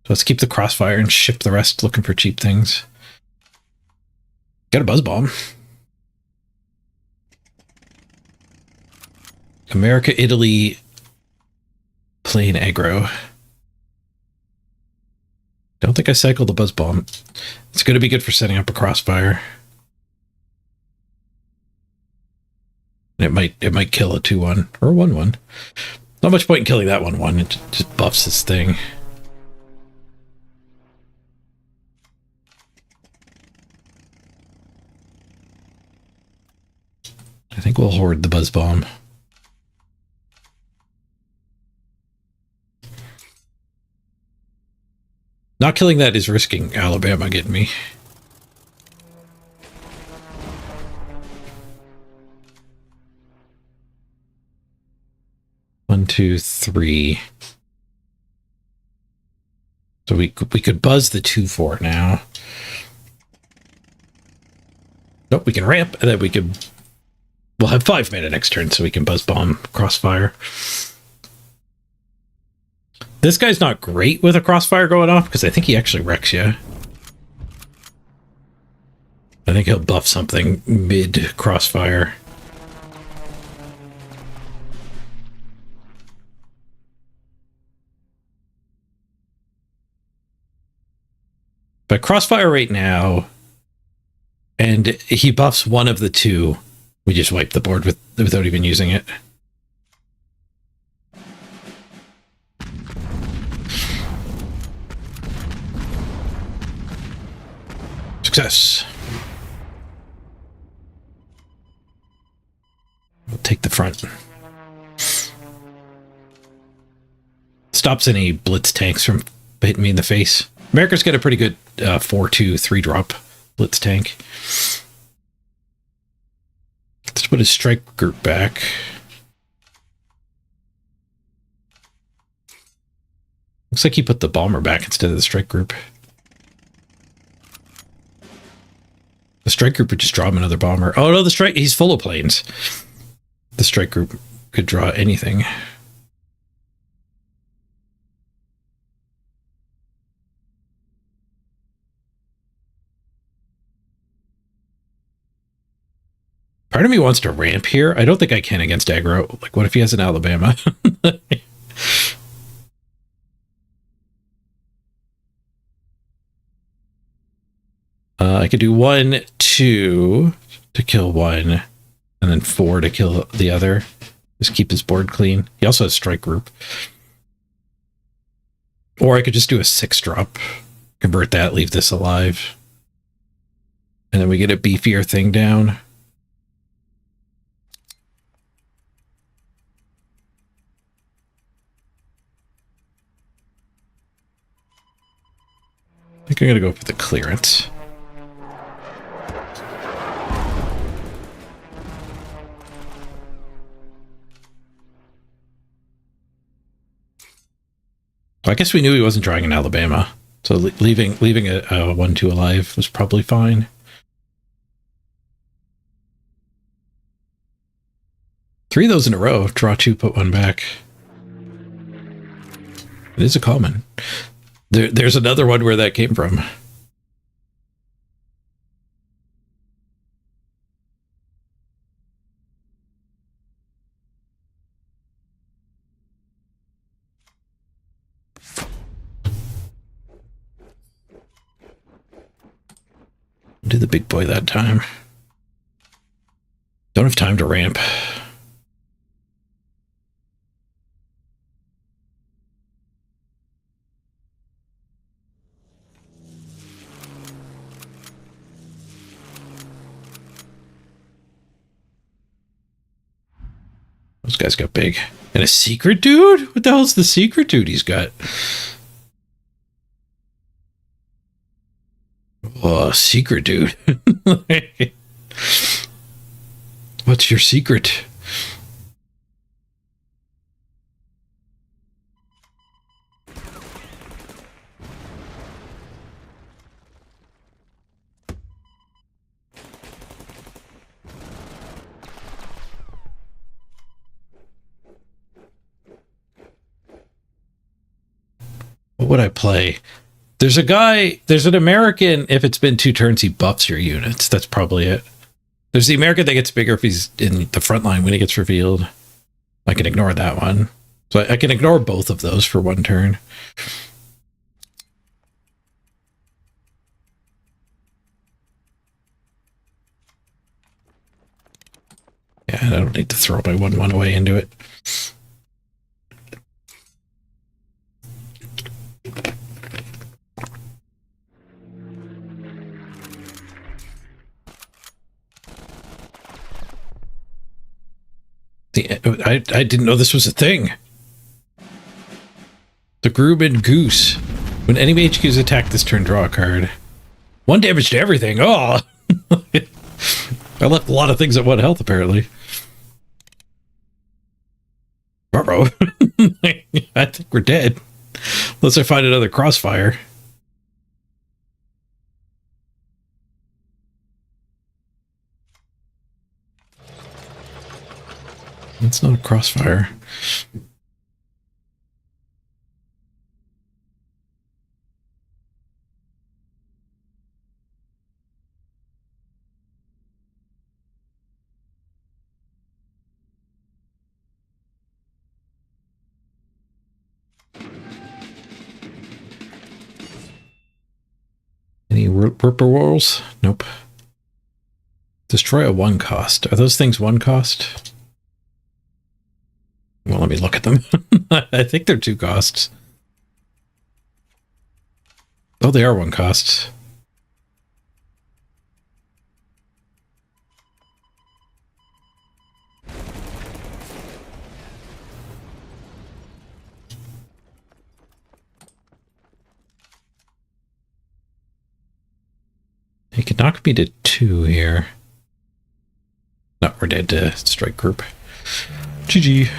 let's keep the crossfire and ship the rest looking for cheap things. Got a buzz bomb. America, Italy, playing aggro. Don't think I cycled the buzz bomb. It's going to be good for setting up a crossfire. It might kill a 2/1 or a 1/1. Not much point in killing that 1/1. It just buffs this thing. I think we'll hoard the buzz bomb. Not killing that is risking Alabama getting me. One, two, three. So we could buzz the 2/4 now. Nope, we can ramp, and then we'll have 5 mana next turn, so we can buzz bomb crossfire. This guy's not great with a crossfire going off, because I think he actually wrecks you. I think he'll buff something mid-crossfire. But crossfire right now, and he buffs one of the 2. We just wipe the board without even using it. Success. We'll take the front. Stops any blitz tanks from hitting me in the face. America's got a pretty good 4/2 3-drop blitz tank. Let's put his strike group back. Looks like he put the bomber back instead of the strike group. The strike group would just draw him another bomber. Oh no, he's full of planes. The strike group could draw anything. Part of me wants to ramp here. I don't think I can against aggro. Like, what if he has an Alabama? I could do 1, 2 to kill one, and then 4 to kill the other. Just keep his board clean. He also has strike group. Or I could just do a 6-drop, convert that, leave this alive. And then we get a beefier thing down. I think I'm gonna go for the clearance. I guess we knew he wasn't drawing in Alabama, so leaving a 1-2 alive was probably fine. 3 of those in a row. Draw 2, put 1 back. It is a common. There's another one where that came from. Do the big boy that time. Don't have time to ramp. Those guys got big. And a secret dude? What the hell's the secret dude he's got? Oh, secret dude. What's your secret? What would I play? There's an American, if it's been 2 turns, he buffs your units. That's probably it. There's the American that gets bigger if he's in the front line when he gets revealed. I can ignore that one. So I can ignore both of those for 1 turn. Yeah, I don't need to throw my 1/1 away into it. I didn't know this was a thing. The Grubin Goose. When enemy HQs attack this turn, draw a card. 1 damage to everything. Oh! I left a lot of things at 1 health, apparently. Uh-oh. I think we're dead. Unless I find another crossfire. It's not a crossfire. Any whippoorwills? Nope. Destroy a 1 cost. Are those things 1 cost? Well, let me look at them. I think they're 2 costs. Oh, they are 1 cost. He could knock me to 2 here. No, we're dead to strike group. GG.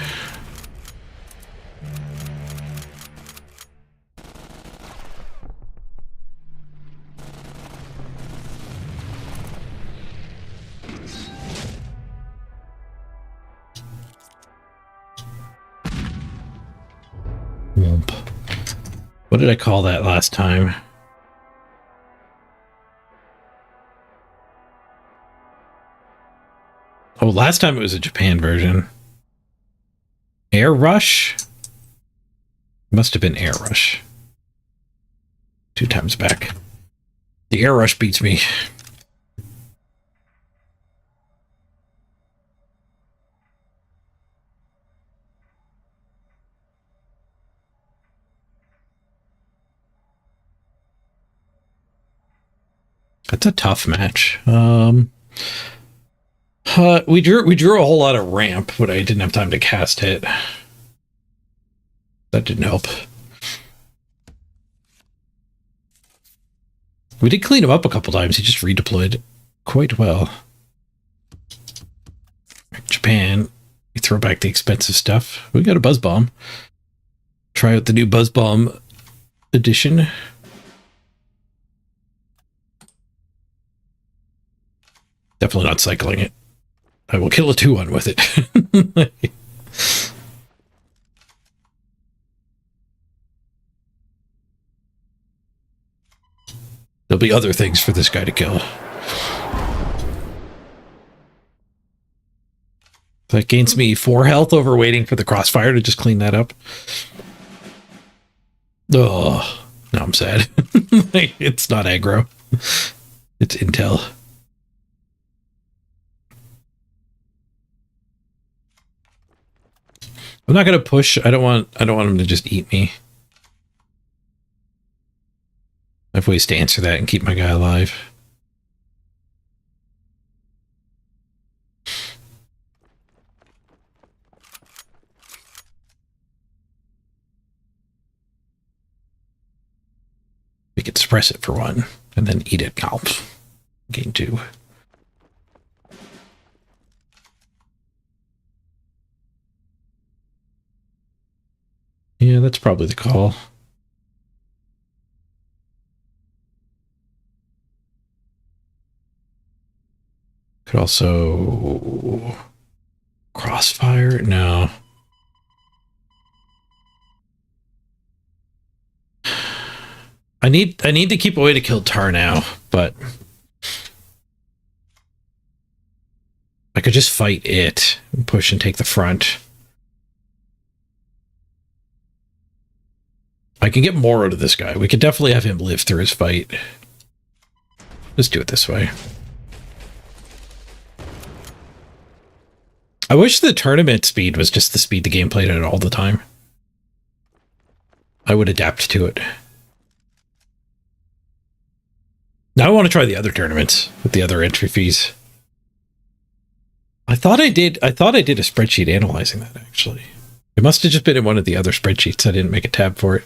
Womp. What did I call that last time? Oh, last time it was a Japan version. Air Rush? Must have been Air Rush. 2 times back. The Air Rush beats me. That's a tough match. We drew a whole lot of ramp, but I didn't have time to cast it. That didn't help. We did clean him up a couple times. He just redeployed quite well. Japan, you throw back the expensive stuff. We got a buzz bomb. Try out the new buzz bomb edition. Definitely not cycling it. I will kill a 2-1 with it. There'll be other things for this guy to kill. That gains me 4 health over waiting for the crossfire to just clean that up. Oh, now I'm sad. It's not aggro. It's intel. I'm not gonna push. I don't want him to just eat me. I have ways to answer that and keep my guy alive. We could suppress it for 1 and then eat it. Oh, gain 2. Yeah, that's probably the call. Could also crossfire. No. I need to keep a way to kill Tar now, but I could just fight it and push and take the front. I can get more out of this guy. We could definitely have him live through his fight. Let's do it this way. I wish the tournament speed was just the speed the game played at all the time. I would adapt to it. Now I want to try the other tournaments with the other entry fees. I thought I did a spreadsheet analyzing that, actually. It must have just been in one of the other spreadsheets. I didn't make a tab for it.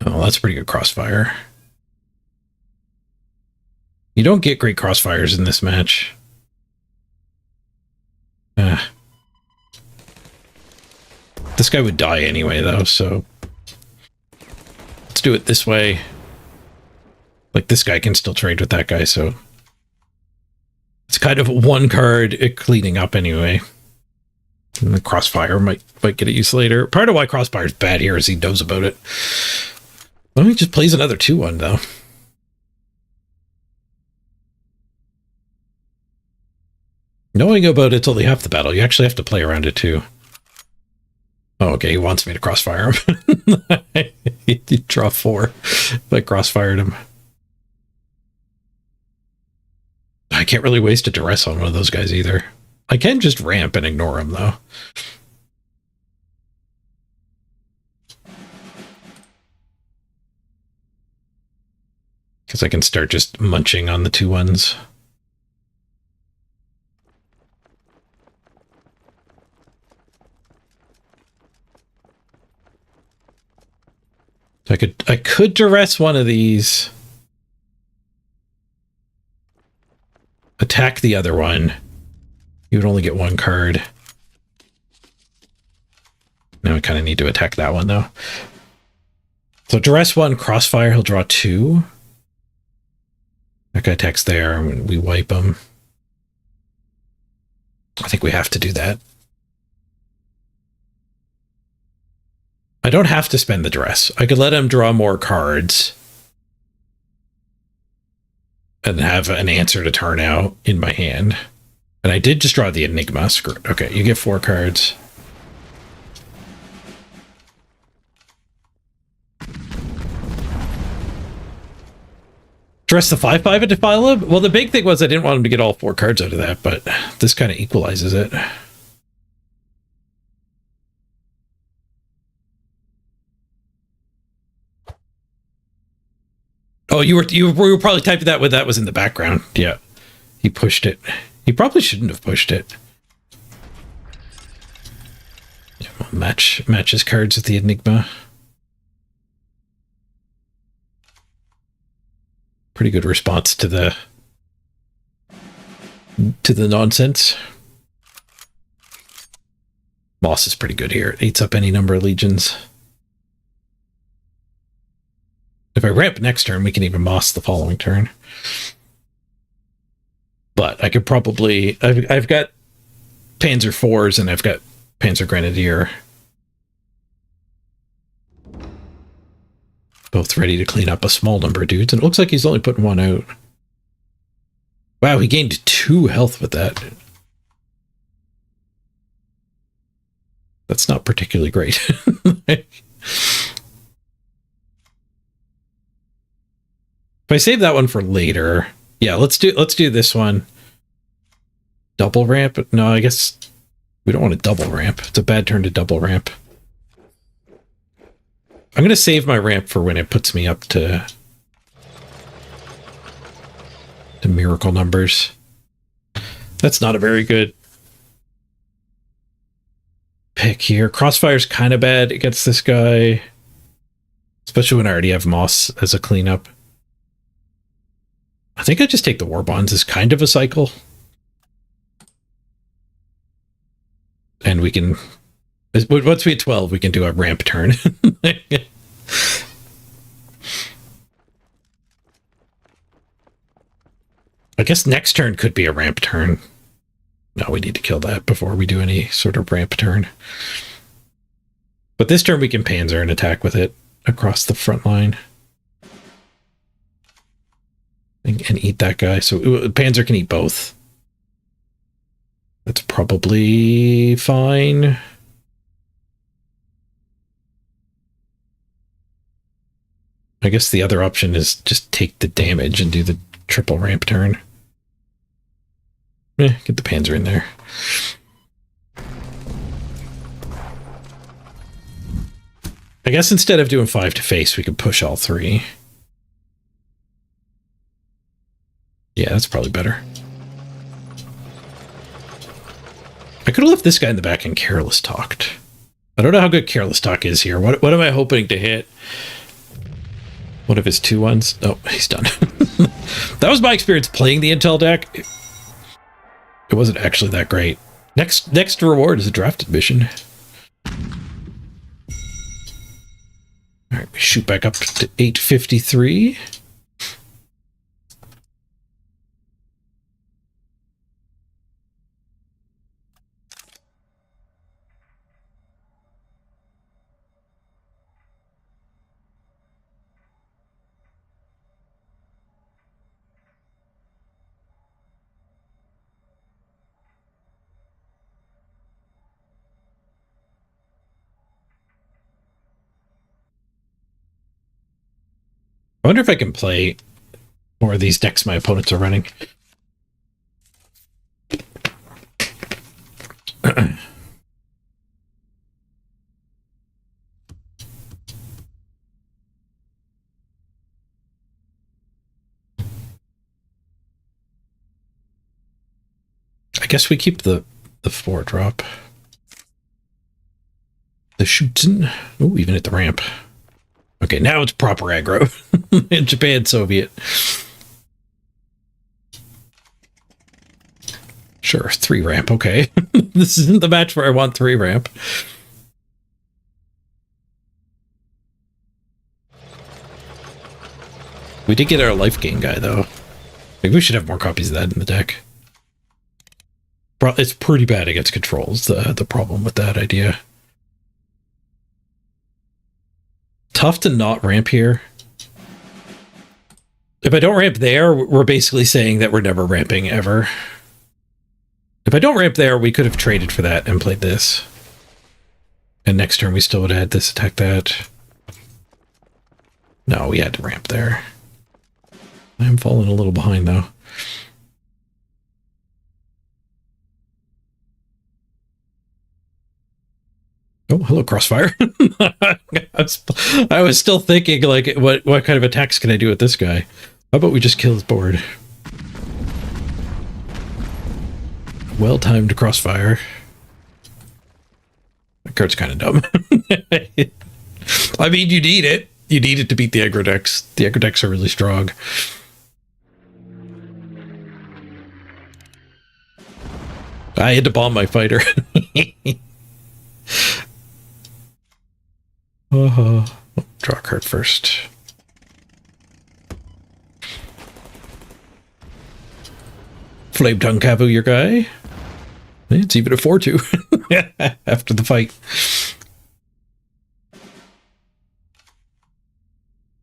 Oh, that's pretty good crossfire. You don't get great crossfires in this match. This guy would die anyway, though, so let's do it this way. Like, this guy can still trade with that guy, so it's kind of 1 card cleaning up anyway. And the crossfire might get it used later. Part of why crossfire is bad here is he knows about it. Well, he just plays another 2-1, though. Knowing about it's only half the battle. You actually have to play around it, too. Oh, okay, he wants me to crossfire him. You draw 4 if I crossfired him. I can't really waste a duress on one of those guys either. I can just ramp and ignore him, though. Because I can start just munching on the 2-1s. I could duress one of these. Attack the other one. You would only get 1 card. Now I kind of need to attack that one, though. So duress 1, crossfire, he'll draw 2. That guy attacks there, and we wipe him. I think we have to do that. I don't have to spend the duress. I could let him draw more cards and have an answer to turn out in my hand. And I did just draw the Enigma. Screw it. Okay, you get 4 cards. Dress the 5/5 and defile him? Well, the big thing was I didn't want him to get all 4 cards out of that, but this kind of equalizes it. Oh, you were probably typing that when that was in the background. Yeah, he pushed it. He probably shouldn't have pushed it. Yeah, we'll match his cards with the Enigma. Pretty good response to the nonsense. Moss is pretty good here. It eats up any number of legions. If I ramp next turn, we can even moss the following turn. But I could probably... I've got Panzer IVs and I've got Panzer Grenadier. Both ready to clean up a small number of dudes. And it looks like he's only putting one out. Wow, he gained 2 health with that. That's not particularly great. If I save that one for later, yeah, let's do this one. Double ramp? No, I guess we don't want to double ramp. It's a bad turn to double ramp. I'm going to save my ramp for when it puts me up to miracle numbers. That's not a very good pick here. Crossfire's kind of bad against this guy, especially when I already have Moss as a cleanup. I think I just take the War Bonds as kind of a cycle. And we can... Once we hit 12, we can do a ramp turn. I guess next turn could be a ramp turn. No, we need to kill that before we do any sort of ramp turn. But this turn we can Panzer and attack with it across the front line. And eat that guy. So Panzer can eat both. That's probably fine. I guess the other option is just take the damage and do the triple ramp turn. Get the Panzer in there. I guess instead of doing 5 to face, we could push all 3. Yeah, that's probably better. I could have left this guy in the back and Careless Talked. I don't know how good Careless Talk is here. What am I hoping to hit? One of his 2-1s? Oh, he's done. That was my experience playing the Intel deck. It wasn't actually that great. Next reward is a drafted mission. Alright, we shoot back up to 853. I wonder if I can play more of these decks my opponents are running. I guess we keep the 4-drop. The Schutzen. Oh, even at the ramp. Okay, now it's proper aggro. In Japan, Soviet. Sure, 3 ramp, okay. This isn't the match where I want 3 ramp. We did get our life gain guy, though. Maybe we should have more copies of that in the deck. It's pretty bad against controls, the problem with that idea. Tough to not ramp here. If I don't ramp there, we're basically saying that we're never ramping ever. If I don't ramp there, we could have traded for that and played this. And next turn we still would have had this attack that. No, we had to ramp there. I'm falling a little behind though. Oh, hello, Crossfire. I was still thinking, like, what kind of attacks can I do with this guy? How about we just kill his board? Well-timed Crossfire. That card's kind of dumb. I mean, you need it. You need it to beat the aggro decks. The aggro decks are really strong. I had to bomb my fighter. Draw a card first. Flame Tongue Cavu, your guy. It's even a 4-2 after the fight.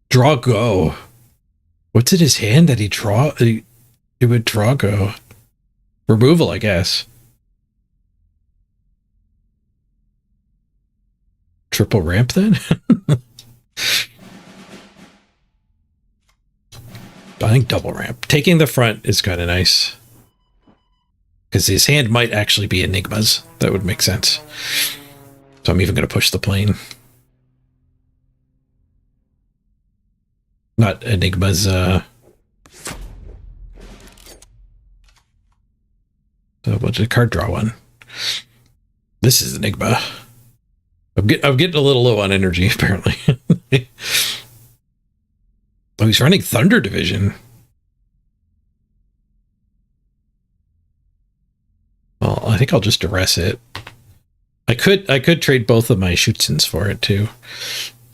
Draw go. What's in his hand that he draw? He would draw go. Removal, I guess. Triple ramp then? I think double ramp. Taking the front is kind of nice. Because his hand might actually be Enigmas. That would make sense. So I'm even going to push the plane. Not Enigmas, what did card draw one? This is Enigma. I'm getting a little low on energy, apparently. Oh, he's running Thunder Division. Well, I think I'll just duress it. I could trade both of my Schutzens for it too,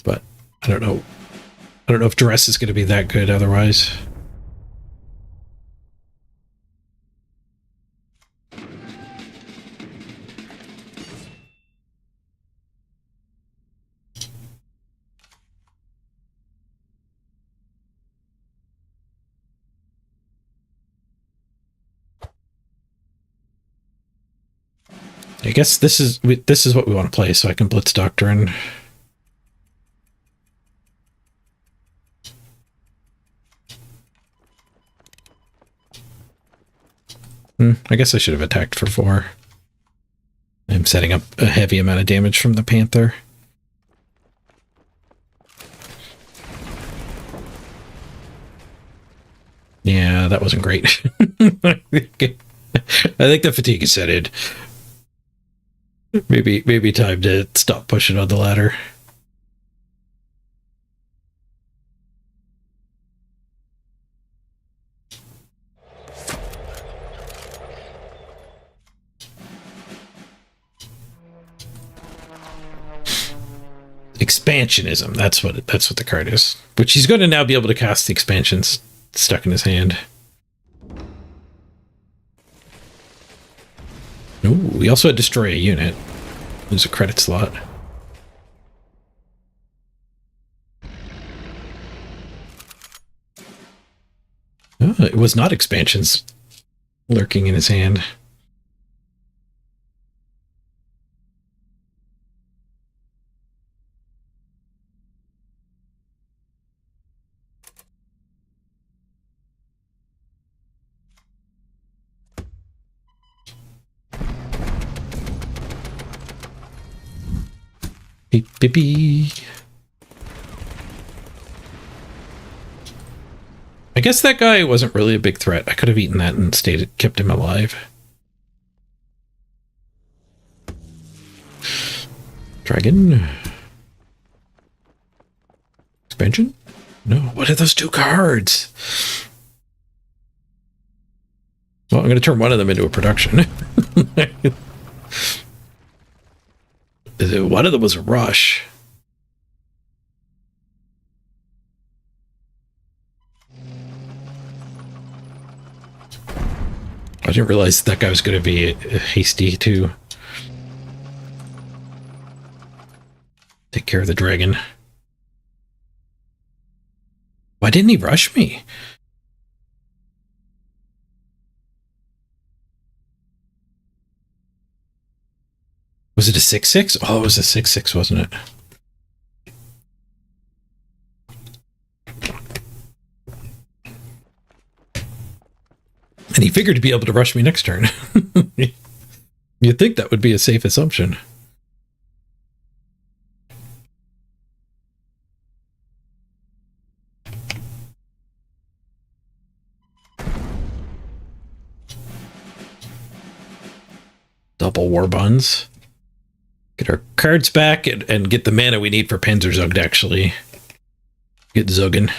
but I don't know. I don't know if duress is going to be that good otherwise. I guess this is what we want to play, so I can Blitz Doctrine. I guess I should have attacked for 4. I'm setting up a heavy amount of damage from the Panther. Yeah, that wasn't great. I think the fatigue is set in. Maybe time to stop pushing on the ladder. Expansionism. That's what the card is. Which he's going to now be able to cast the expansions stuck in his hand. Ooh, we also had destroy a unit. There's a credit slot. Oh, it was not expansions lurking in his hand. Beep, beep, beep. I guess that guy wasn't really a big threat. I could have eaten that and kept him alive. Dragon. Expansion? No. What are those 2 cards? Well, I'm going to turn one of them into a production. One of them was a rush. I didn't realize that guy was going to be hasty too. Take care of the dragon. Why didn't he rush me? Was it a 6/6? Oh, it was a 6/6, wasn't it? And he figured to be able to rush me next turn. You'd think that would be a safe assumption. Double war buns. Get our cards back and get the mana we need for Panzerzug to actually get Zuggin.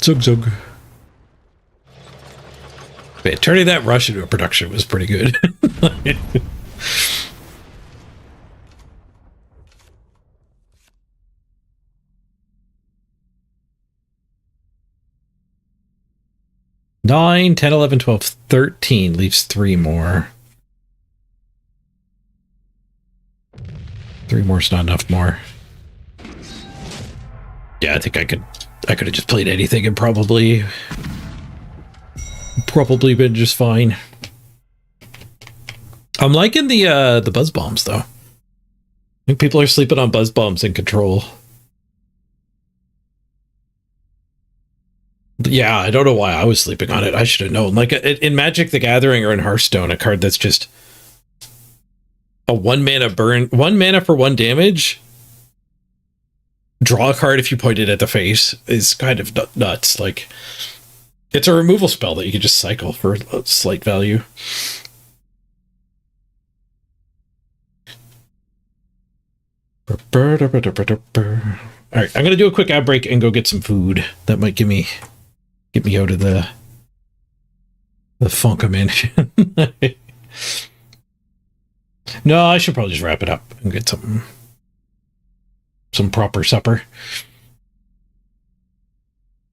Zug Zug. But turning that rush into a production was pretty good. Nine, 10, 11, 12, 13 leaves 3 more. 3 more is not enough more. Yeah, I think I could have just played anything and probably been just fine. I'm liking the buzz bombs though. I think people are sleeping on buzz bombs in Control. Yeah, I don't know why I was sleeping on it. I should have known. Like in Magic the Gathering or in Hearthstone, a card that's just a 1 mana burn, 1 mana for 1 damage. Draw a card if you point it at the face is kind of nuts. Like it's a removal spell that you can just cycle for a slight value. All right, I'm gonna do a quick ad break and go get some food. That might get me out of the funk I'm in. No, I should probably just wrap it up and get some proper supper.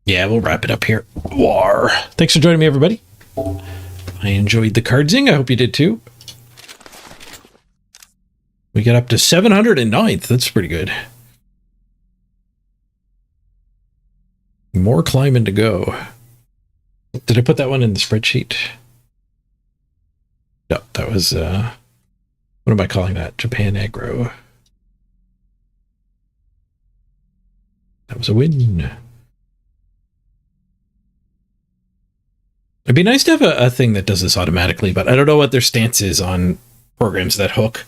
Yeah, we'll wrap it up here. War. Thanks for joining me, everybody. I enjoyed the cardsing. I hope you did too. We got up to 709th. That's pretty good. More climbing to go. Did I put that one in the spreadsheet? No, that was, what am I calling that? Japan aggro. That was a win. It'd be nice to have a thing that does this automatically, but I don't know what their stance is on programs that hook.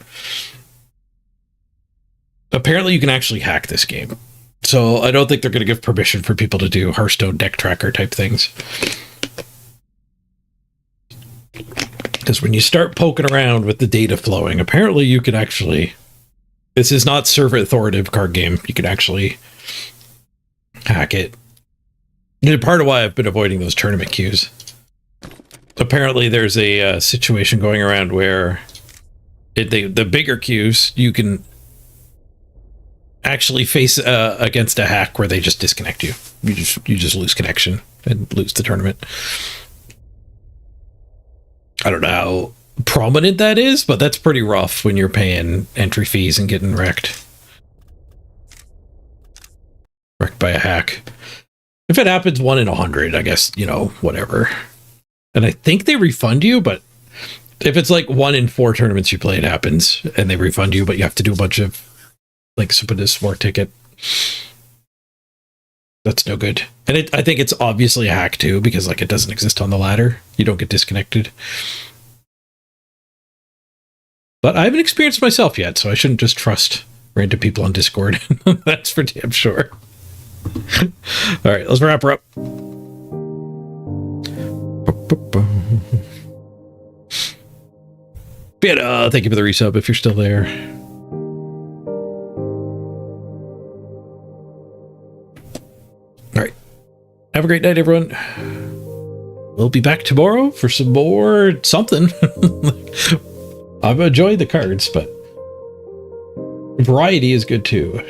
Apparently you can actually hack this game. So I don't think they're going to give permission for people to do Hearthstone deck tracker type things. Because when you start poking around with the data flowing, apparently you can actually... This is not server authoritative card game. You can actually hack it. And part of why I've been avoiding those tournament queues. Apparently there's a situation going around where the bigger queues, you can actually face against a hack where they just disconnect you. You just lose connection and lose the tournament. I don't know how prominent that is, but that's pretty rough when you're paying entry fees and getting wrecked. Wrecked by a hack. If it happens 1 in 100, I guess, you know, whatever. And I think they refund you, but if it's like 1 in 4 tournaments you play, it happens, and they refund you, but you have to do a bunch of like this war ticket. That's no good. And I think it's obviously a hack too, because like it doesn't exist on the ladder. You don't get disconnected. But I haven't experienced myself yet, so I shouldn't just trust random people on Discord. That's for damn sure. All right, let's wrap her up. But, thank you for the resub if you're still there. All right. Have a great night, everyone. We'll be back tomorrow for some more something. I've enjoyed the cards, but variety is good too.